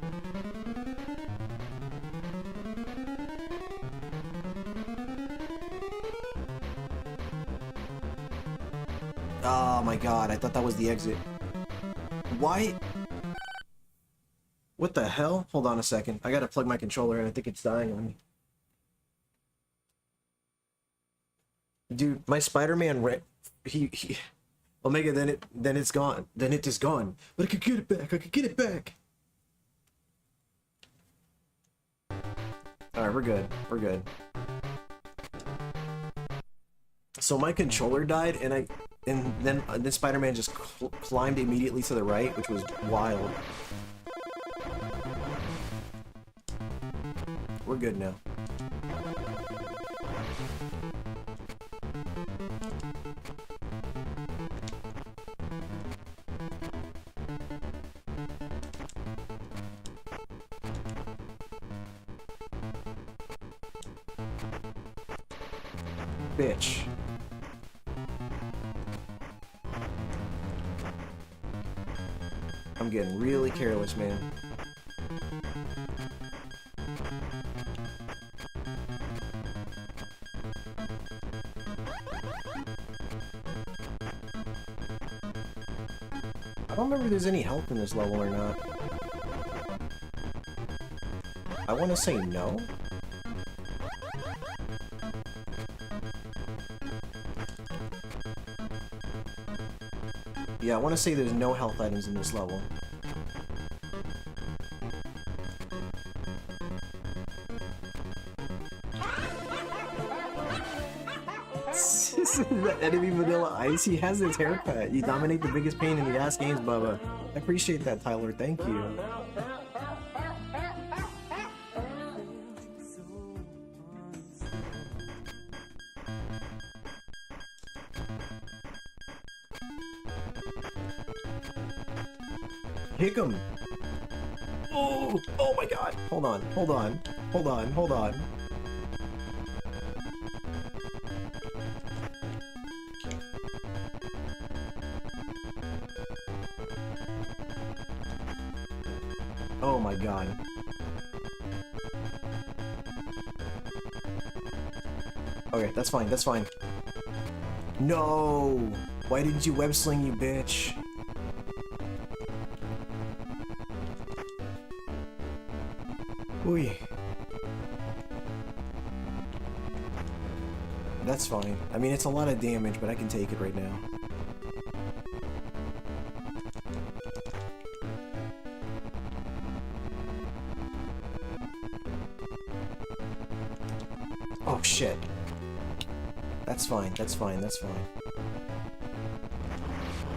A: Oh my god, I thought that was the exit. Why? What the hell? Hold on a second. I gotta plug my controller in. I think it's dying on me. Dude, my Spider-Man he Omega, then it's gone. Then it is gone. But I could get it back. I could get it back. Alright, we're good. We're good. So my controller died, and then Spider-Man just climbed immediately to the right, which was wild. We're good now. Bitch. I'm getting really careless, man. I don't remember if there's any health in this level or not. want to say no. Yeah, I want to say there's no health items in this level. That enemy Vanilla Ice, he has his haircut. You dominate the biggest pain in the ass games, Bubba. I appreciate that, Tyler. Thank you. Hick 'em. Oh, oh my god. Hold on, hold on, hold on, hold on. Oh my god. Okay, that's fine, that's fine. No! Why didn't you web sling, you bitch? Ooh. That's fine. I mean, it's a lot of damage, but I can take it right now. Oh shit. That's fine, that's fine, that's fine.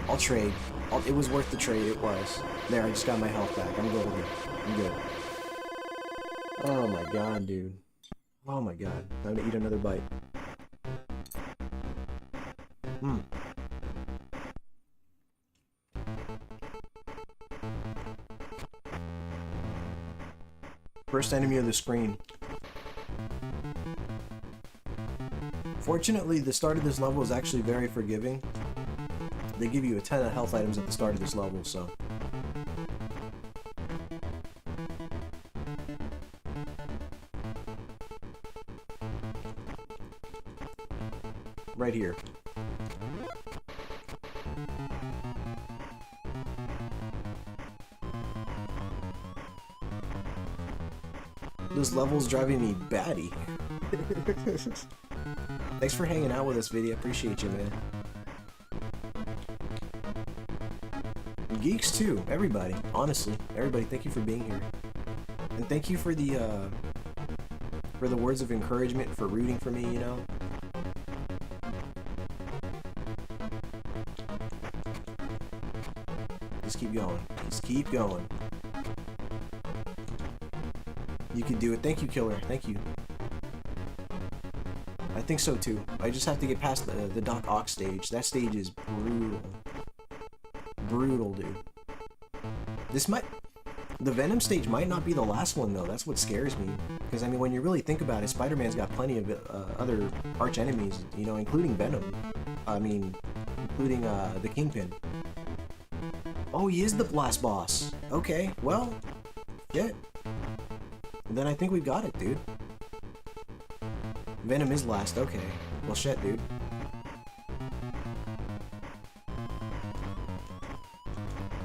A: I'll trade. It was worth the trade, it was. There, I just got my health back. I'm golden. I'm good. Oh my god, dude. Oh my god. Time to eat another bite. Hmm. First enemy of the screen. Fortunately, the start of this level is actually very forgiving. They give you a ton of health items at the start of this level, so... Right here. This level's driving me batty. Thanks for hanging out with us, Vidya. Appreciate you, man. Geeks too, everybody. Honestly, everybody. Thank you for being here, and thank you for the words of encouragement, for rooting for me. You know. Just keep going. Just keep going. You can do it. Thank you, Killer. Thank you. I think so too. I just have to get past the Doc Ock stage. That stage is brutal. Brutal, dude. The Venom stage might not be the last one though. That's what scares me. Because I mean, when you really think about it, Spider-Man's got plenty of other arch enemies, you know, including Venom. I mean, including the Kingpin. Oh, he is the last boss. Okay, well, yeah. Then I think we've got it, dude. Venom is last. Okay. Well, shit, dude.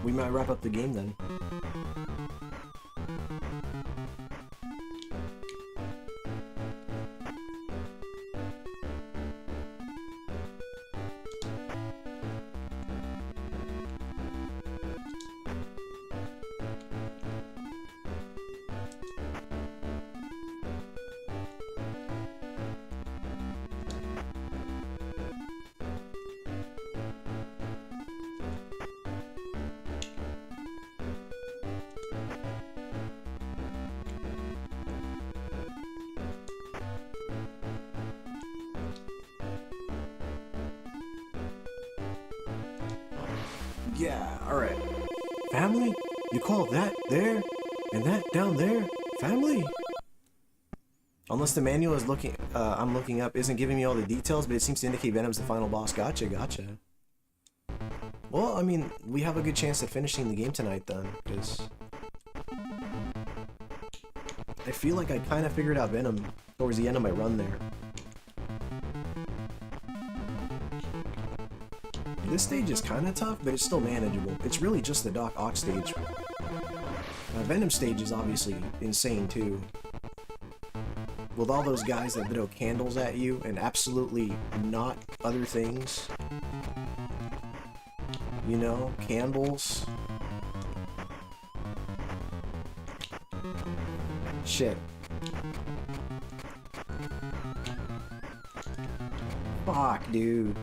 A: We might wrap up the game then. Yeah, alright. Family? You call that there and that down there family? Unless the manual is I'm looking up isn't giving me all the details, but it seems to indicate Venom's the final boss. Gotcha, gotcha. Well, I mean, we have a good chance at finishing the game tonight then, because I feel like I kind of figured out Venom towards the end of my run there. This stage is kind of tough, but it's still manageable. It's really just the Doc Ock stage. Venom stage is obviously insane too. with all those guys that throw candles at you and absolutely not other things. You know, candles. Shit. Fuck, dude.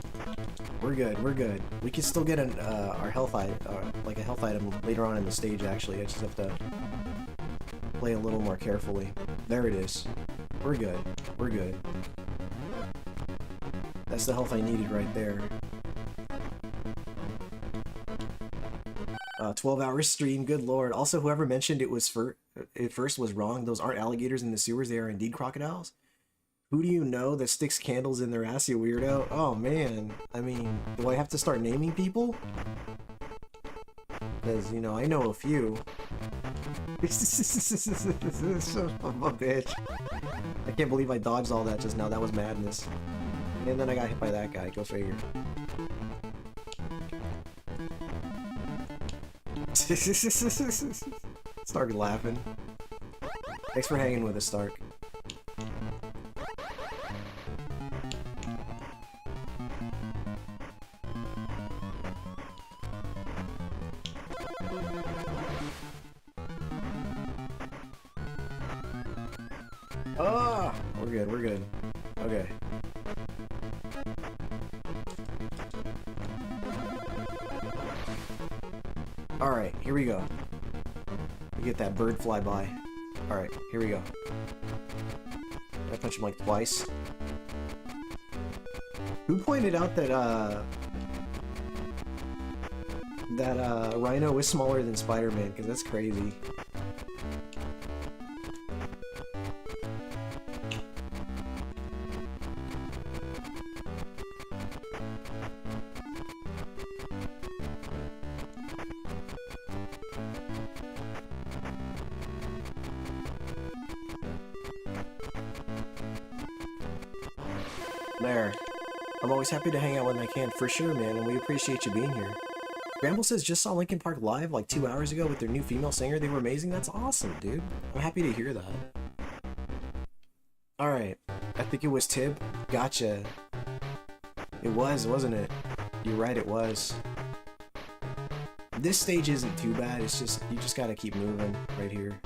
A: We're good, we're good. We can still get an, our health item, like a health item later on in the stage, actually. I just have to play a little more carefully. There it is. We're good. We're good. That's the health I needed right there. 12-hour stream, good lord. Also, whoever mentioned it first was wrong. Those aren't alligators in the sewers, they are indeed crocodiles. Who do you know that sticks candles in their ass, you weirdo? Oh man, I mean, do I have to start naming people? Because, you know, I know a few. Son of a bitch. I can't believe I dodged all that just now, that was madness. And then I got hit by that guy, go figure. Stark laughing. Thanks for hanging with us, Stark. Ah! We're good, we're good. Okay. Alright, here we go. We get that bird fly by. Alright, here we go. I punch him like twice. Who pointed out that, Rhino is smaller than Spider-Man? Because that's crazy. There. I'm always happy to hang out when I can, for sure, man, and we appreciate you being here. Bramble says, just saw Linkin Park live like 2 hours ago with their new female singer. They were amazing. That's awesome, dude. I'm happy to hear that. Alright. I think it was Tib. Gotcha. It was, wasn't it? You're right, it was. This stage isn't too bad. It's just, you just gotta keep moving right here.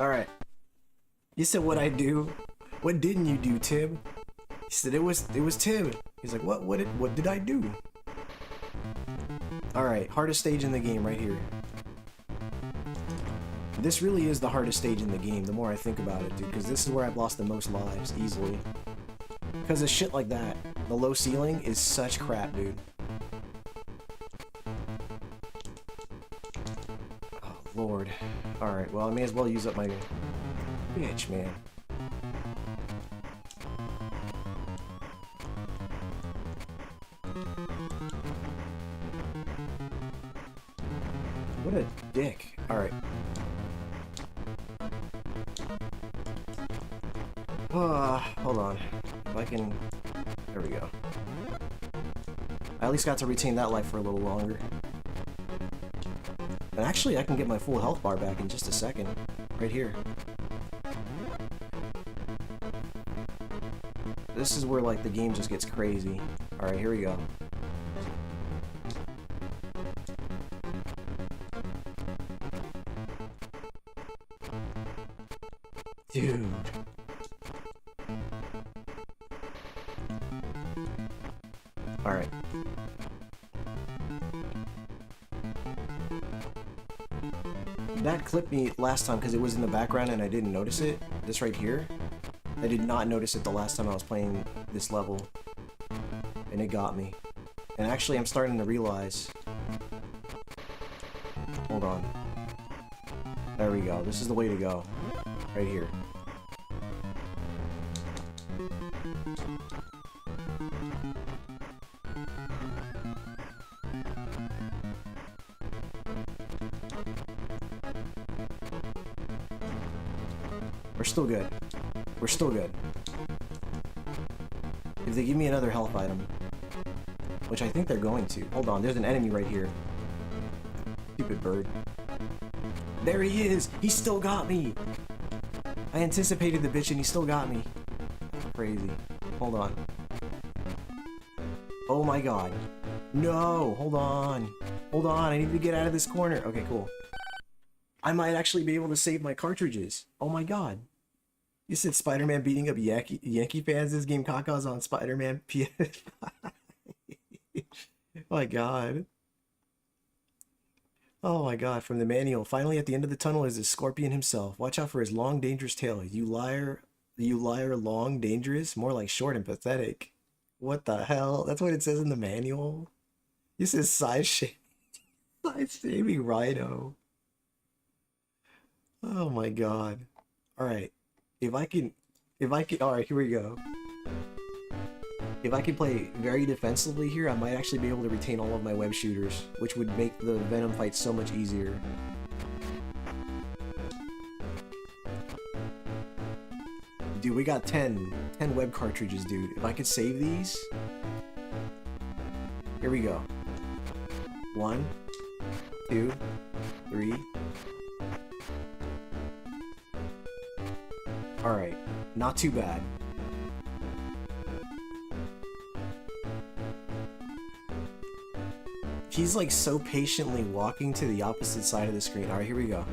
A: Alright. You said what I do? What didn't you do, Tib? He said it was Tib. He's like, what did I do? Alright, hardest stage in the game right here. This really is the hardest stage in the game, the more I think about it, dude, because this is where I've lost the most lives, easily. Because of shit like that. The low ceiling is such crap, dude. Oh, Lord. Alright, well, I may as well use up my... Bitch, man. What a dick. Alright. Hold on. If I can... There we go. I at least got to retain that life for a little longer. And actually, I can get my full health bar back in just a second. Right here. This is where, like, the game just gets crazy. Alright, here we go. Dude. Alright. That clipped me last time because it was in the background and I didn't notice it. This right here. I did not notice it the last time I was playing this level, and it got me. And actually, I'm starting to realize... Hold on. There we go. This is the way to go. Right here. We're still good. We're still good. If they give me another health item, which I think they're going to. Hold on, there's an enemy right here. Stupid bird. There he is! He still got me! I anticipated the bitch and he still got me. Crazy. Hold on. Oh my god. No! Hold on. Hold on, I need to get out of this corner. Okay, cool. I might actually be able to save my cartridges. Oh my god. You said Spider-Man beating up Yankee fans. This game Kaka's on Spider-Man PS5. My god. Oh my god, from the manual. Finally at the end of the tunnel is the scorpion himself. Watch out for his long, dangerous tail. You liar, long, dangerous? More like short and pathetic. What the hell? That's what it says in the manual? This is size-shaming rhino. Oh my god. Alright. If I can, alright, here we go. If I can play very defensively here, I might actually be able to retain all of my web shooters, which would make the Venom fight so much easier. Dude, we got 10 web cartridges, dude. If I could save these... Here we go. 1, 2, 3... Alright, not too bad. He's like so patiently walking to the opposite side of the screen. Alright, here we go.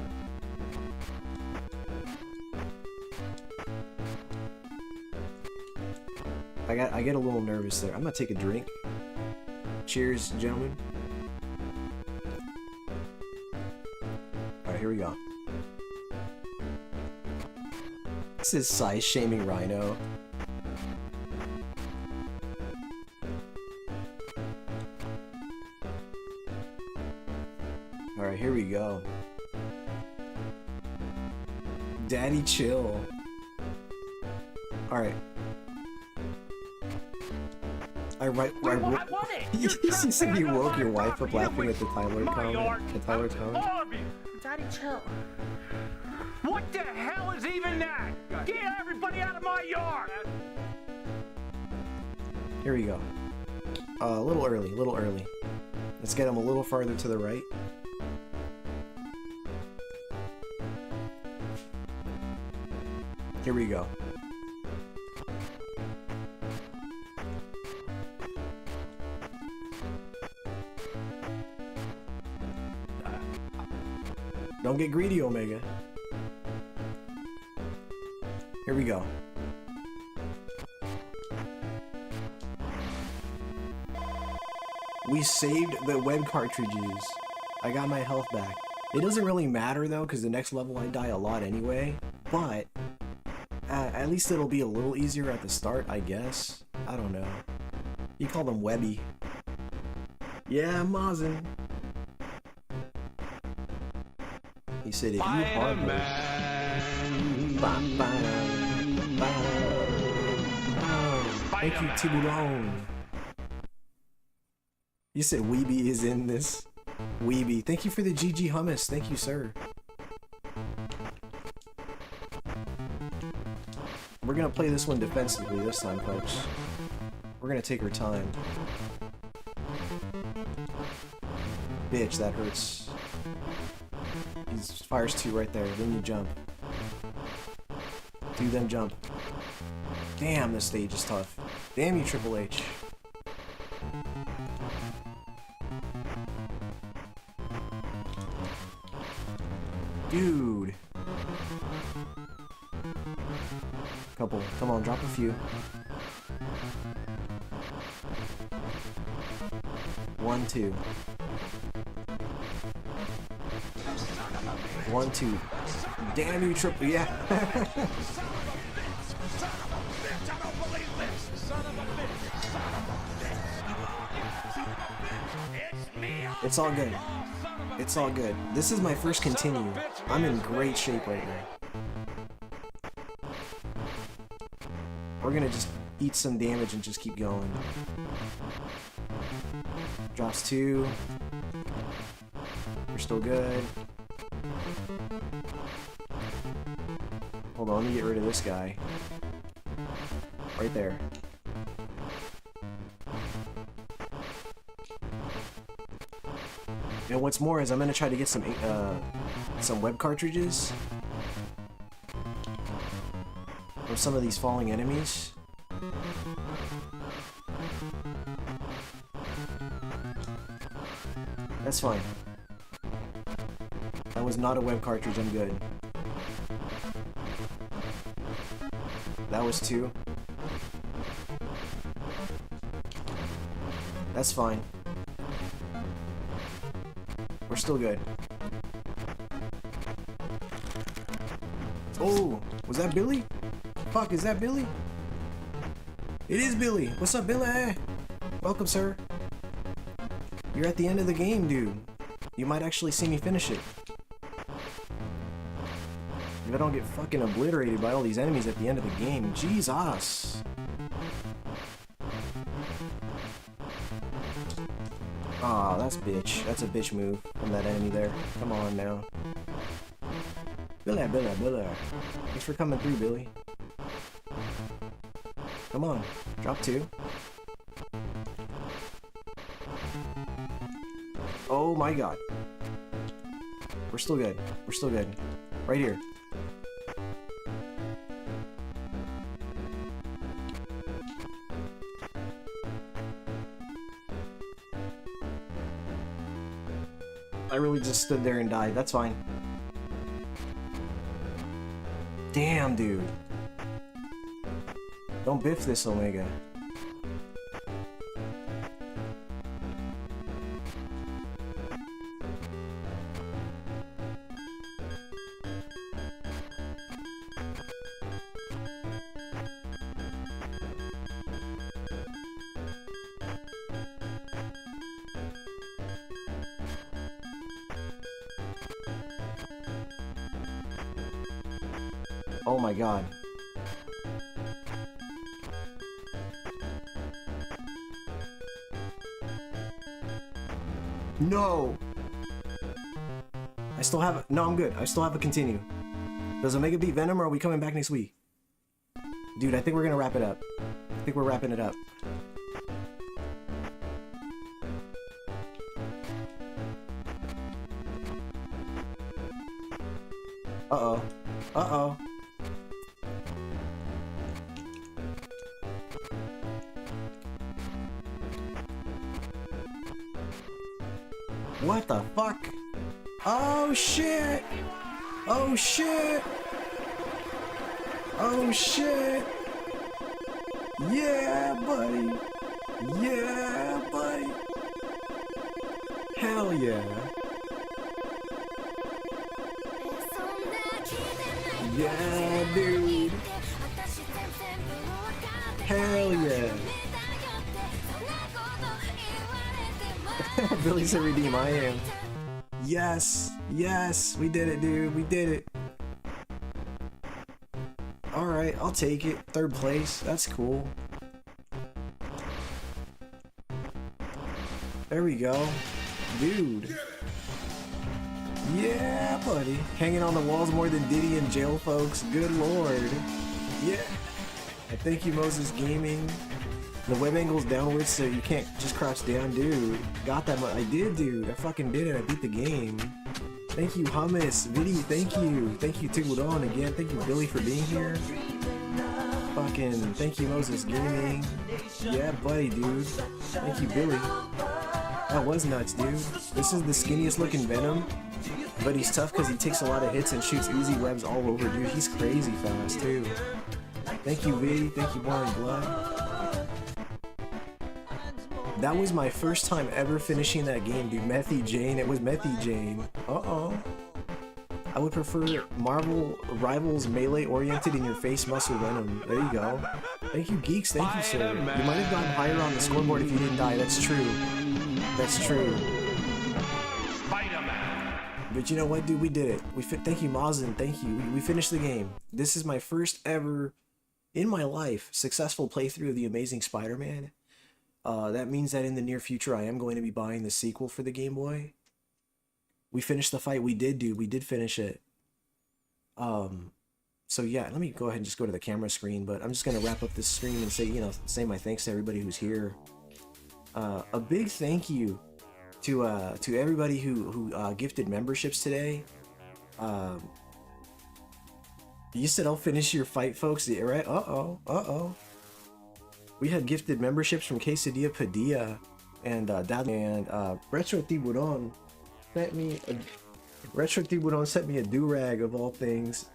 A: I get a little nervous there. I'm gonna take a drink. Cheers, gentlemen. Alright, here we go. This is size-shaming rhino. Alright, here we go. Daddy chill. Alright. You said you woke your wife up laughing at the Tyler comment? The Tyler comment?
G: Daddy, chill.
C: What the hell is even that? Get everybody out of my yard!
A: Here we go. A little early, a little early. Let's get him a little farther to the right. Here we go. Don't get greedy, Omega. Here we go. We saved the web cartridges. I got my health back. It doesn't really matter though, because the next level I die a lot anyway. But at least it'll be a little easier at the start, I guess. I don't know. You call them Webby. Yeah, Mazin. He said if you harbor... Thank you, Tiburon. You said Weeby is in this. Weeby. Thank you for the GG hummus. Thank you, sir. We're gonna play this one defensively this time, folks. We're gonna take our time. Bitch, that hurts. He fires 2 right there, then you jump. Do them jump. Damn, this stage is tough. Damn you, Triple H. Dude. Couple. Come on, drop a few. 1, 2. 1, 2. Damn you, Triple. Yeah. It's all good. It's all good. This is my first continue. I'm in great shape right now. We're gonna just eat some damage and just keep going. Drops 2. We're still good. Hold on, let me get rid of this guy. Right there. And what's more is I'm gonna try to get some web cartridges from some of these falling enemies. That's fine. That was not a web cartridge, I'm good. That was 2. That's fine. We're still good. Oh, was that Billy? Fuck, is that Billy? It is Billy. What's up, Billy? Welcome, sir. You're at the end of the game, dude. You might actually see me finish it. If I don't get fucking obliterated by all these enemies at the end of the game. Jesus. Aw, that's bitch. That's a bitch move from that enemy there. Come on now. Billy. Thanks for coming through, Billy. Come on. Drop 2. Oh my god. We're still good. We're still good. Right here. I really just stood there and died. That's fine. Damn, dude. Don't biff this, Omega. Oh my god. No! I still have a... No, I'm good. I still have a continue. Does Omega beat Venom or are we coming back next week? Dude, I think we're gonna wrap it up. I think we're wrapping it up. Uh-oh. Uh-oh. What the fuck? Oh shit! Oh shit! Oh shit! Yeah, buddy! Yeah, buddy! Hell yeah! Yeah, dude! Hell yeah! Billy said redeem, I am. Yes! Yes! We did it, dude! We did it! Alright, I'll take it. 3rd place. That's cool. There we go. Dude! Yeah, buddy! Hanging on the walls more than Diddy in jail, folks. Good lord. Yeah! And thank you, Moses Gaming. The web angle's downwards, so you can't just crouch down, dude. Got that I did, dude. I fucking did it. I beat the game. Thank you, Hummus. Viddy, thank you. Thank you, Tigledon again. Thank you, Billy, for being here. Fucking thank you, Moses Gaming. Yeah, buddy, dude. Thank you, Billy. That was nuts, dude. This is the skinniest looking Venom, but he's tough because he takes a lot of hits and shoots oozy webs all over, dude. He's crazy fast, too. Thank you, Viddy. Thank you, Blind Blood. That was my first time ever finishing that game, dude. Methy Jane. It was Methy Jane. Uh-oh. I would prefer Marvel Rivals melee-oriented in your face muscle Venom. There you go. Thank you, Geeks. Thank you, sir. You might have gotten higher on the scoreboard if you didn't die. That's true. That's true. But you know what, dude? We did it. Thank you, Mazin. Thank you. We finished the game. This is my first ever, in my life, successful playthrough of The Amazing Spider-Man. That means that in the near future, I am going to be buying the sequel for the Game Boy. We finished the fight. We did, dude. We did finish it. So yeah, let me go ahead and just go to the camera screen, but I'm just going to wrap up this stream and say, you know, say my thanks to everybody who's here. A big thank you to everybody who gifted memberships today. You said I'll finish your fight, folks, yeah, right? Uh-oh. We had gifted memberships from Quesadilla Padilla and Dad, and Retro Tiburon sent me a do-rag of all things.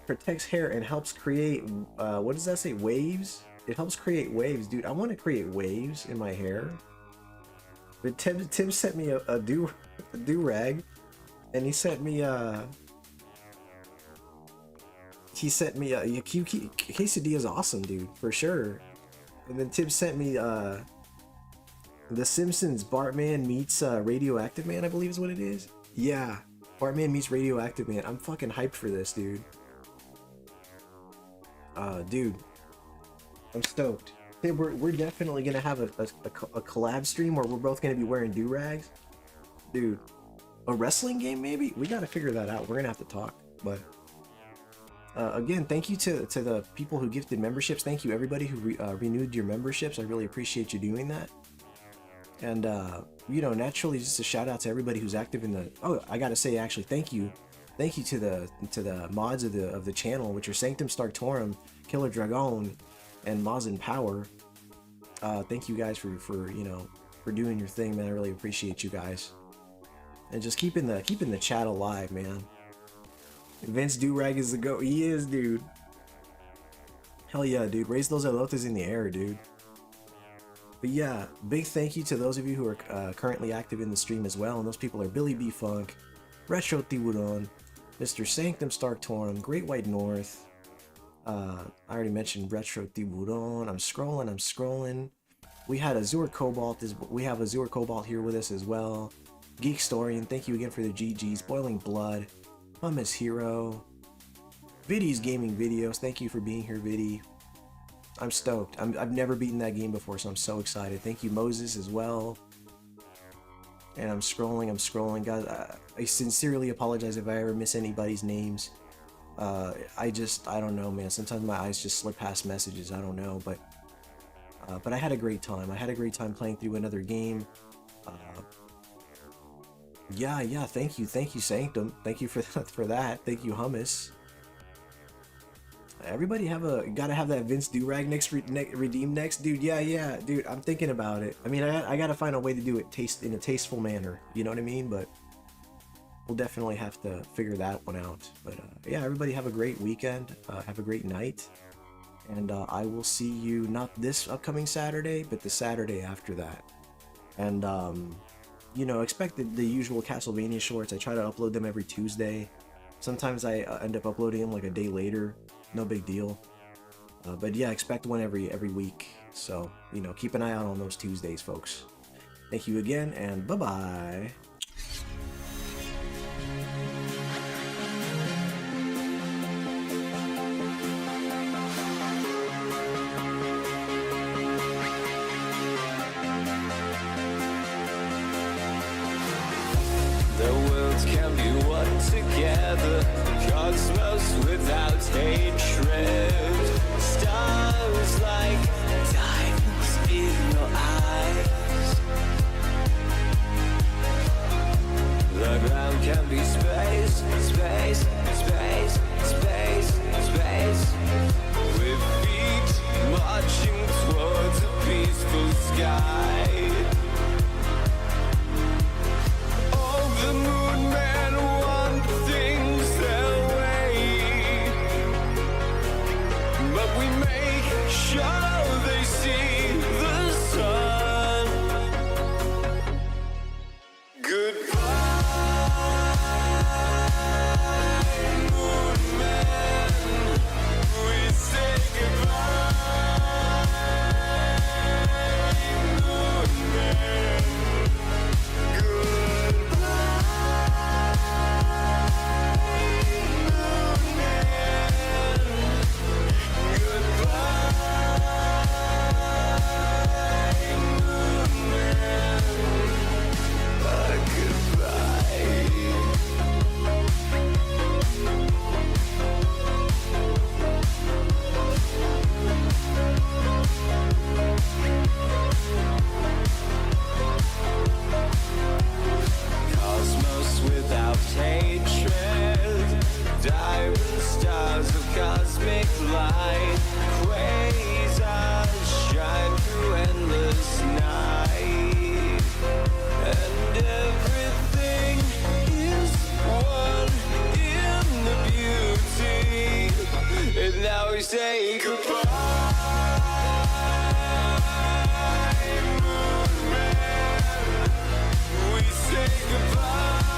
A: Protects hair and helps create what does that say? Waves? It helps create waves, dude. I want to create waves in my hair. But Tim sent me a do-rag, and he sent me Quesadilla's awesome, dude, for sure. And then Tim sent me The Simpsons Bartman meets Radioactive Man, I believe is what it is. Yeah, Bartman meets Radioactive Man. I'm fucking hyped for this, dude. Dude, I'm stoked. Hey, we're definitely gonna have a collab stream where we're both gonna be wearing do-rags. Dude, a wrestling game maybe? We gotta figure that out. We're gonna have to talk. But again, thank you to the people who gifted memberships. Thank you everybody who renewed your memberships. I really appreciate you doing that. And you know, naturally, just a shout out to everybody who's active in the. Oh, I gotta say, actually, thank you to the mods of the channel, which are Sanctum Starktorum, Killer Dragon, and Mazin Power. Thank you guys for you know, for doing your thing, man. I really appreciate you guys, and just keeping the chat alive, man. Vince Durag is the go. He is, dude. Hell yeah, dude. Raise those elotes in the air, dude. But yeah, big thank you to those of you who are currently active in the stream as well, and those people are Billy B Funk, Retro Tiburon, Mr. Sanctum Starktorum, Great White North. I already mentioned Retro Tiburon. I'm scrolling. We had Azure Cobalt. We have Azure Cobalt here with us as well. Geek Storian, thank you again for the GGs. Boiling Blood, Hummus Hero, Viddy's Gaming Videos. Thank you for being here, Viddy. I'm stoked. I've never beaten that game before, so I'm so excited. Thank you, Moses, as well. And I'm scrolling, guys. I sincerely apologize if I ever miss anybody's names. I don't know, man. Sometimes my eyes just slip past messages. I don't know, but I had a great time. I had a great time playing through another game. Yeah. Thank you, Sanctum. Thank you for that. Thank you, Hummus. Everybody gotta have that Vince Durag redeem next, dude. Yeah, dude. I'm thinking about it. I mean, I gotta find a way to do it in a tasteful manner. You know what I mean? But we'll definitely have to figure that one out. But yeah, everybody have a great weekend. Have a great night, and I will see you not this upcoming Saturday, but the Saturday after that. And you know, expect the usual Castlevania shorts. I try to upload them every Tuesday. Sometimes I end up uploading them like a day later. No big deal. But yeah, expect one every week. So, you know, keep an eye out on those Tuesdays, folks. Thank you again, and bye-bye.
I: Can be one together, cosmos without hatred, stars like diamonds in your eyes. The ground can be space, space, space, space, space, with feet marching towards a peaceful sky. The moon men want things their way, but we make sure they see the sun. Goodbye, moon men. We say goodbye, moon men. Goodbye. We say goodbye,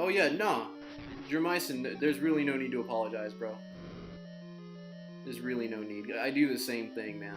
H: Oh yeah, nah. Jermison, there's really no need to apologize, bro. There's really no need. I do the same thing, man.